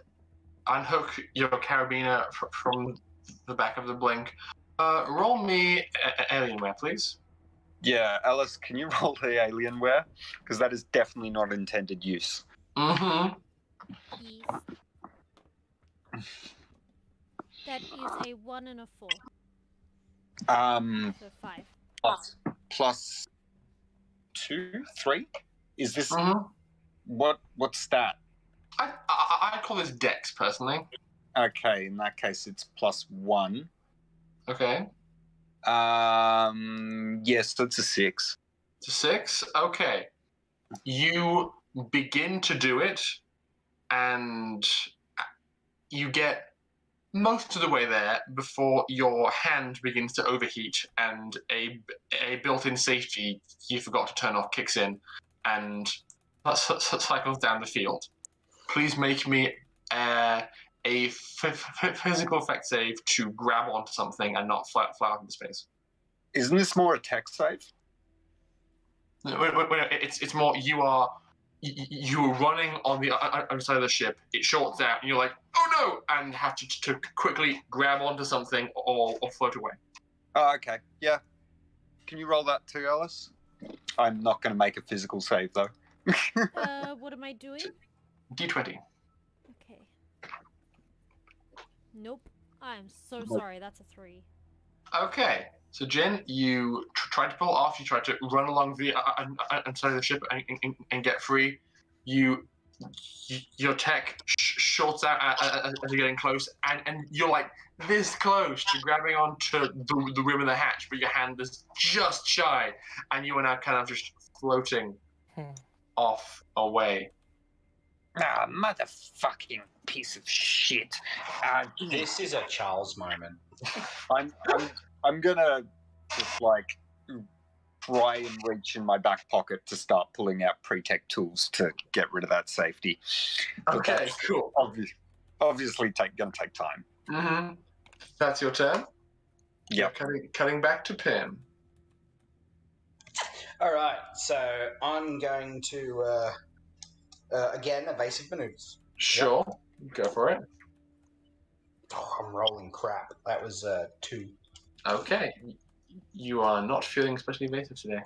unhook your carabiner from the back of the blink. Roll me Alienware, please.
Yeah, Alice, can you roll the Alienware? Because that is definitely not intended use.
Mm-hmm.
Yes. That is a 1 and a 4, so 5.
Plus 2, 3? Is this
Mm-hmm.
what's that?
I call this Dex personally.
Okay, in that case it's plus 1.
Okay.
Yes, that's a 6.
To 6. Okay. You begin to do it, and you get most of the way there before your hand begins to overheat, and a built-in safety you forgot to turn off kicks in, and cycles down the field. Please make me a physical effect save to grab onto something and not fly out into space.
Isn't this more a tech save?
Wait, it's more you are running on the underside of the ship. It shorts out, and you're like, oh no, and have to quickly grab onto something or float away.
Oh, okay. Yeah. Can you roll that too, Alice? I'm not going to make a physical save though.
What am I doing?
D20.
Okay. Nope. I'm so sorry. That's a 3.
Okay, so Jen, you tried to pull off. You tried to run along the inside of the ship and get free. Your tech shorts out as you're getting close, and you're like this close to grabbing onto the rim of the hatch, but your hand is just shy, and you are now kind of just floating off away.
Ah, motherfucking piece of shit.
This is a Charles moment.
I'm gonna just like try and reach in my back pocket to start pulling out pre-tech tools to get rid of that safety. But
Okay,
that's
cool.
Obviously, gonna take time.
Mm-hmm. That's your turn.
Yep.
Cutting back to Pim.
All right, so I'm going to again evasive maneuvers.
Sure, go for it.
Oh, I'm rolling crap. That was 2.
Okay, you are not feeling especially evasive today.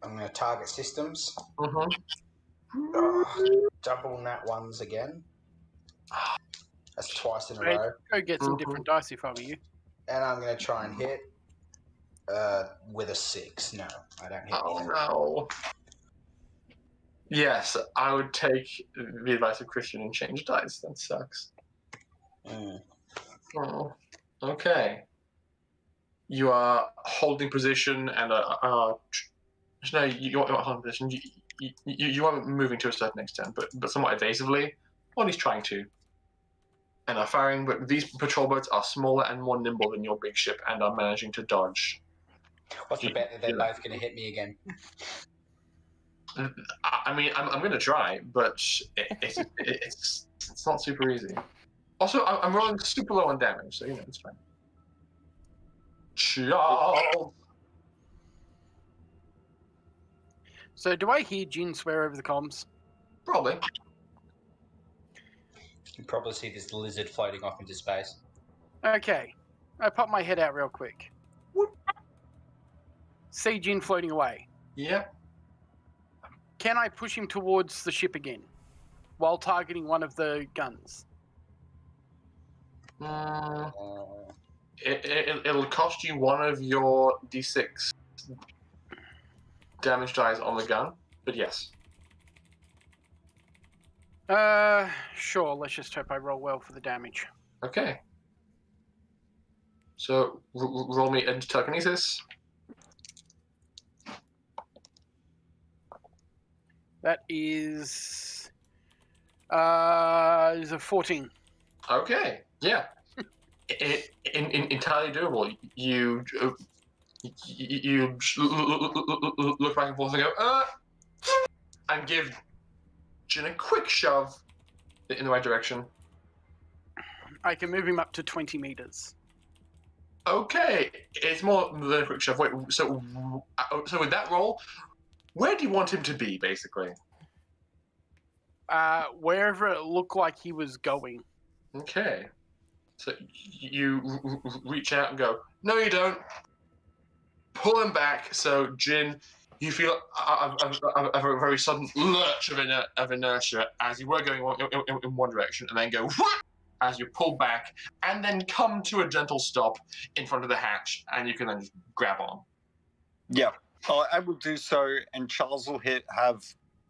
I'm going to target systems.
Mm-hmm.
Double nat ones again. That's twice in a
Right.
row.
Go get some different dice if I were you.
And I'm going to try and hit with a 6. No, I don't hit.
Oh no. Yes, I would take the advice of Christian and change dice. That sucks.
Mm.
Oh, okay. You are holding position and no, you're holding position. You are moving to a certain extent, but somewhat evasively, or at least trying to. And are firing, but these patrol boats are smaller and more nimble than your big ship, and are managing to dodge.
What's the bet that they're both going to hit me again?
I mean, I'm going to try, but it's not super easy. Also, I'm rolling super low on damage, so it's fine. Charles.
So, do I hear Jin swear over the comms?
Probably.
You can probably see this lizard floating off into space.
Okay. I pop my head out real quick. See Jin floating away.
Yep.
Can I push him towards the ship again while targeting one of the guns?
It'll cost you one of your d6 damage dice on the gun, but yes.
Sure. Let's just hope I roll well for the damage.
Okay. So roll me into telekinesis.
That is a 14.
Okay. Yeah. Entirely doable. You look back and forth and go, and give Jin a quick shove in the right direction.
I can move him up to 20 meters.
Okay, it's more than a quick shove. Wait, so with that roll, where do you want him to be, basically?
Wherever it looked like he was going.
Okay. So you reach out and go, no, you don't. Pull him back. So, Jin, you feel a very sudden lurch of inertia as you were going in one direction, and then go as you pull back, and then come to a gentle stop in front of the hatch, and you can then just grab on.
Yeah, I will do so, and Charles will have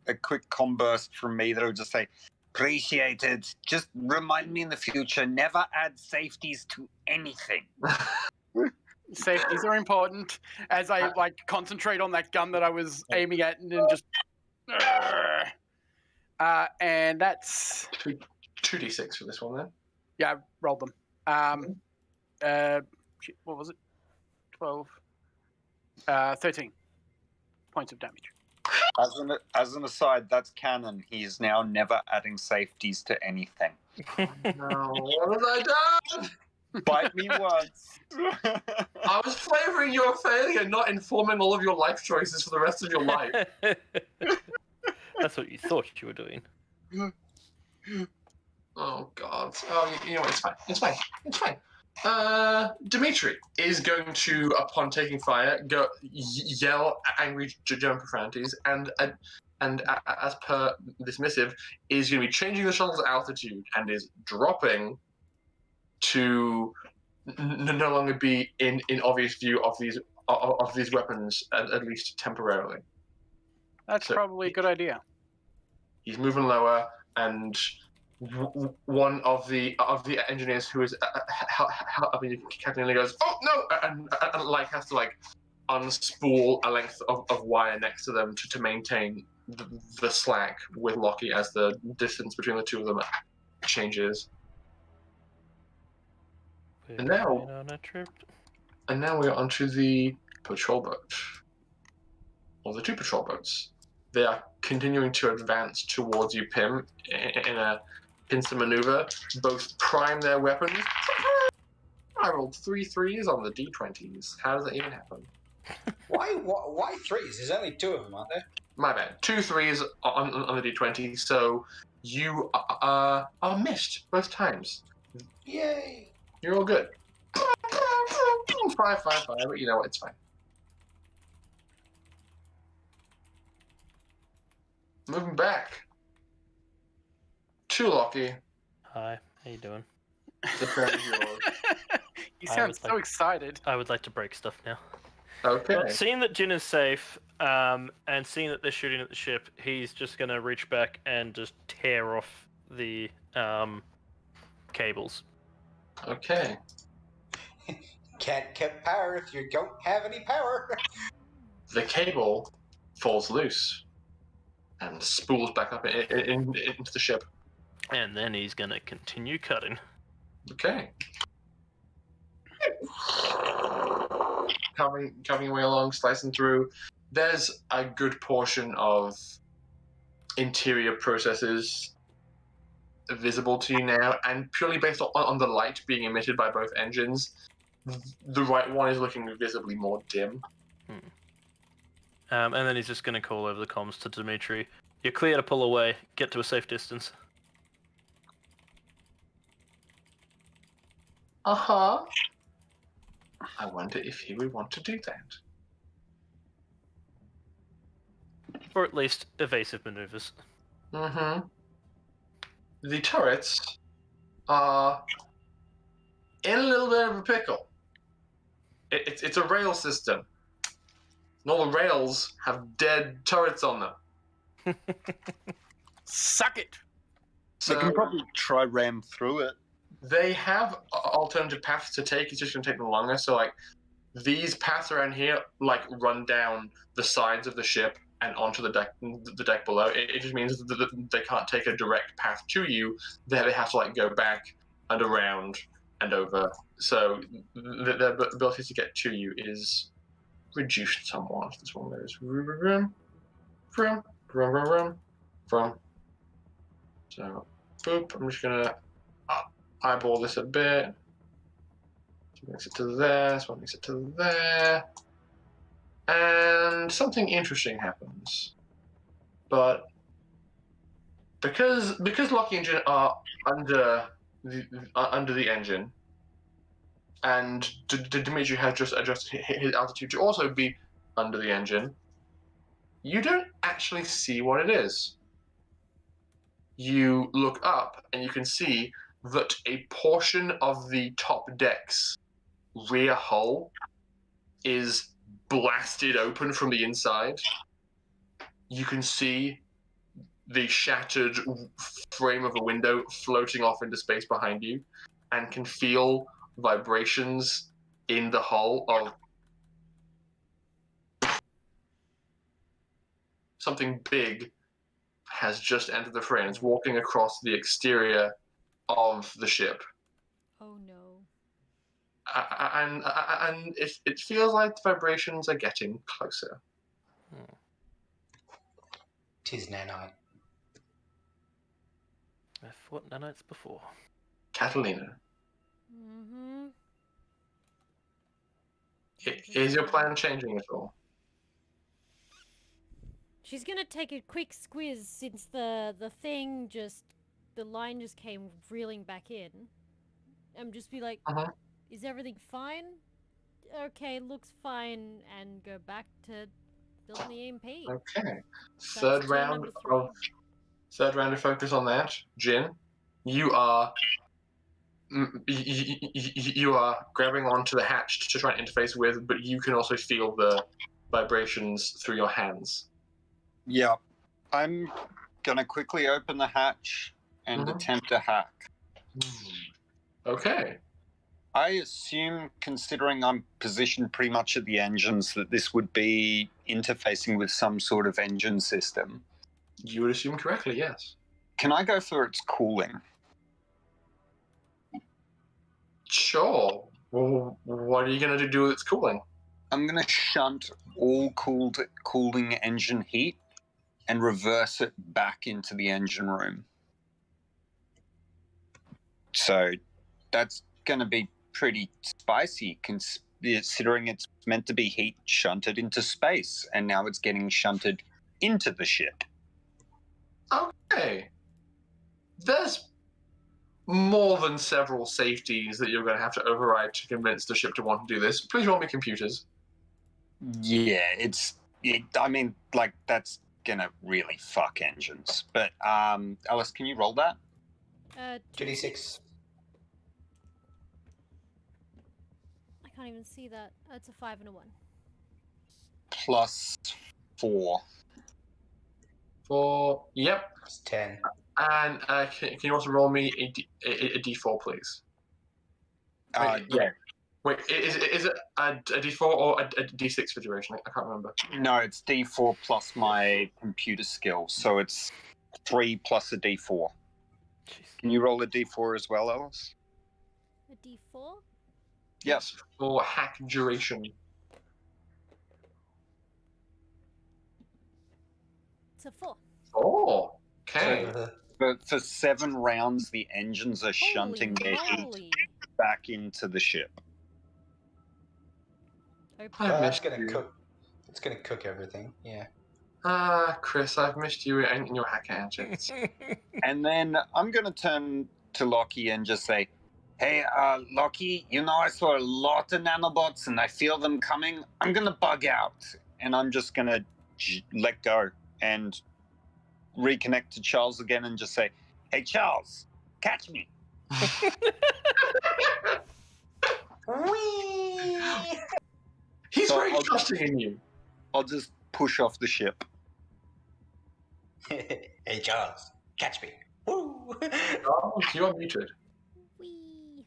a quick comm burst from me that will just say, appreciated. Just remind me in the future, never add safeties to anything.
Safeties are important. As I concentrate on that gun that I was aiming at, and then just, and that's
2d6 for this one then.
Yeah, I rolled them. What was it? 12, 13 points of damage.
As an aside, that's canon. He is now never adding safeties to anything.
No, what have I done?
Bite me once.
I was flavoring your failure, not informing all of your life choices for the rest of your life.
That's what you thought you were doing.
Oh, God. You know what? It's fine. It's fine. It's fine. Dimitri is going to, upon taking fire, go yell angry German profanities, and as per this missive, is going to be changing the shuttle's altitude and is dropping to no longer be in obvious view of these weapons, at least temporarily.
That's probably a good idea.
He's moving lower, and one of the engineers who is helping you, Captain, goes, "Oh no!" and has to unspool a length of wire next to them to maintain the slack with Lockie as the distance between the two of them changes. And now we're onto the patrol boat, or the two patrol boats. They are continuing to advance towards you, Pim, in a pincer maneuver. Both prime their weapons. I rolled 3 3s on the d20s. How does that even happen?
Why threes? There's only 2 of them, aren't there?
My bad. 2 3s on the d20, so you are missed both times.
Yay!
You're all good. 5 5 5, but you know what? It's fine. Moving back to Lockie.
Hi, how you doing?
The turn is yours.
You sound so excited.
I would like to break stuff now.
Okay.
Well, seeing that Jin is safe, and seeing that they're shooting at the ship, he's just going to reach back and just tear off the cables.
Okay.
Can't get power if you don't have any power.
The cable falls loose and spools back up into the ship.
And then he's going to continue cutting.
Okay. Coming way along, slicing through. There's a good portion of interior processes visible to you now, and purely based on the light being emitted by both engines, the right one is looking visibly more dim.
And then he's just going to call over the comms to Dimitri. You're clear to pull away. Get to a safe distance.
Uh-huh. I wonder if he would want to do that.
Or at least evasive maneuvers.
Mm-hmm. The turrets are in a little bit of a pickle. It's a rail system. And all the rails have dead turrets on them.
Suck it.
They can
So
probably try ram through it.
they have alternative paths to take. It's just going to take them longer. So, like, these paths around here, like, run down the sides of the ship and onto the deck below. It just means that they can't take a direct path to you. They have to, like, go back and around and over. So the ability to get to you is reduced somewhat. This one goes from. So, boop. I'm just gonna eyeball this a bit. This one makes it to there. This one makes it to there. And something interesting happens. But because Locky and Jin are under the engine, and Dimitri has just adjusted his altitude to also be under the engine, you don't actually see what it is. You look up and you can see that a portion of the top deck's rear hull is blasted open from the inside. You can see the shattered frame of a window floating off into space behind you, and can feel vibrations in the hull of something big has just entered the frame. It's walking across the exterior of the ship.
Oh no.
And it feels like the vibrations are getting closer.
'Tis nanite.
I fought nanites before.
Catalina,
Mm-hmm.
is your plan changing at all?
She's gonna take a quick squiz since the line just came reeling back in. And just be like,
Uh-huh.
is everything fine? Okay, looks fine, and go back to building the EMP.
Okay.
That's
Third
turn
round
number 3.
of focus on that. Jin, you are you are grabbing onto the hatch to try and interface with, but you can also feel the vibrations through your hands.
Yeah. I'm going to quickly open the hatch and
Mhm.
attempt to hack.
Okay.
I assume, considering I'm positioned pretty much at the engines, that this would be interfacing with some sort of engine system.
You would assume correctly, yes.
Can I go for its cooling?
Sure. Well, what are you going to do with its cooling?
I'm going to shunt all cooling engine heat and reverse it back into the engine room. So that's going to be pretty spicy, considering it's meant to be heat shunted into space, and now it's getting shunted into the ship.
Okay. There's more than several safeties that you're going to have to override to convince the ship to want to do this. Please roll me computers.
Yeah, I mean, like, that's going to really fuck engines. But, Alice, can you roll that?
2d6.
I can't even see that. It's a 5 and a 1.
Plus 4.
Yep.
It's 10.
And can you also roll me a d4, please?
Yeah.
Wait, is it a d4 or a d6 for duration? I can't remember.
No, it's D4 plus my computer skill, so it's 3 plus a D4.
Jeez.
Can you roll a D4 as well, Alice?
A D4?
Yes.
For hack duration.
It's a 4.
Oh, okay.
For 7 rounds, the engines are shunting their heat
moly.
back into the ship.
Open.
I
That's
missed
gonna
you.
cook. It's gonna cook everything. Yeah.
Chris, I've missed you and your hack antics.
And then I'm going to turn to Lockie and just say, Hey, Lockie, you know I saw a lot of nanobots and I feel them coming. I'm gonna bug out. And I'm just gonna let go and reconnect to Charles again and just say, hey, Charles, catch me.
Whee!
He's
So
very
I'll-
trusting in you.
I'll just push off the ship.
Hey, Charles, catch me. Woo!
Oh, you are muted.
Whee!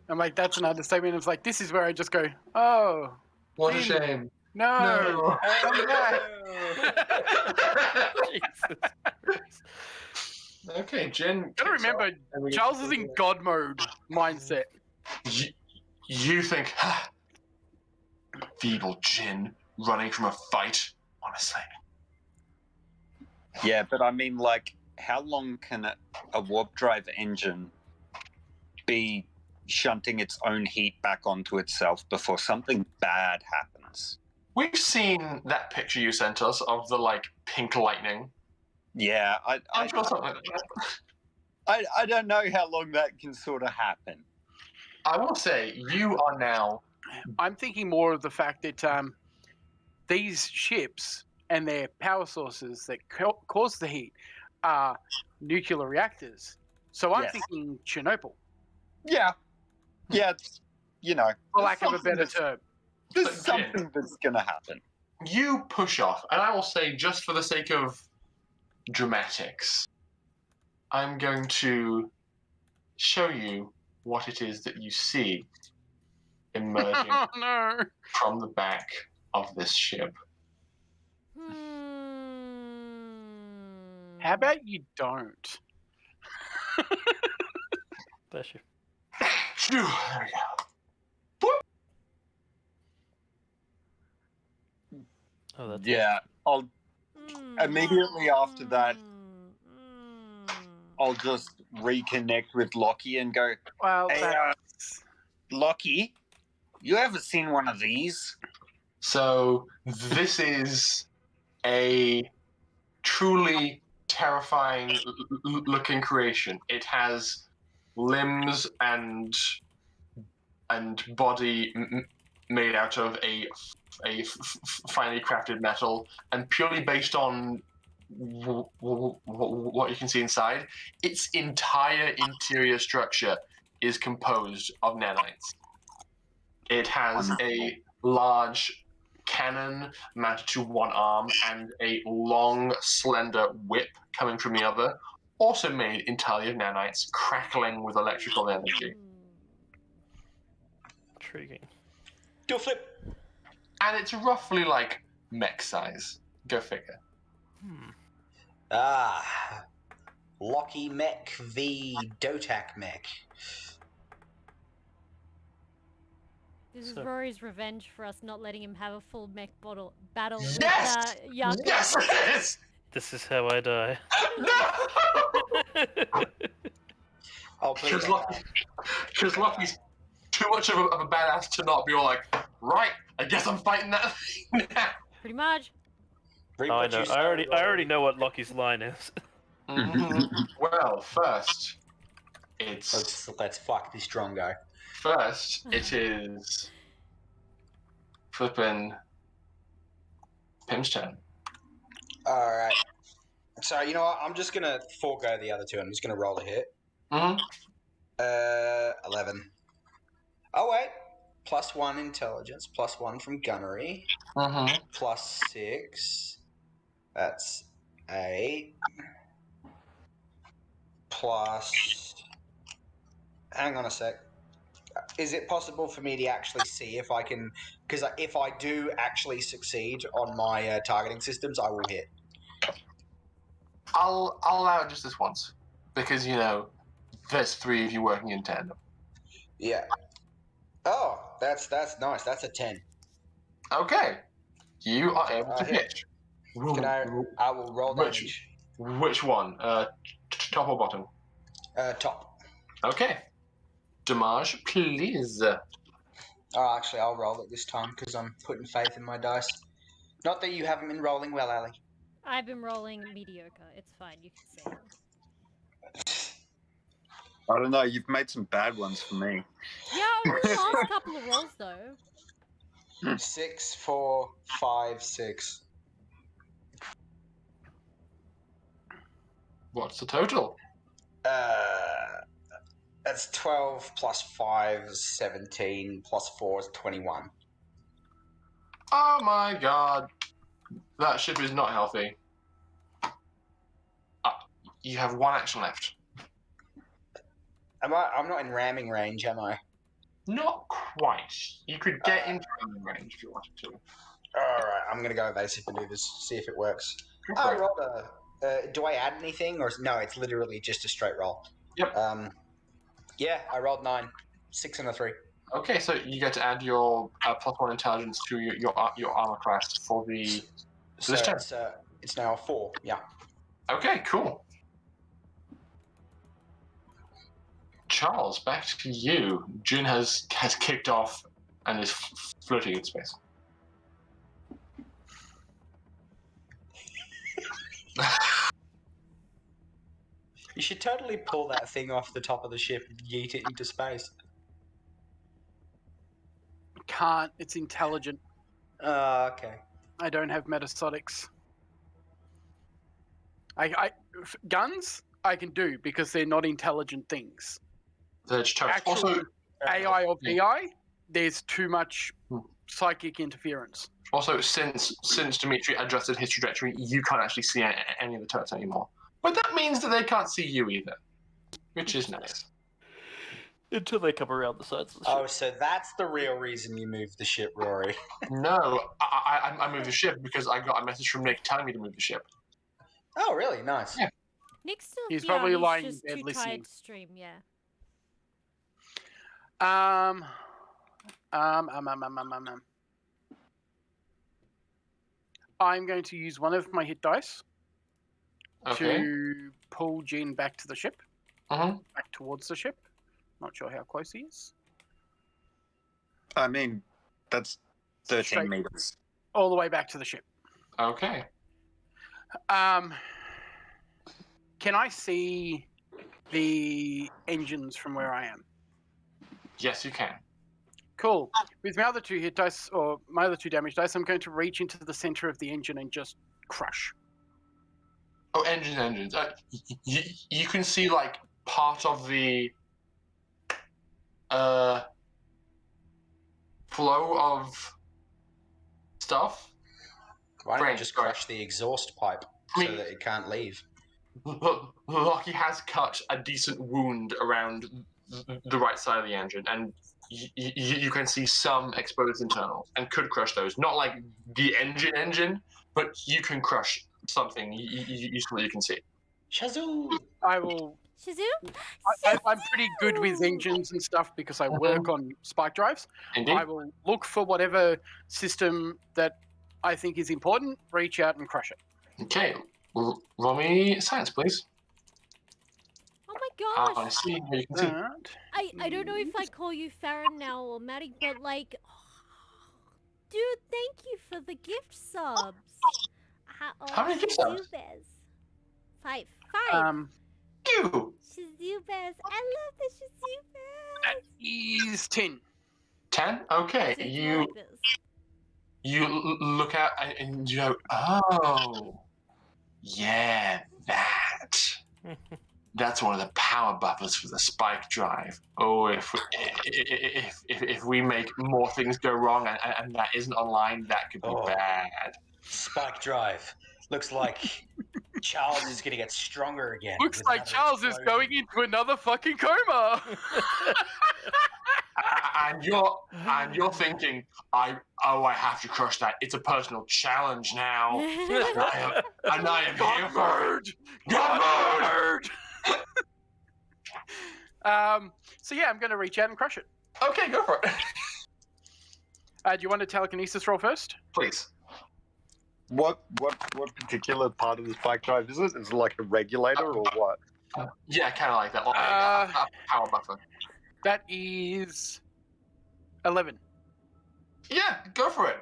I'm like, that's an understatement. It's like, this is where I just go, oh,
What a
Jin.
shame.
no.
No.
Come back.
Jesus Christ.
Okay, Jin.
Gotta
kicks
remember,
off, and we get
Charles
to
is in God mode mindset.
You think, feeble Jin running from a fight? Honestly.
Yeah, but I mean, like, how long can a warp drive engine be shunting its own heat back onto itself before something bad happens?
We've seen that picture you sent us of the, like, pink lightning.
Yeah,
I'm sure something like that.
I don't know how long that can sort of happen.
I will say, you are now...
I'm thinking more of the fact that these ships and their power sources that cause the heat are nuclear reactors. So I'm
Yes.
thinking Chernobyl,
Yeah, it's, you know,
for lack of a
something
better
that's-
term.
there's
But
something that's going to happen.
You push off, and I will say, just for the sake of dramatics, I'm going to show you what it is that you see emerging
Oh no!
from the back of this ship.
How about you don't?
Bless you.
Phew, there we go.
Oh, that's
Yeah, I'll immediately after that, I'll just reconnect with Lockie and go,
Well,
hey,
that's...
Lockie, you ever seen one of these?
So, this is a truly terrifying looking creation. It has limbs and body made out of a finely crafted metal, and purely based on what you can see inside, its entire interior structure is composed of nanites. It has a large cannon mounted to one arm and a long, slender whip coming from the other, also made entirely of nanites, crackling with electrical energy.
intriguing.
Do a flip.
And it's roughly like mech size. Go figure.
Ah, Lockie Mech v DOTAC Mech.
This is
So-
Rory's revenge for us not letting him have a full mech battle
Yes!
with Yakootah.
Yes, it is!
This is how I die.
No!
Oh, please.
Because Lucky's too much of a badass to not be all like, right, I guess I'm fighting that thing now.
Pretty much.
Oh, I know. I already know what Lockie's line is.
Well, first, it's
Let's fuck this Drongo.
first it is flipping Pim's turn.
All right. So you know what? I'm just gonna forego the other two. I'm just gonna roll a hit. 11. Oh wait. +1 intelligence, +1 from gunnery, +6. That's 8. Plus. Hang on a sec. Is it possible for me to actually see if I can? Because if I do actually succeed on my targeting systems, I will hit.
I'll allow it just this once, because you know there's 3 of you working in tandem.
Yeah. Oh, that's nice. That's a 10.
Okay, you are able to
hit.
hit.
Can I will roll damage.
Which one? Top or bottom?
Top.
Okay. Damage, please.
Oh, actually, I'll roll it this time because I'm putting faith in my dice. Not that you haven't been rolling well, Ali.
I've been rolling mediocre. It's fine. You can say it.
I don't know. You've made some bad ones for me.
Yeah, only the last couple of rolls though.
6, 4, 5, 6.
What's the total?
That's 12 plus 5 is 17 plus 4 is 21.
Oh my god. That ship is not healthy. You have one action left.
I'm not in ramming range, am I?
Not quite. You could get into ramming range if you wanted to.
Alright, I'm going to go evasive maneuvers, see if it works.
Go
I
for it.
rolled do I add anything? Or no, it's literally just a straight roll.
Yep.
Yeah, I rolled 9. 6 and a 3.
Okay, so you get to add your +1 intelligence to your armor class for the...
So
this turn.
it's now a 4, yeah.
Okay, cool. Charles, back to you. Jin has kicked off and is floating in space.
You should totally pull that thing off the top of the ship and yeet it into space.
Can't. It's intelligent.
Okay.
I don't have metasotics. Guns I can do because they're not intelligent things.
Actually,
Actual AI or VI, there's too much psychic interference.
Also, since Dimitri adjusted his trajectory, you can't actually see any of the turrets anymore. But that means that they can't see you either, which is nice.
Until they come around the sides of the ship.
Oh, so that's the real reason you moved the ship, Rory.
No, I moved the ship because I got a message from Nick telling me to move the ship.
Oh, really? Nice.
Yeah.
Nick's still
He's
here.
probably lying in
just
bed
too
listening.
tired to stream. Yeah.
I'm going to use one of my hit dice
Okay.
to pull Jean back to the ship,
Mm-hmm.
back towards the ship. Not sure how close he is.
I mean, that's 13
Straight.
meters.
All the way back to the ship.
Okay.
Can I see the engines from where I am?
Yes, you can.
Cool. With my other 2 hit dice, or my other 2 damage dice, I'm going to reach into the center of the engine and just crush.
Oh, engines. You can see like part of the flow of stuff.
Why don't you
Frank,
just
sorry.
crush the exhaust pipe
I
so
mean-
that it can't leave?
Lockie has cut a decent wound around the right side of the engine, and you can see some exposed internals, and could crush those. Not like the engine, but you can crush something useful you can see.
Shazoo!
I will.
Shazoo?
I'm pretty good with engines and stuff because I work on spike drives.
Indeed.
I will look for whatever system that I think is important, reach out and crush it.
Okay. Roll me science, please.
Oh my
I
gosh.
see. You can see.
I don't know if I call you Farron now or Maddie, but like, dude, thank you for the gift subs.
How many gift subs?
Shazoo-bears. 5.
You.
Shazoo bears. I love the Shazoo
That
bears.
is 10.
10? Okay.
So it's
You
like this.
look out and you go, oh, yeah, that. That's one of the power buffers for the spike drive. Oh, if we make more things go wrong and that isn't online, that could be bad.
Spike drive. Looks like Charles is going to get stronger again.
Looks
with
like
another
Charles is
explosion.
going into another fucking coma.
And you're thinking, I have to crush that. It's a personal challenge now. And I am here for it.
God mode. So yeah, I'm going to reach out and crush it.
Okay, go for it.
Do you want a telekinesis roll first?
Please.
What particular part of the spike drive is it? Is it like a regulator or what?
Yeah, kind of like that. Like a power buffer.
That is 11.
Yeah, go for it.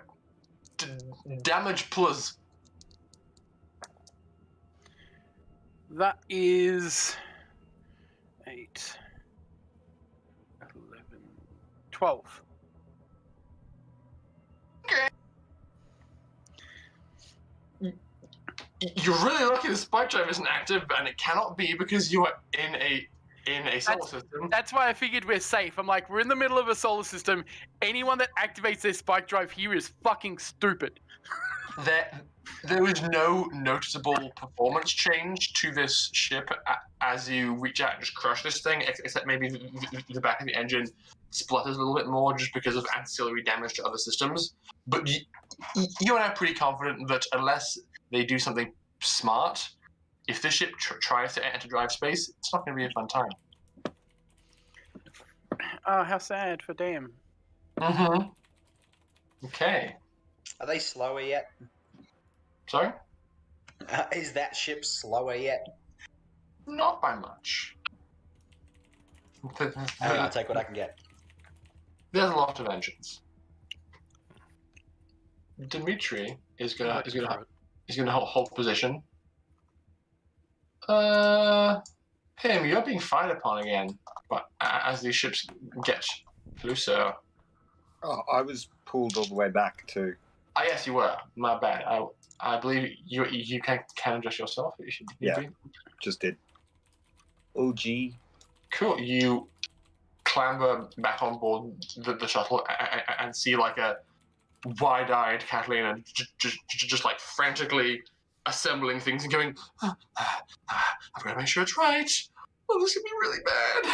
Damage plus.
That is 8, 12th.
Okay. You're really lucky the spike drive isn't active, and it cannot be because you are in a solar system.
That's why I figured we're safe. I'm like, we're in the middle of a solar system. Anyone that activates their spike drive here is fucking stupid.
There was no noticeable performance change to this ship as you reach out and just crush this thing, except maybe the back of the engine splutters a little bit more just because of ancillary damage to other systems. But you and I are pretty confident that unless they do something smart, if this ship tries to enter drive space, it's not going to be a fun time.
Oh, how sad for damn.
Mm-hmm. Okay.
Are they slower yet?
Sorry?
Is that ship slower yet?
Not by much.
I'll take what I can get.
There's a lot of engines. Dimitri is gonna hold position. Him, you're being fired upon again. But as these ships get closer.
Oh, I was pulled all the way back too.
Ah, yes, you were. My bad. I believe you can adjust yourself.
Yeah, just did. Oh, gee.
Cool. You clamber back on board the shuttle and see like a wide-eyed Catalina just like frantically assembling things and going, I've got to make sure it's right. Oh, this could be really bad.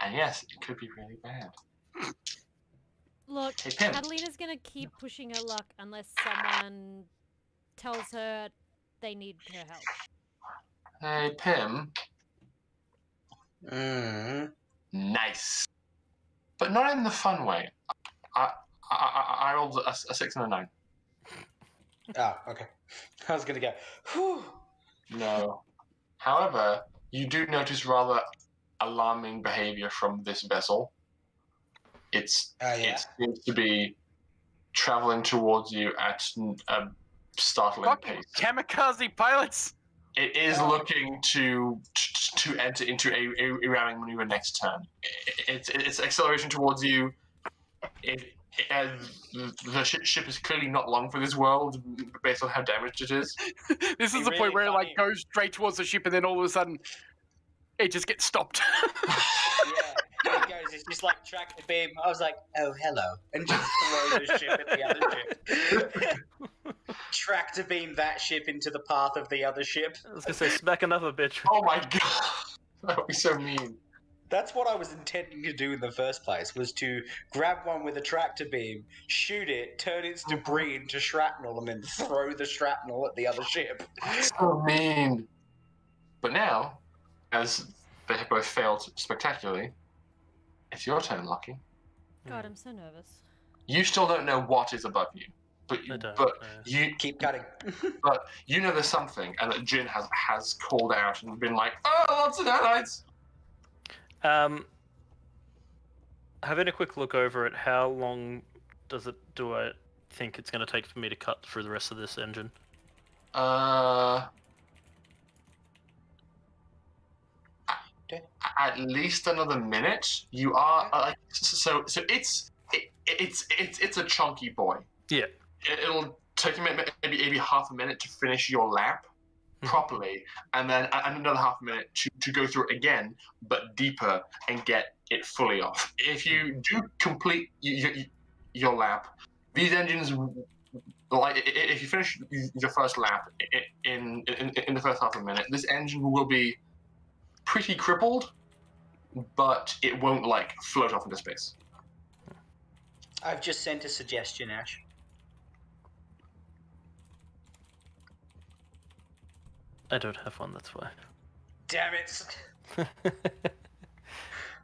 And yes, it could be really bad.
Look,
Hey, Pim.
Catalina's gonna keep pushing her luck unless someone tells her they need her help.
Hey, Pim.
Mm.
Nice. But not in the fun way. I rolled a 6 and a 9.
Oh, okay. I was gonna go, whew.
No. However, you do notice rather alarming behavior from this vessel. It seems to be traveling towards you at a startling
Fucking
pace.
kamikaze pilots!
It is looking to enter into a ramming maneuver next turn. Its acceleration towards you. The ship is clearly not long for this world, based on how damaged it is.
This is the point where it like goes straight towards the ship, and then all of a sudden, it just gets stopped.
Yeah, it goes. It's just like track the beam. I was like, oh, hello, and just throw the ship at the other ship. Tractor beam that ship into the path of the other ship.
I was gonna say, smack another bitch.
Oh my god, that would be so mean.
That's what I was intending to do in the first place, was to grab one with a tractor beam, shoot it, turn its debris into shrapnel, and then throw the shrapnel at the other ship.
That's so mean. But now, as they have both failed spectacularly, it's your turn, Lucky.
God, I'm so nervous.
You still don't know what is above you, but you
Keep cutting.
but you know there's something, and that Jin has called out and been like, "Oh, lots of nanites."
Having a quick look over it, how long do I think it's going to take for me to cut through the rest of this engine?
At least another minute. You are so it's a chunky boy.
Yeah.
It'll take you maybe half a minute to finish your lap properly, and then another half a minute to go through it again, but deeper, and get it fully off. If you do complete your lap, these engines, like if you finish your first lap in the first half of a minute, this engine will be pretty crippled, but it won't like float off into space.
I've just sent a suggestion, Ash.
I don't have one, that's why.
Damn it!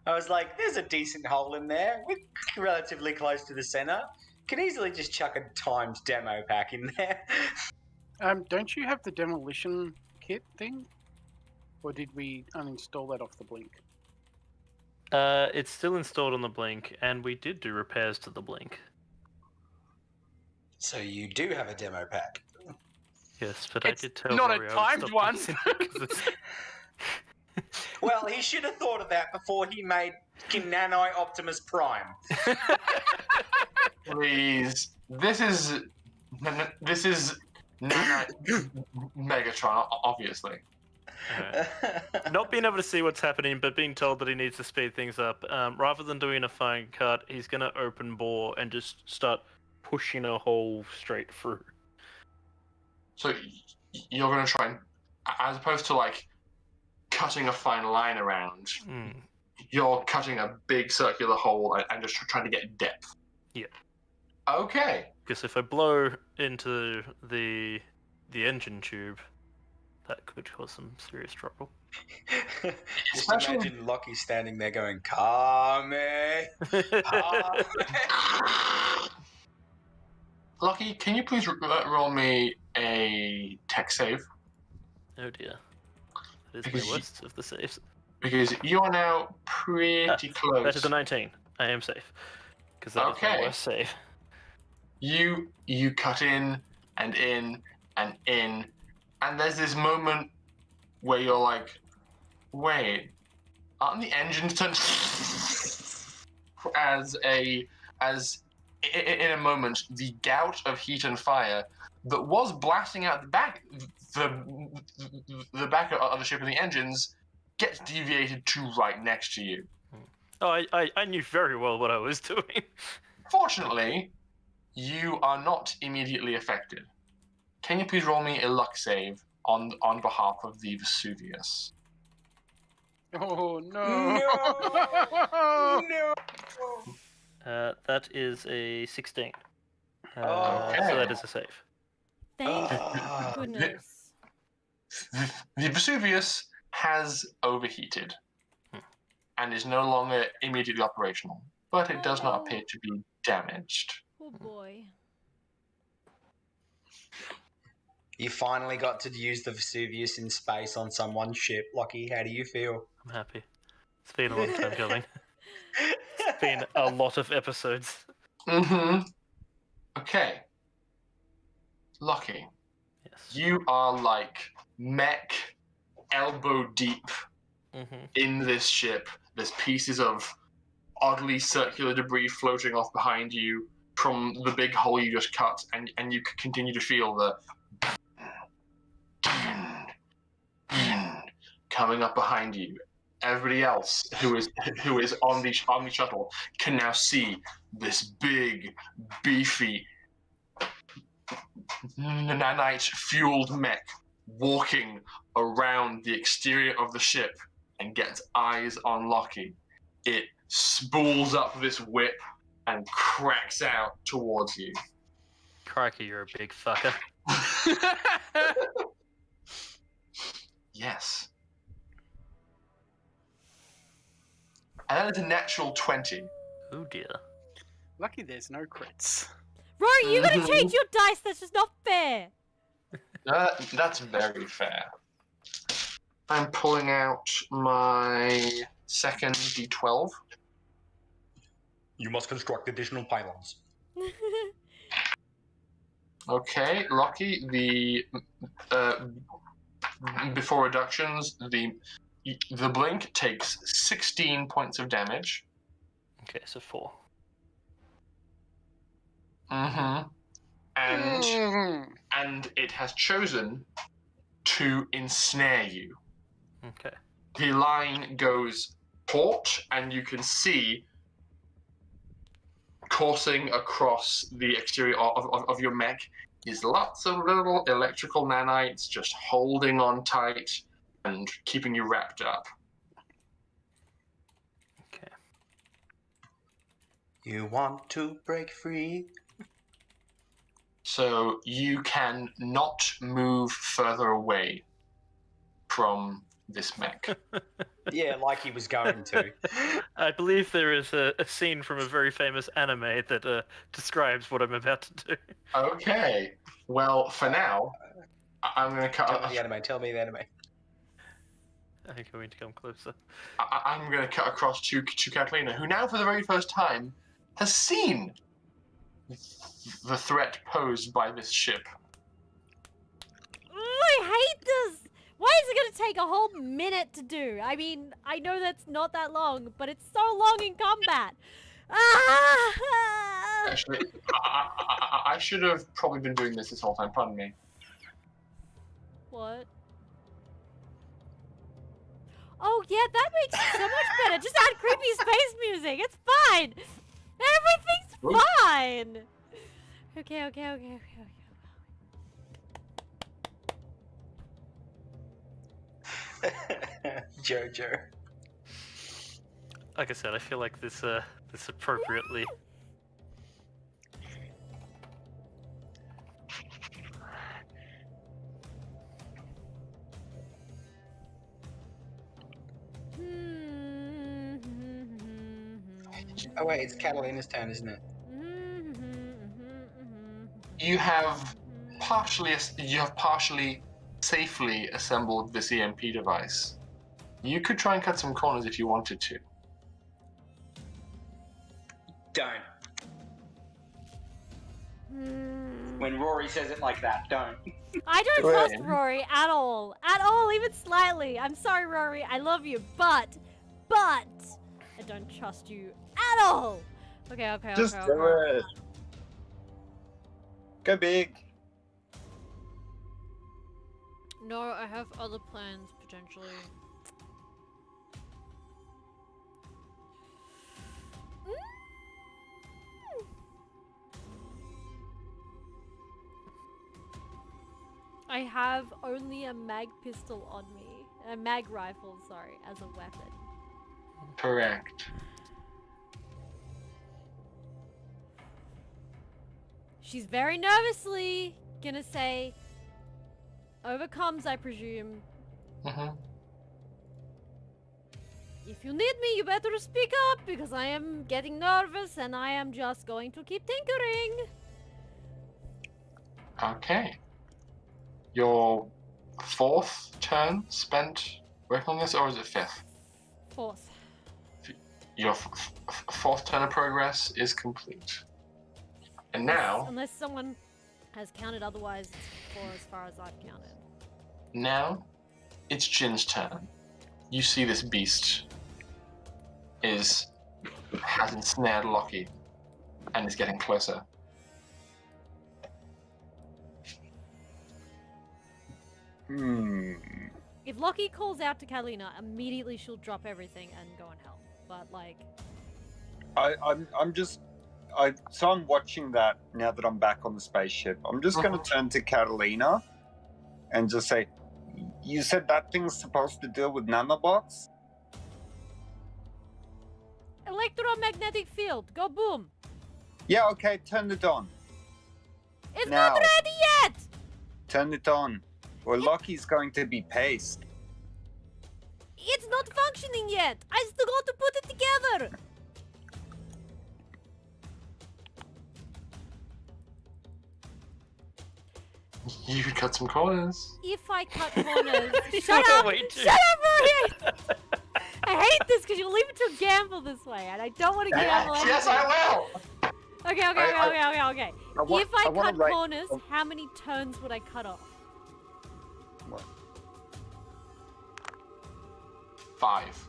I was like, there's a decent hole in there. We're relatively close to the center. Could easily just chuck a timed demo pack in there.
Don't you have the demolition kit thing? Or did we uninstall that off the Blink?
It's still installed on the Blink, and we did do repairs to the Blink.
So you do have a demo pack.
Yes, but I did tell
not
Rory
a
I would
timed
stop
one.
using it 'cause it's-
Well, he should have thought of that before he made Nanite Optimus Prime.
Please, this is Megatron, obviously.
Not being able to see what's happening, but being told that he needs to speed things up. Rather than doing a fine cut, he's going to open bore and just start pushing a hole straight through.
So you're going to try and, as opposed to like cutting a fine line around, you're cutting a big circular hole and just trying to get depth.
Yeah.
Okay.
Because if I blow into the engine tube, that could cause some serious trouble.
Just imagine Lockie standing there going, Kame! Kame!
Lucky, can you please roll me a tech save?
Oh dear. That is my worst of the saves.
Because you are now pretty close.
That is a 19. I am safe. Because that is my worst save.
You cut in, and there's this moment where you're like, wait, aren't the engines turned as in a moment the gout of heat and fire that was blasting out the back of the ship and the engines gets deviated to right next to you.
Oh, I knew very well what I was doing.
Fortunately, you are not immediately affected. Can you please roll me a luck save on behalf of the Vesuvius?
Oh no!
No!
That is a 16.
Okay.
So that is a save.
Thank goodness.
The Vesuvius has overheated and is no longer immediately operational, but it does not appear to be damaged.
Oh boy.
You finally got to use the Vesuvius in space on someone's ship. Lockie, how do you feel?
I'm happy. It's been a long time coming. It's been a lot of episodes.
Mm-hmm. Okay. Lucky.
Yes.
You are like mech elbow deep in this ship. There's pieces of oddly circular debris floating off behind you from the big hole you just cut, and you continue to feel the coming up behind you. Everybody else who is on the shuttle can now see this big, beefy, nanite-fueled mech walking around the exterior of the ship and gets eyes on Lockie. It spools up this whip and cracks out towards you.
Crikey, you're a big fucker.
Yes. And that is a natural 20.
Oh dear.
Lucky there's no crits.
Rory, you gotta change your dice. That's just not fair.
That's very fair. I'm pulling out my second D12.
You must construct additional pylons.
Okay, Lockie, the before reductions, the blink takes 16 points of damage.
Okay, so 4.
And it has chosen to ensnare you.
Okay.
The line goes taut, and you can see coursing across the exterior of your mech is lots of little electrical nanites just holding on tight and keeping you wrapped up.
Okay.
You want to break free?
So you can not move further away from this mech.
Yeah, like he was going to.
I believe there is a scene from a very famous anime that describes what I'm about to do.
Okay. Well, for now, I'm going to cut.
Tell me the anime.
I'm going to come closer.
I'm going to cut across to Catalina, who now, for the very first time, has seen the threat posed by this ship.
I hate this. Why is it gonna take a whole minute to do? I mean, I know that's not that long, but it's so long in combat. Ah!
Actually, I should have probably been doing this whole time. Pardon me.
What? Oh yeah, that makes it so much better. Just add creepy space music. It's fine. Everything's fine. Okay.
Jojo.
Like I said, I feel like this appropriately.
Oh wait, it's Catalina's turn, isn't it?
You have partially safely assembled this EMP device. You could try and cut some corners if you wanted to.
Don't. When Rory says it like that, don't.
I don't trust Rory at all, even slightly. I'm sorry, Rory. I love you, but I don't trust you at all. Okay.
Just do it. Go big.
No, I have other plans potentially. I have only a mag pistol on me. A mag rifle, sorry, as a weapon.
Correct.
She's very nervously gonna say, overcomes, I presume. If you need me, you better speak up, because I am getting nervous and I am just going to keep tinkering.
Okay. Your fourth turn spent working on this, or is it fifth?
Fourth.
Your fourth turn of progress is complete. And now...
Unless someone has counted otherwise, it's 4 as far as I've counted.
Now, it's Jin's turn. You see this beast has ensnared Lockie and is getting closer.
If Lockie calls out to Catalina, immediately she'll drop everything and go and help. But like,
So I'm watching that now that I'm back on the spaceship. I'm just going to turn to Catalina and just say, "You said that thing's supposed to deal with nanobots?"
electromagnetic field, go boom.
Yeah, okay, turn it on.
It's
Now.
not ready yet.
Turn it on. Or Lockie's going to be paced.
It's not functioning yet. I still got to put it together.
You could cut some corners.
If I cut corners, shut up, Rory. I hate this because you leave it to a gamble this way, and I don't want to gamble.
Yes, I will.
Okay. If I cut corners, how many turns would I cut off?
What?
5.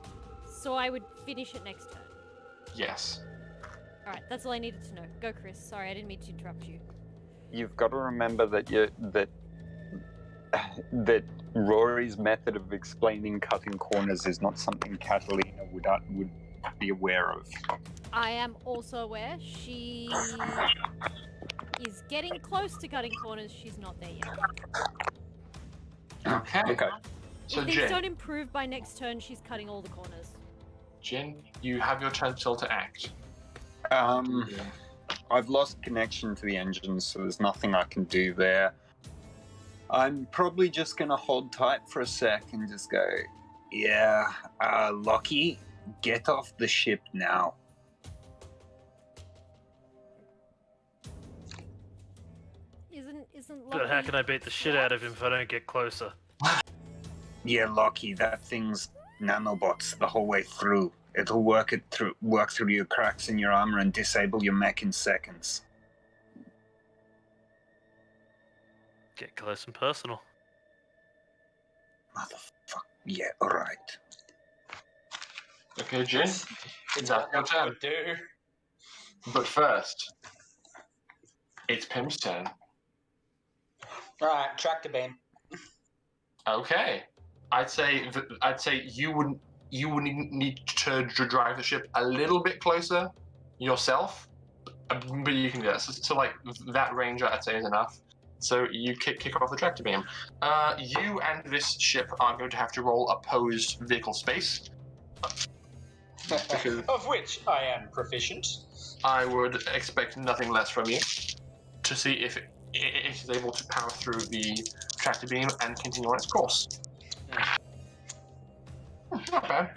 So I would finish it next turn.
Yes.
Alright, that's all I needed to know. Go, Chris. Sorry, I didn't mean to interrupt you.
You've got to remember that that Rory's method of explaining cutting corners is not something Catalina would be aware of.
I am also aware she is getting close to cutting corners. She's not there yet.
Okay. So
If things
Jin,
don't improve by next turn, she's cutting all the corners.
Jin, you have your turn still to act.
I've lost connection to the engine, so there's nothing I can do there. I'm probably just going to hold tight for a sec and just go, yeah, Lockie, get off the ship now.
Isn't
But how can I beat the shit out of him if I don't get closer?
Yeah, Lockie, that thing's nanobots the whole way through. It'll work through your cracks in your armor and disable your mech in seconds.
Get close and personal.
Mother. Yeah, all right.
Okay, Jin.
It's
That's
what
your
we
turn.
would do.
But first, it's Pim's turn.
Alright, tractor beam.
Okay. I'd say you would need to drive the ship a little bit closer yourself, but you can do that. So like that range, I'd say, is enough. So you kick off the tractor beam. You and this ship are going to have to roll opposed vehicle space.
Of which I am proficient.
I would expect nothing less from you to see if it is able to power through the tractor beam and continue on its course. Not bad.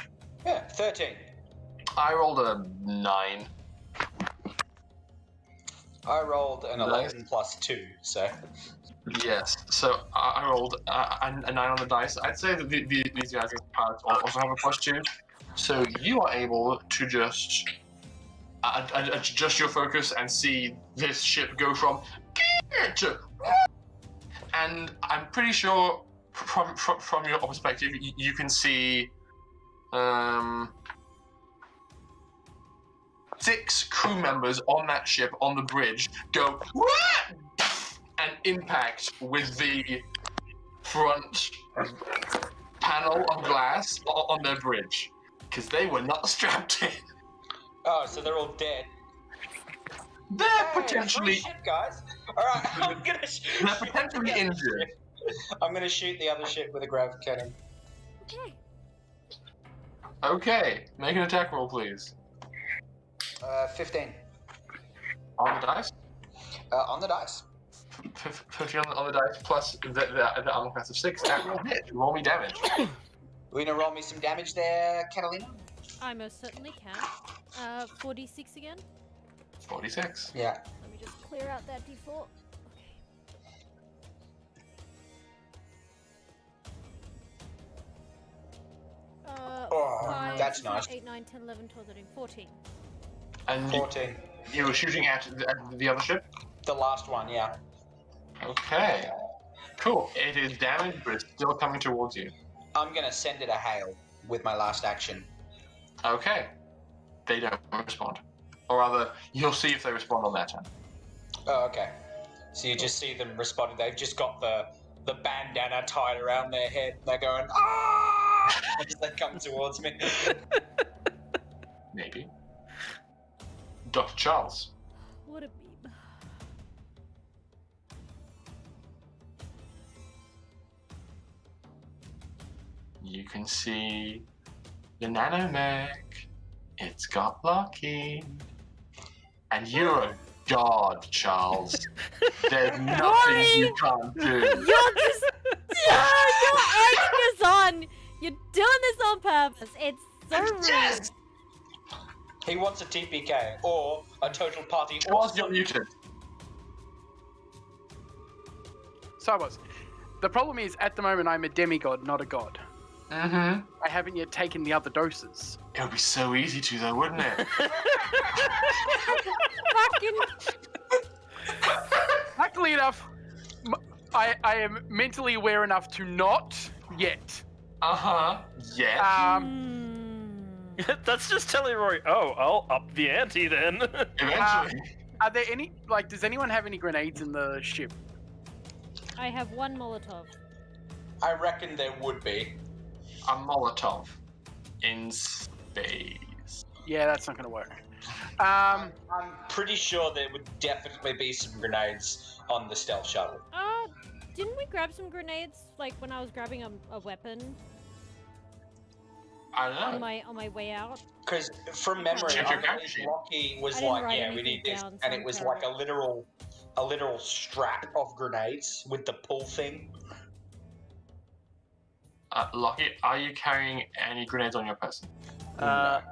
Yeah, 13.
I rolled a 9.
I rolled an
Nice.
11 plus 2, so.
Yes. So I rolled a 9 on the dice. I'd say that these guys also have a +2. So you are able to just adjust your focus and see this ship go from to, and I'm pretty sure from your perspective you can see 6 crew members on that ship on the bridge go and impact with the front panel of glass on their bridge because they were not strapped in.
Oh, so they're all dead.
They're
Free
potentially
ship, guys. Alright, I'm gonna shoot
they're potentially
the other
injured.
ship. I'm gonna shoot the other ship with a grav cannon.
Okay.
Okay, make an attack roll, please.
15.
On the dice.
On the dice.
50 on the dice plus the armor class of 6. That will hit. Roll me damage.
Will you gonna roll me some damage there, Catalina?
I most certainly can. 46 again.
46.
Yeah.
Let me just clear out that d4. Okay.
Oh,
5,
that's
6,
nice.
8, 9, 10, 11, 12, 13, 14.
And
14.
you were shooting at the other ship?
The last one, yeah.
Okay. Cool. It is damaged, but it's still coming towards you.
I'm gonna send it a hail with my last action.
Okay. They don't respond. Or rather, you'll see if they respond on that turn.
Oh, okay. So you just see them responding. They've just got the bandana tied around their head. They're going, ah! As they come towards me.
Maybe. Dr. Charles.
What a beam.
You can see the nanomech. It's got lucky. And you're a god, Charles. There's nothing you can't do.
You're just... you're egging us on! You're doing this on purpose. It's so rude.
Yes!
He wants a TPK or a total party.
Charles, you're muted.
So I was. The problem is, at the moment, I'm a demigod, not a god.
Mm-hmm.
I haven't yet taken the other doses.
It would be so easy to, though, wouldn't it?
Fucking...
Luckily enough, I am mentally aware enough to not yet.
Uh-huh. Yeah.
That's just telling Rory, oh, I'll up the ante then.
Eventually.
Are there any, like, does anyone have any grenades in the ship?
I have 1 Molotov.
I reckon there would be.
A Molotov in space.
Yeah, that's not gonna work.
I'm pretty sure there would definitely be some grenades on the stealth shuttle.
Didn't we grab some grenades, like, when I was grabbing a weapon
I don't
on
know.
my way out?
Because from memory,
Check
I
your
believe
action.
Lockie was
I didn't
like,
write
"Yeah, we need
anything
this,"
down, so
and
I'm
it was
sorry.
like a literal strap of grenades with the pull thing.
Lockie, are you carrying any grenades on your person?
I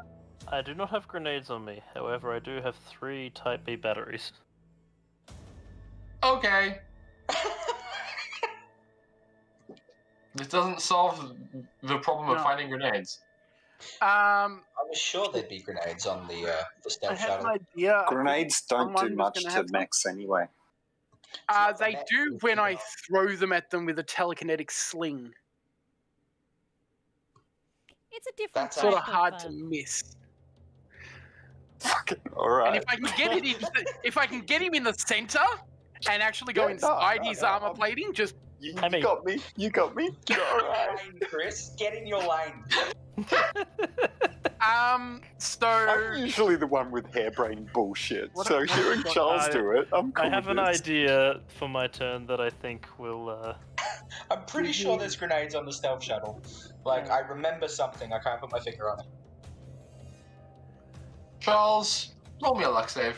do not have grenades on me. However, I do have 3 Type B batteries.
Okay. This doesn't solve the problem of
No.
finding grenades.
I was sure there'd be grenades on the
I
stealth
have
shuttle.
an idea.
Grenades don't
someone
do
was
much
gonna
to
have some.
mechs anyway.
They
Mech
do
is
when I
not.
throw them at them with a telekinetic sling.
It's a different
That's
Sort of
type
hard to
fun.
miss.
Fucking all right.
And if I can get it, if I can get him in the center and actually go
Yeah, no,
inside
no,
his
no,
armor
I'm-
plating, just
you
I mean-
got me. You got me.
Get
All
in your
right.
lane, Chris. Get in your lane.
so
I'm usually the one with harebrained bullshit,
What-
so
what-
hearing
what-
Charles do it, I'm cool
I have
with
an
this.
idea for my turn that I think will.
I'm pretty sure there's grenades on the stealth shuttle. Like, I remember something. I can't put my finger on it.
Charles, roll me a luck save.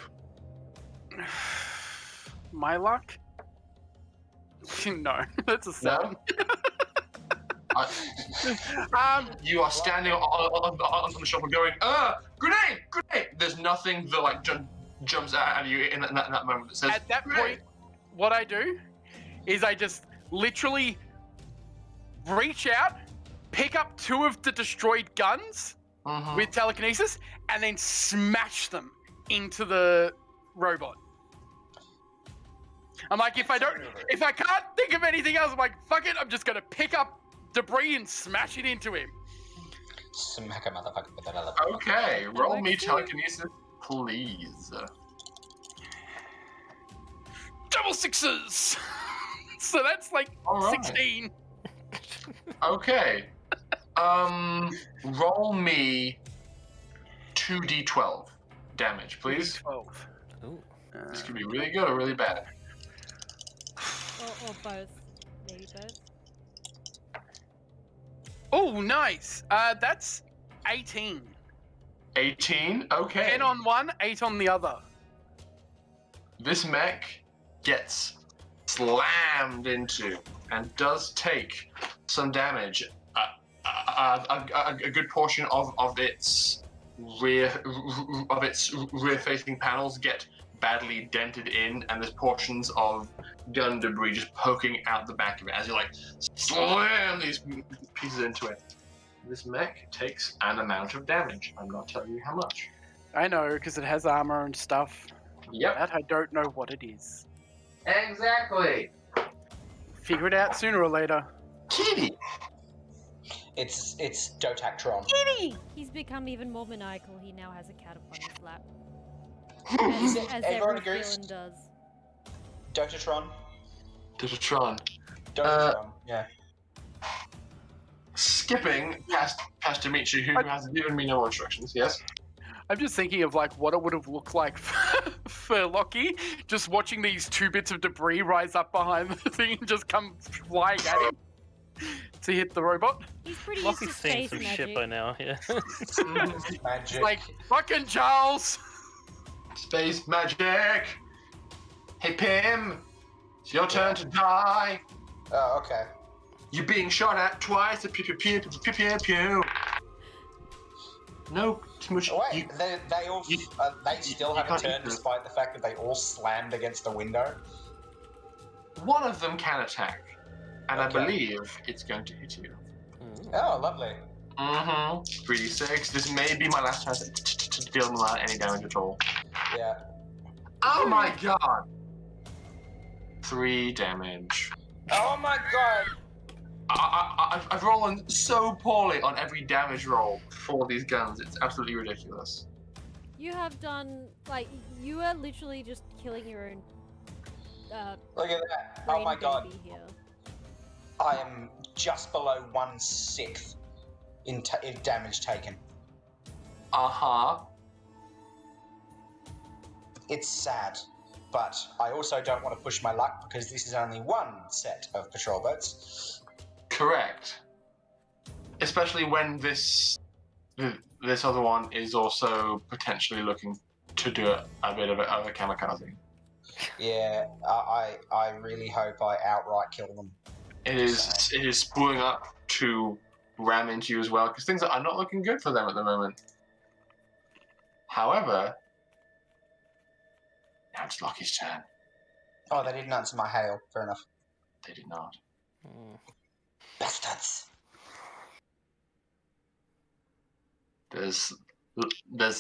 my luck. No, that's a 7.
You are standing on the shop and going, grenade, grenade! There's nothing that like jumps out at you in that moment that says,
At that
"Grenade."
point, what I do is I just literally reach out, pick up 2 of the destroyed guns
Mhm.
with telekinesis, and then smash them into the robot. I'm like, if I can't think of anything else, I'm like, fuck it, I'm just gonna pick up debris and smash it into him.
Smack a motherfucker with another.
Okay, roll
works
me
too.
telekinesis, please.
Double 6s! So that's like
All right.
16.
Okay. Roll me 2d12 damage, please.
12.
Ooh.
This could be really good or really bad.
Or both. Maybe both.
Oh, nice. That's 18.
18. Okay.
10 on one, 8 on the other.
This mech gets slammed into and does take some damage. A good portion of its rear-facing panels get badly dented in, and there's portions of gun debris just poking out the back of it as you like slam these pieces into it. This mech takes an amount of damage. I'm not telling you how much.
I know, because it has armor and stuff.
Yep.
That I don't know what it is.
Exactly.
Figure it out sooner or later.
Kitty.
It's DOTAC-tron.
He's become even more maniacal. He now has a cat upon his lap.
Is
As,
it-
as
everyone
every
agrees?
villain does.
DOTATron.
Tron.
DOTATron. Yeah.
Skipping past Dimitri, who has given me no instructions. Yes.
I'm just thinking of like what it would have looked like for Lockie, just watching these 2 bits of debris rise up behind the thing and just come flying at him to hit the robot.
He's pretty used to
Lockie's seen
space
some
magic.
shit by now, yeah.
Magic.
Like, fucking Charles!
Space magic. Hey Pim, it's your turn to die.
Oh, okay.
You're being shot at twice. Pew pew pew pew pew pew pew. No, too much.
Oh, wait, they all
you-
they still
you
have a
can't
turn
eat them.
despite the fact that they all slammed against the window.
One of them can attack, and
Okay.
I believe it's going to hit you.
Oh, lovely.
Mm-hmm. 3d6. This may be my last chance to deal them out any damage at all.
Yeah.
Oh my god! 3 damage.
Oh my god.
I've rolled so poorly on every damage roll for these guns. It's absolutely ridiculous.
You have done, like, you are literally just killing your own
Look at that. Oh
brain
my god.
baby here.
I am just below 1/6 in damage taken.
Uh-huh.
It's sad, but I also don't want to push my luck because this is only one set of patrol boats.
Correct. Especially when this other one is also potentially looking to do a bit of a kamikaze.
Yeah, I really hope I outright kill them.
It is spooling up to ram into you as well, because things are not looking good for them at the moment. However, now it's Lockie's turn.
Oh, they didn't answer my hail. Fair enough.
They did not.
Bastards.
There's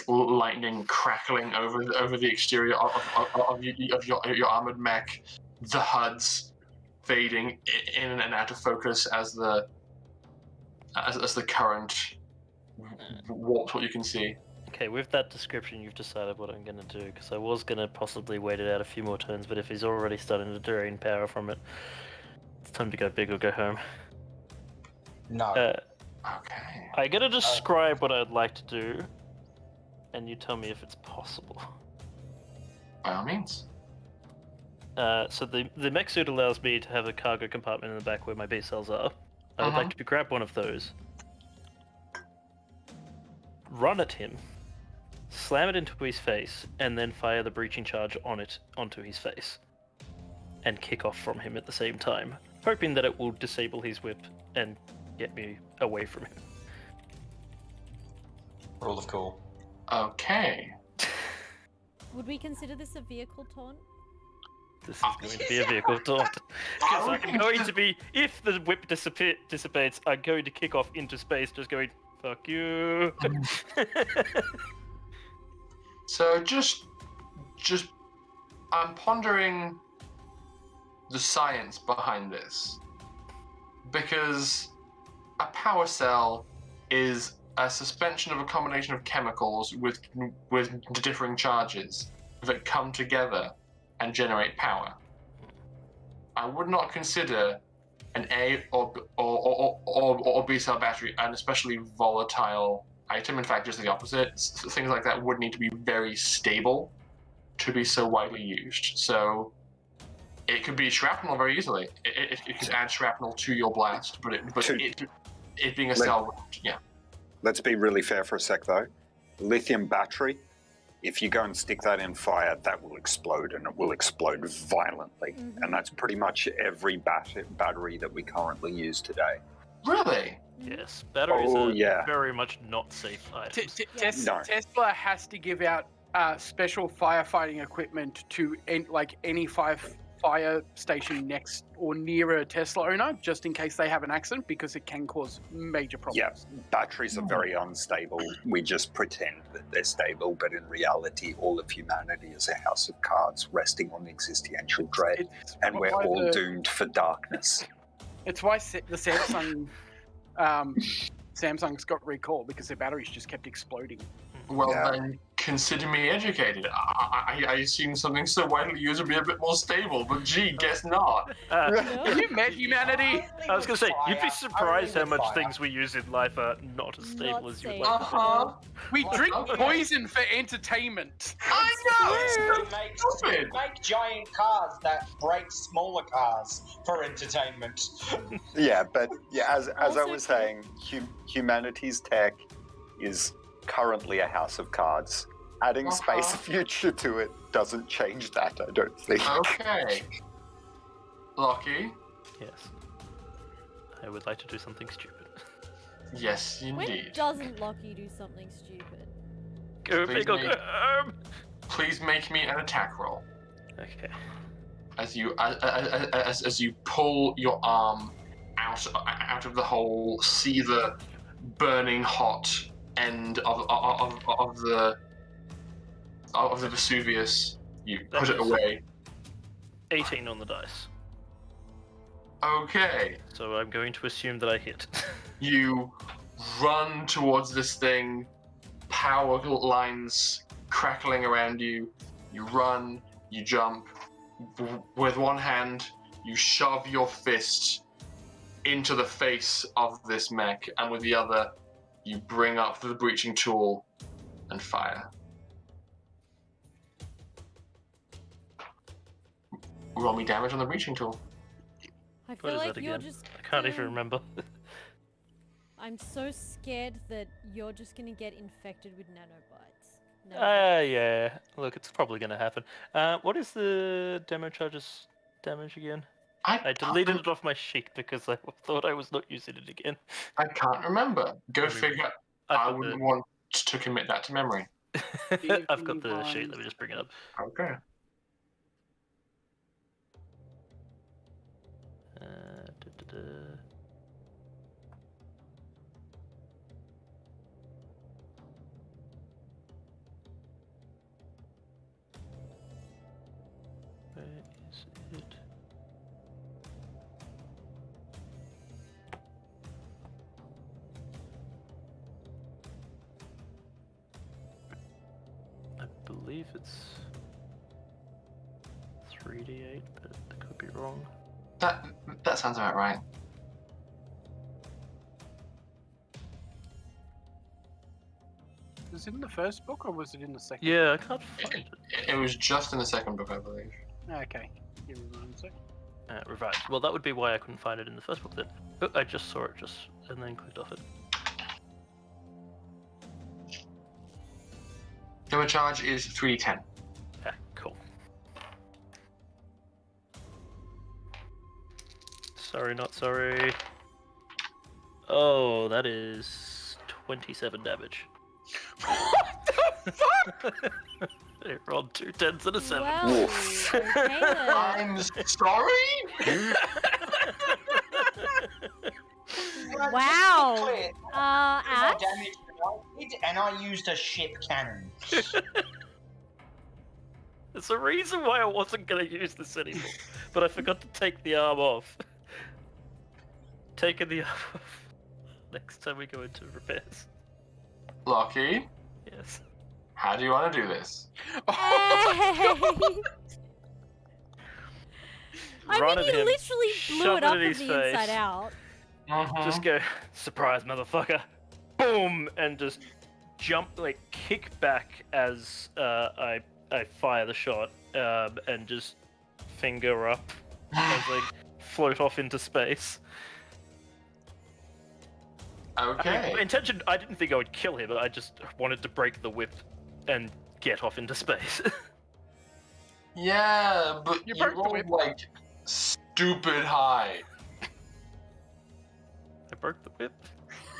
lightning crackling over the exterior of your armored mech. The HUDs fading in and out of focus as the current warps what you can see.
Okay, with that description, you've decided what I'm going to do, because I was going to possibly wait it out a few more turns, but if he's already starting to drain power from it, it's time to go big or go home.
No.
Okay.
I'm going to describe what I'd like to do, and you tell me if it's possible.
By all means.
So the mech suit allows me to have a cargo compartment in the back where my B cells are. I would like to grab one of those, run at him, slam it into his face, and then fire the breaching charge onto his face, and kick off from him at the same time, hoping that it will disable his whip and get me away from him.
Rule of cool.
Okay.
Would we consider this a vehicle taunt?
This is going to be a vehicle taunt. Because I'm going to be, if the whip dissipates, I'm going to kick off into space, just going, fuck you.
So just, I'm pondering the science behind this, because a power cell is a suspension of a combination of chemicals with differing charges that come together and generate power. I would not consider an A or B cell battery an especially volatile item. In fact, just the opposite. Things like that would need to be very stable to be so widely used. So it could be shrapnel very easily. It could add shrapnel to your blast, but it being a cell, yeah.
Let's be really fair for a sec, though. Lithium battery, if you go and stick that in fire, that will explode, and it will explode violently.
Mm-hmm.
And that's pretty much every battery that we currently use today.
Really?
Yes, batteries are
yeah.
very much not safe items.
No.
Tesla has to give out special firefighting equipment to any fire station next or near a Tesla owner, just in case they have an accident, because it can cause major problems.
Yeah, batteries are very unstable. We just pretend that they're stable, but in reality, all of humanity is a house of cards resting on existential dread, and we're all doomed for darkness.
It's why the Samsung's got recalled, because their batteries just kept exploding.
Well, then consider me educated. I assume something so widely used would be a bit more stable, but gee, guess not.
Have you met humanity?
I was going to say, you'd be surprised how much things we use in life are not as stable as you'd like.
We drink poison for entertainment.
I know!
We make giant cars that break smaller cars for entertainment.
Yeah, but as I
Also
was saying, humanity's tech is currently a house of cards. Adding Space Future to it doesn't change that, I don't think.
Okay. Lockie?
Yes. I would like to do something stupid.
Yes,
When
indeed.
doesn't Lockie do something stupid?
Go
Please
big or
make-
go home!
Please make me an attack roll.
Okay.
As you pull your arm out of the hole, see the burning hot end of the Vesuvius. You put it away.
18 on the dice.
Okay.
So I'm going to assume that I hit.
You run towards this thing, power lines crackling around you. You run, you jump. With one hand, you shove your fist into the face of this mech, and with the other, you bring up the breaching tool and fire. Roll me damage on the breaching tool.
I
What
feel
is
like
that
you're
again?
just.
I can't even remember.
I'm so scared that you're just gonna get infected with nanobites.
Yeah. Look, it's probably going to happen. What is the demo charges damage again? I deleted it off my sheet because I thought I was not using it again.
I can't remember. Go
Let me-
figure.
I've
I
got
wouldn't want to commit that to memory.
I've got the sheet. Let me just bring it up.
Okay.
Da-da-da. Where is it? believe it's 3d8, but I could be wrong.
That sounds about right.
Was it in the first book or was it in the second?
Yeah, I can't find it.
It was just in the second book, I believe.
Okay. Give me 1 second.
Revised. Well, that would be why I couldn't find it in the first book then. But I just saw it and then clicked off it.
Damage charge is 3d10.
Yeah, cool. Sorry, not sorry. Oh, that is 27 damage.
What the fuck?
It rolled 2 10s and a 7.
Well, okay then.
I'm sorry?
Wow.
Clear.
Ash?
Damage that I did, and I used a ship cannon.
There's a reason why I wasn't going to use this anymore, but I forgot to take the arm off. Taking the arm off next time we go into repairs.
Lockie,
Yes.
how do you want to do this?
I
Run
mean,
at
he
him,
literally blew
shove
it up
in
from
his
the
face.
inside out.
Just go, surprise, motherfucker. Boom! And just jump, like, kick back as I fire the shot, and just finger up as I float off into space.
Okay.
My intention, I didn't think I would kill him, but I just wanted to break the whip and get off into space.
Yeah, but you
broke the
rolled,
whip.
like, stupid high.
I broke the whip.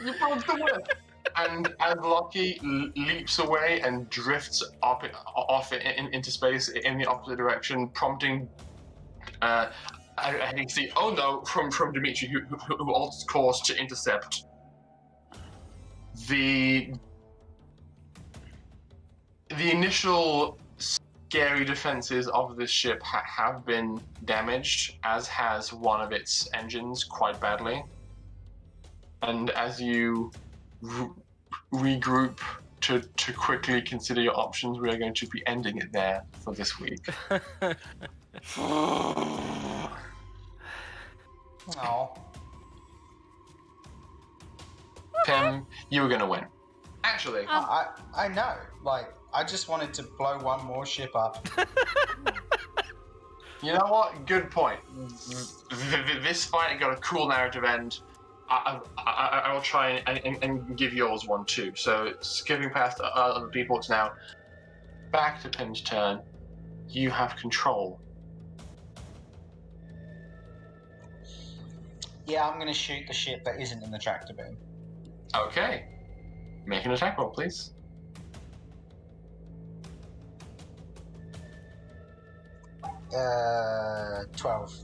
You broke the whip. And as Lockie leaps away and drifts off into space in the opposite direction, prompting I see, oh no, from Dimitri, who alters course to intercept. The initial scary defenses of this ship have been damaged, as has one of its engines quite badly. And as you regroup to quickly consider your options, we are going to be ending it there for this week.
Oh.
Tim, you were going to win. Actually,
I know. Like, I just wanted to blow one more ship up.
you know what? Good point. This fight got a cool narrative end. I will try and give yours one too. So, skipping past other people, it's now back to Pim's turn. You have control.
Yeah, I'm gonna shoot the ship that isn't in the tractor beam.
Okay. Make an attack roll, please.
Uh, 12.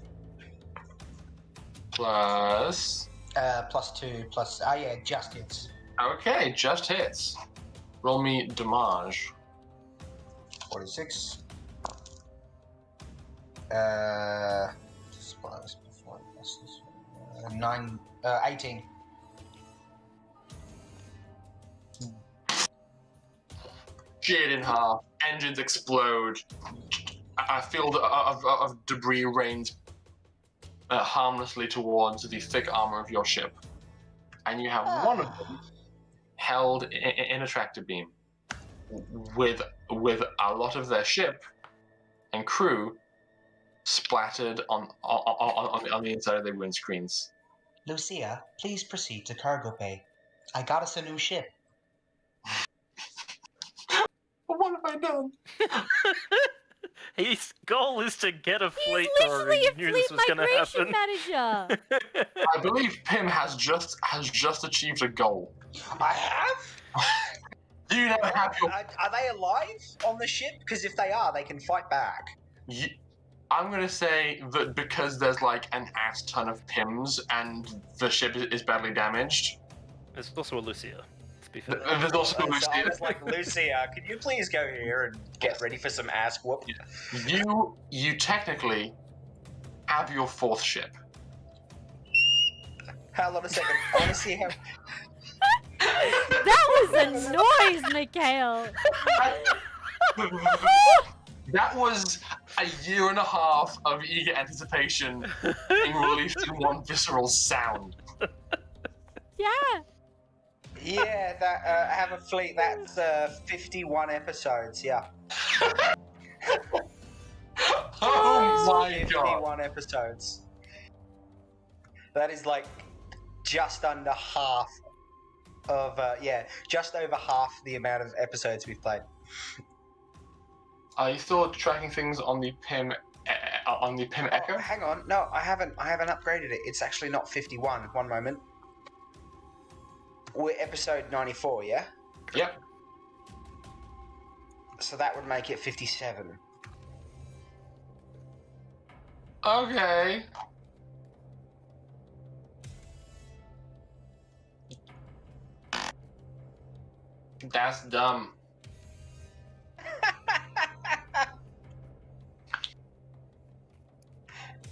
Plus...
+2, plus... Oh yeah, just hits.
Okay, just hits. Roll me damage.
46. Supplies before I press this one. 18.
Sheared in half, engines explode, a field of debris rains harmlessly towards the thick armor of your ship. And you have one of them held in a tractor beam with a lot of their ship and crew splattered on the inside of their windscreens.
Lucia, please proceed to cargo bay. I got us a new ship.
What have I done?
His goal is to get a fleet,
He's
or
literally
he
a
knew
fleet
this was going to
migration
happen.
manager.
I believe Pim has just achieved a goal.
I have?
Do you now have your...
Are they alive on the ship? Because if they are, they can fight back.
I'm going to say that because there's like an ass ton of Pims and the ship is badly damaged.
There's also a Lucia, to be fair.
There's also
So I
Lucia.
was like, Lucia, could you please go here and get ready for some ass whoop?
You technically have your fourth ship.
Hold on a second. I want to see how...
That was a noise, Mikhail.
That was a year and a half of eager anticipation being released in one visceral sound.
Yeah.
Yeah, that have a fleet. That's 51 episodes. Yeah.
Oh my god.
51 episodes. That is like just under half of just over half the amount of episodes we've played.
Are you still tracking things on the PIM Echo?
Oh, hang on, no, I haven't upgraded it. It's actually not 51. One moment. We're episode 94, yeah?
Yep.
So that would make it 57.
Okay. That's dumb.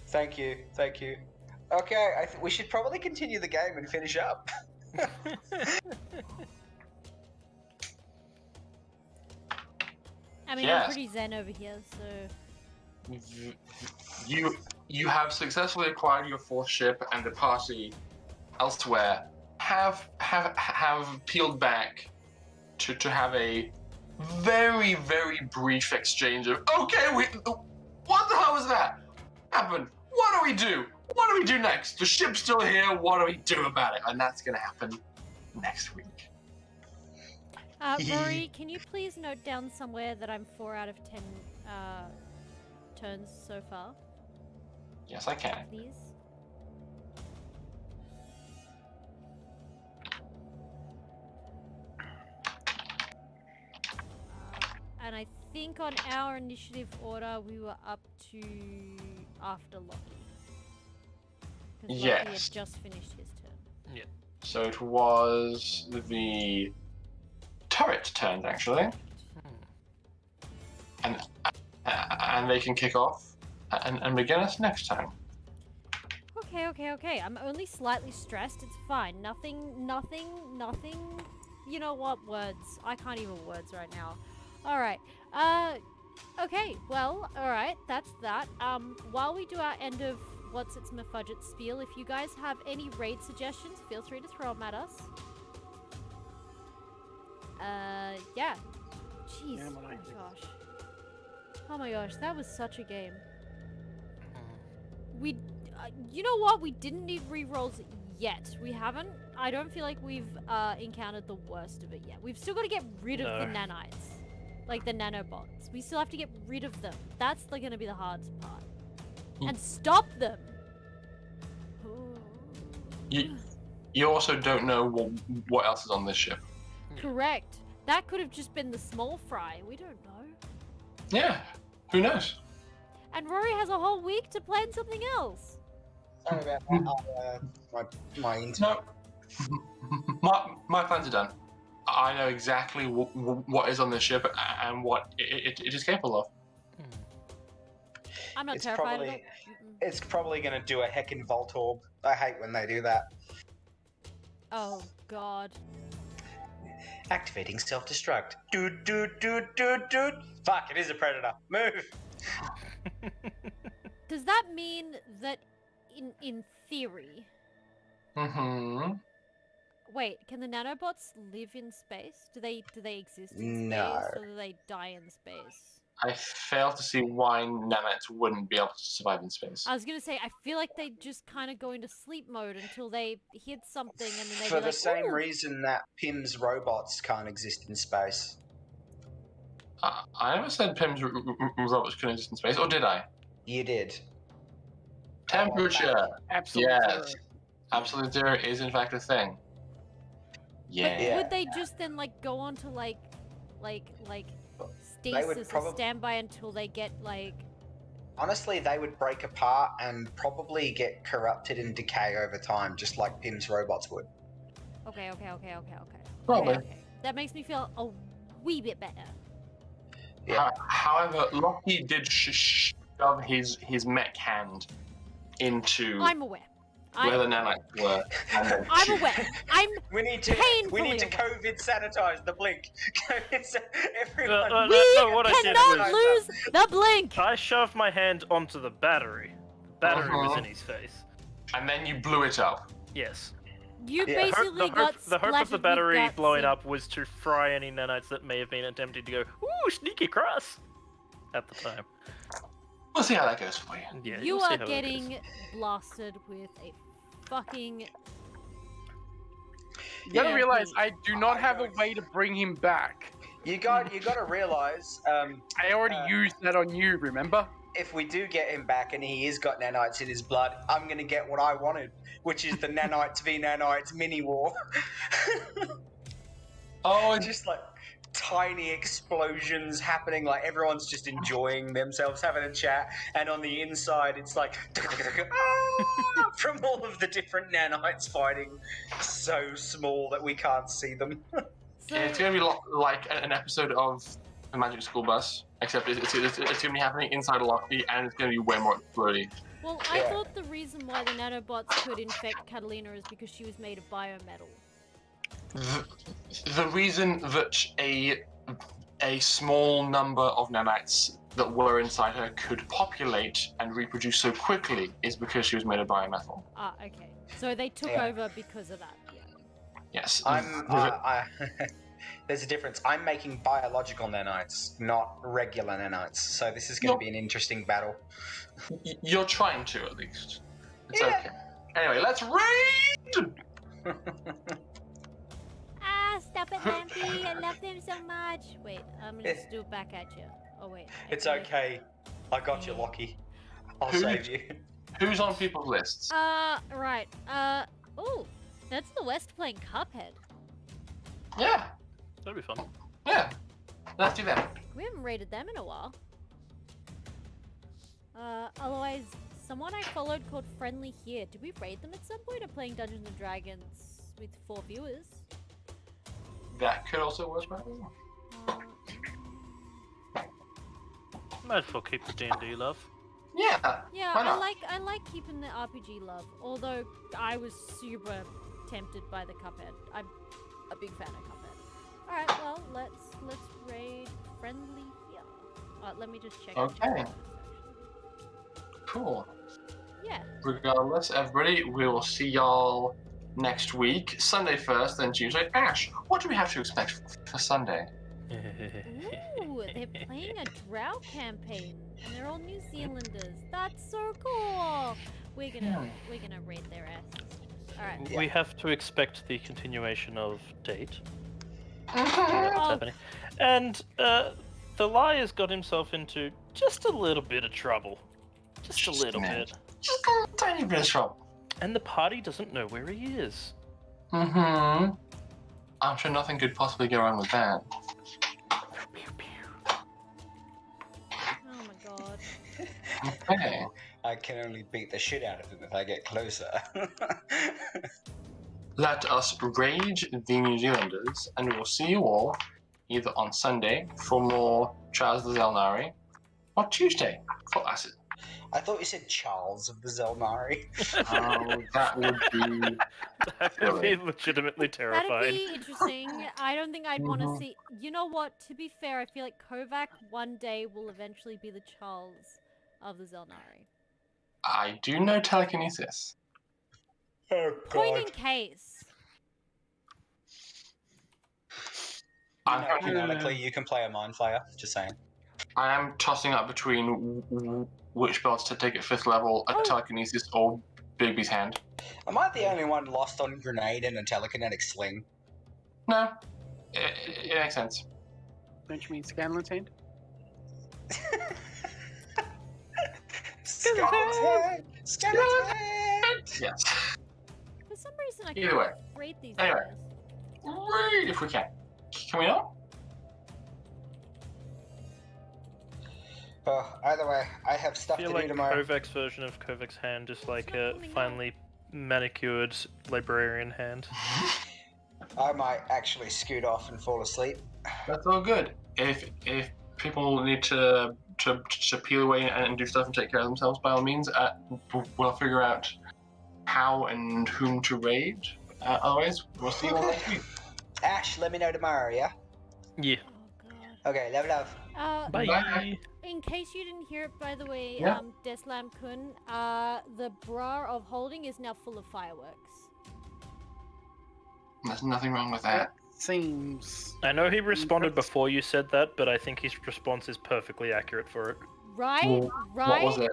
Thank you. Okay, I think we should probably continue the game and finish up.
I mean,
Yes.
I'm pretty zen over here, so...
You have successfully acquired your fourth ship, and the party elsewhere have peeled back to have a very, very brief exchange of, okay, what the hell was that? Happened? What do we do? What do we do next? The ship's still here, what do we do about it? And that's gonna happen next week.
Rory, can you please note down somewhere that I'm 4 out of 10 turns so far,
Yes, I can.
please? And I think on our initiative order, we were up to after Lockie. 'Cause Lockie
Yes.
had just finished his turn.
So it was the turret turns, actually. And they can kick off and begin us next time.
Okay. I'm only slightly stressed. It's fine. Nothing. You know what? Words. I can't even words right now. Alright. Okay. Well, alright. That's that. While we do our end of What's Its Mafudget spiel, if you guys have any raid suggestions, feel free to throw them at us. Yeah. Jeez.
Yeah,
Oh
what
my
I do.
gosh. Oh my gosh, that was such a game. We, you know what? We didn't need rerolls yet. We haven't. I don't feel like we've encountered the worst of it yet. We've still got to get rid of the nanites, like the nanobots. We still have to get rid of them. That's going to be the hardest part. And stop them.
You also don't know what else is on this ship.
Correct. That could have just been the small fry. We don't know.
Yeah, who knows?
And Rory has a whole week to plan something else.
Sorry about that. My internet.
No, my plans are done. I know exactly what is on this ship and what it is capable of.
I'm not
It's
terrified
probably-
of it.
It's probably going to do a heckin' Volt Orb. I hate when they do that.
Oh, God.
Activating self-destruct. Doot. Fuck, it is a predator. Move.
Does that mean that in theory...
Mm-hmm.
Wait, can the nanobots live in space? Do they exist in
No.
space, or do they die in space?
I fail to see why nanites wouldn't be able to survive in space.
I was gonna say, I feel like they just kind of go into sleep mode until they hit something, and then they
For
be
the
like,
same
"Ooh!"
reason that Pym's robots can't exist in space.
I never said PIM's robots couldn't exist in space, or did I?
You did.
Temperature.
Absolute
Yes.
zero.
Absolute zero is in fact a thing. Yeah.
Yeah.
Would they just then like go on to like stasis or
probab-
standby until they get like?
Honestly, they would break apart and probably get corrupted and decay over time, just like Pym's robots would.
Okay.
Probably.
Okay. That makes me feel a wee bit better.
Yeah.
However, Lockie did shove his mech hand into
I'm aware.
where the nanites were. And then
I'm
shoot.
aware. I'm
We need to
painfully
COVID sanitize the blink. Everyone.
We
what I did
cannot
was-
lose the blink!
I shoved my hand onto the battery. The battery was in his face.
And then you blew it up.
Yes.
You
Yeah.
basically got
The hope of
splattered
the
with
battery
guts
blowing
and-
up was to fry any nanites that may have been attempting to go, ooh, sneaky cross, at the time.
We'll see how that goes for you.
Yeah,
You
we'll see
are
how that
getting
goes.
blasted with a fucking.
You gotta
Yeah,
realize
please.
I do not have a way to bring him back.
You got to realize,
I already used that on you, remember?
if we do get him back and he has got nanites in his blood, I'm gonna get what I wanted, which is the nanites v nanites mini war.
Oh,
Just like tiny explosions happening, like everyone's just enjoying themselves, having a chat, and on the inside it's like "Ah!" from all of the different nanites fighting, so small that we can't see them.
So,
it's gonna be like an episode of the Magic School Bus, except it's gonna be happening inside a Lockheed, and it's gonna be way more exploding.
well, I
Yeah.
thought the reason why the nanobots could infect Catalina is because she was made of biometal.
The reason that a small number of nanites that were inside her could populate and reproduce so quickly is because she was made of biometal.
Ah, okay. So they took
Yeah.
over because of that. Yeah.
Yes.
There's a difference. I'm making biological nanites, not regular nanites. So this is going to
Nope.
be an interesting battle.
You're trying to, at least. It's
Yeah.
okay. Anyway, let's raid!
Ah, stop it, Lampy! I love them so much. Wait, I'm gonna
It's-
just do it back at you. Oh wait.
It's okay. I got you, Lockie. I'll
Who-
save you.
Who's on people's lists?
Right. Oh, that's the West playing Cuphead.
Yeah,
That'd be fun.
yeah. Let's do that.
We haven't raided them in a while. Otherwise, someone I followed called Friendly Here. Did we raid them at some point? Or playing Dungeons and Dragons with 4 viewers?
That could also work well.
Um,
Might as well keep the D&D love.
Yeah.
yeah,
Why
I
not?
like keeping the RPG love. Although I was super tempted by the Cuphead. I'm a big fan of Cuphead. All right, well let's raid Friendly Here. Let me just check. the chat
Okay.
first,
Cool.
actually. Yeah.
Regardless, everybody, we will see y'all next week. Sunday first, then Tuesday. Ash, what do we have to expect for Sunday?
Ooh, they're playing a drow campaign, and they're all New Zealanders. That's so cool. We're gonna raid their asses. All right.
We have to expect the continuation of Date.
Mm-hmm.
That's
Oh.
happening. And the Liar's got himself into just a little bit of trouble. Just a little bit.
Just a tiny bit of trouble.
And the party doesn't know where he is.
Mm-hmm. I'm sure nothing could possibly go wrong with that.
Oh my god.
Okay.
I can only beat the shit out of him if I get closer.
Let us raid the New Zealanders, and we'll see you all either on Sunday for more Trials of the Zelnari, or Tuesday for Acid.
I thought you said Charles of the Zelnari.
Oh, that would be...
That would be legitimately
That'd
terrifying.
be interesting. I don't think I'd want to
Mhm.
see. You know what? To be fair, I feel like Kovac one day will eventually be the Charles of the Zelnari.
I do know telekinesis.
Oh,
Point in case.
I'm
Canonically, you can play a Mind Flayer. Just saying.
I am tossing up between which belts to take at 5th level, a
Oh.
telekinesis or Bigby's hand.
Am I the only one lost on grenade and a telekinetic sling?
No, it makes sense.
Don't you mean Scanlan's hand?
Skeleton! Skeleton!
Yes.
For some reason, I
Either
can't
way.
rate these
Anyway.
guys.
Raid if we can. Can we not?
Oh, either way, I have
I
stuff
feel
to
like
do tomorrow.
Kovac's version of Kovac's hand is like
not
a
coming out.
finely manicured librarian hand.
I might actually scoot off and fall asleep.
That's all good. If people need to peel away and do stuff and take care of themselves, by all means, we'll figure out how and whom to raid. Otherwise, we'll see you all next week.
Ash, let me know tomorrow, yeah?
Yeah.
Oh god.
Okay, love.
Bye.
Bye.
In case you didn't hear it, by the way,
Yeah.
Deslam Kun, the bra of holding is now full of fireworks.
There's nothing wrong with that.
Seems.
I know he responded before you said that, but I think his response is perfectly accurate for it.
Right?
Well,
Right?
What was it?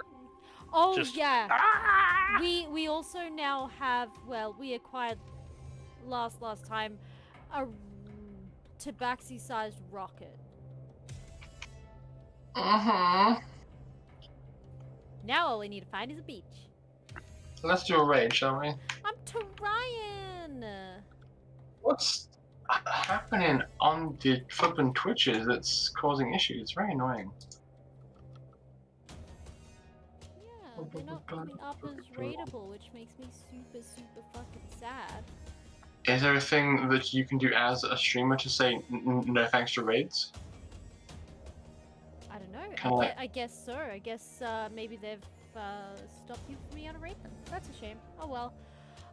Oh
Just-
yeah.
Ah!
We also now have, well, we acquired last time a tabaxi-sized rocket.
Mm-hmm.
Now all we need to find is a beach.
Let's do a raid, shall we?
I'm trying.
What's happening on the flippin' Twitches that's causing issues? It's very annoying.
Yeah, they're not coming up as raidable, which makes me super fucking sad.
Is there a thing that you can do as a streamer to say no thanks to raids?
I don't know.
Kinda like-
I guess so. I guess maybe they've stopped you from being able to raid them. That's a shame. Oh well.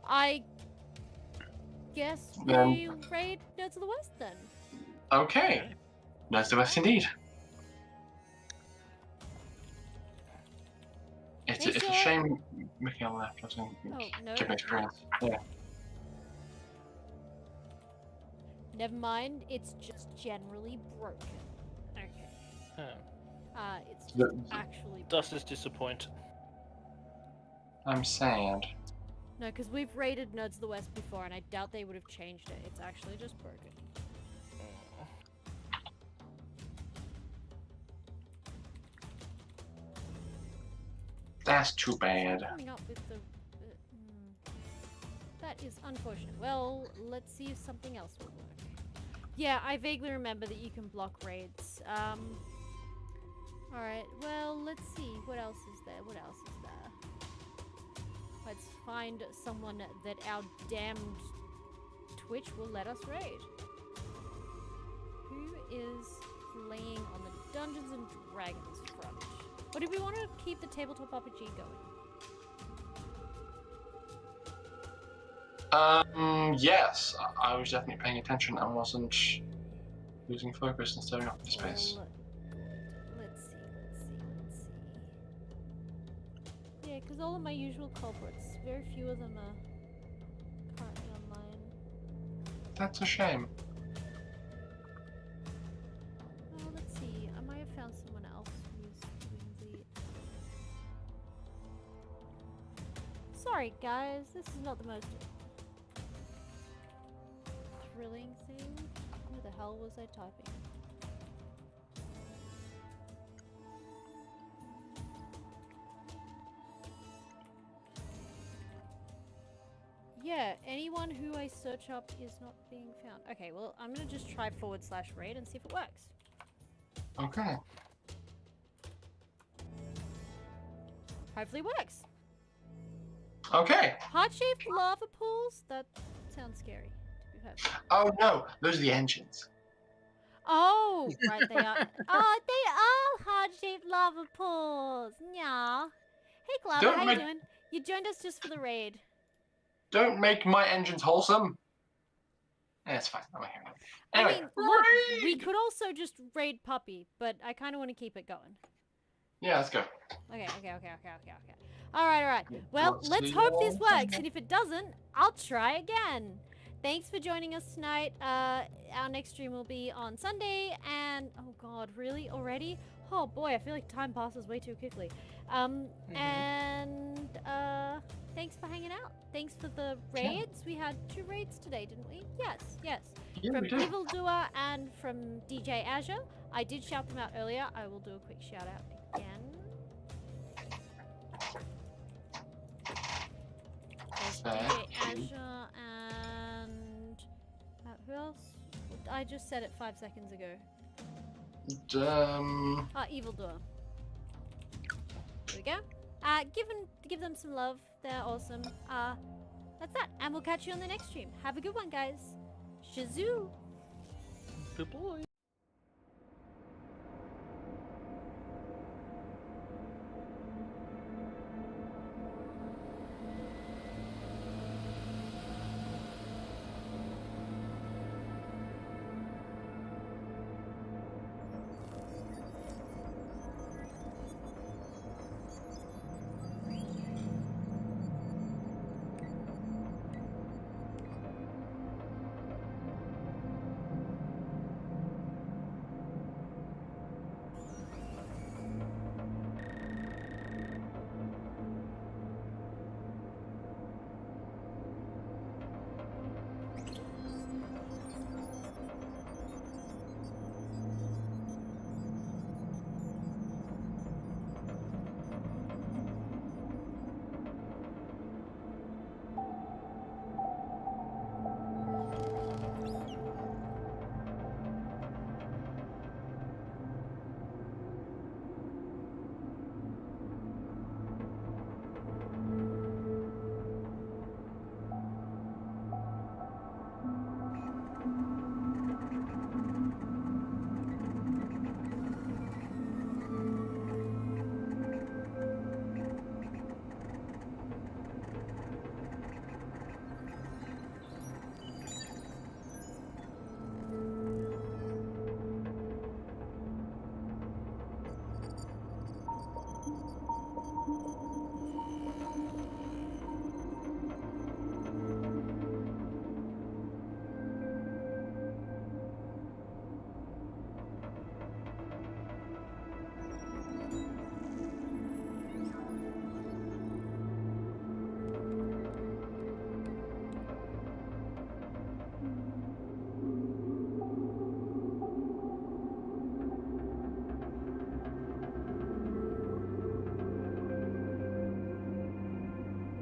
I guess
Then-
we raid Nerds of the West then.
Okay. Nice to us indeed. It's
Make
a
sure-
shame Mickey on left doesn't
Oh no.
give me experience. Yeah.
Never mind. It's just generally broken. Okay. It's just
The-
actually.
Dust is disappointed.
I'm sad.
No, because we've raided Nerds of the West before, and I doubt they would have changed it. It's actually just broken.
That's too bad.
Coming up with the. That is unfortunate. Well, let's see if something else will work. Yeah, I vaguely remember that you can block raids. Alright, well, let's see. What else is there? What else is there? Let's find someone that our damned Twitch will let us raid. Who is playing on the Dungeons and Dragons front? Or do we want to keep the tabletop RPG going?
Yes. I was definitely paying attention and wasn't losing focus and staring off into space.
Well, let's see. Yeah, because all of my usual culprits, very few of them are currently online.
That's a shame.
Oh, let's see. I might have found someone else who's doing the... Sorry, guys. This is not the most thrilling thing. Where the hell was I typing? Yeah, anyone who I search up is not being found. Okay, well, I'm gonna just try /raid and see if it works.
Okay.
Hopefully it works.
Okay.
Heart-shaped lava pools? That sounds scary, to be perfect.
Oh no, those are the engines.
Oh, right, they are. Oh, they are heart-shaped lava pools. Yeah. Hey, Glover,
Don't
how
make-
you doing? You joined us just for the raid.
Don't make my engines wholesome. Yeah, it's fine. I'm here. Anyway,
I mean, look, we
raid!
could also just raid Puppy, but I kind of want to keep it going.
Yeah, let's go.
Okay. All right. Well, let's hope this works, and if it doesn't, I'll try again. Thanks for joining us tonight. Our next stream will be on Sunday, and oh god, really already? Oh boy, I feel like time passes way too quickly. And thanks for hanging out. Thanks for the raids. We had 2 raids today, didn't we? Yes.
Yeah,
From
we do.
Evildoer and from DJ Azure. I did shout them out earlier. I will do a quick shout out again. There's DJ Azure and who else? I just said it 5 seconds ago. Evildoer. There we go. Give them some love. They're awesome. That's that. And we'll catch you on the next stream. Have a good one, guys. Shazoo!
Good boy.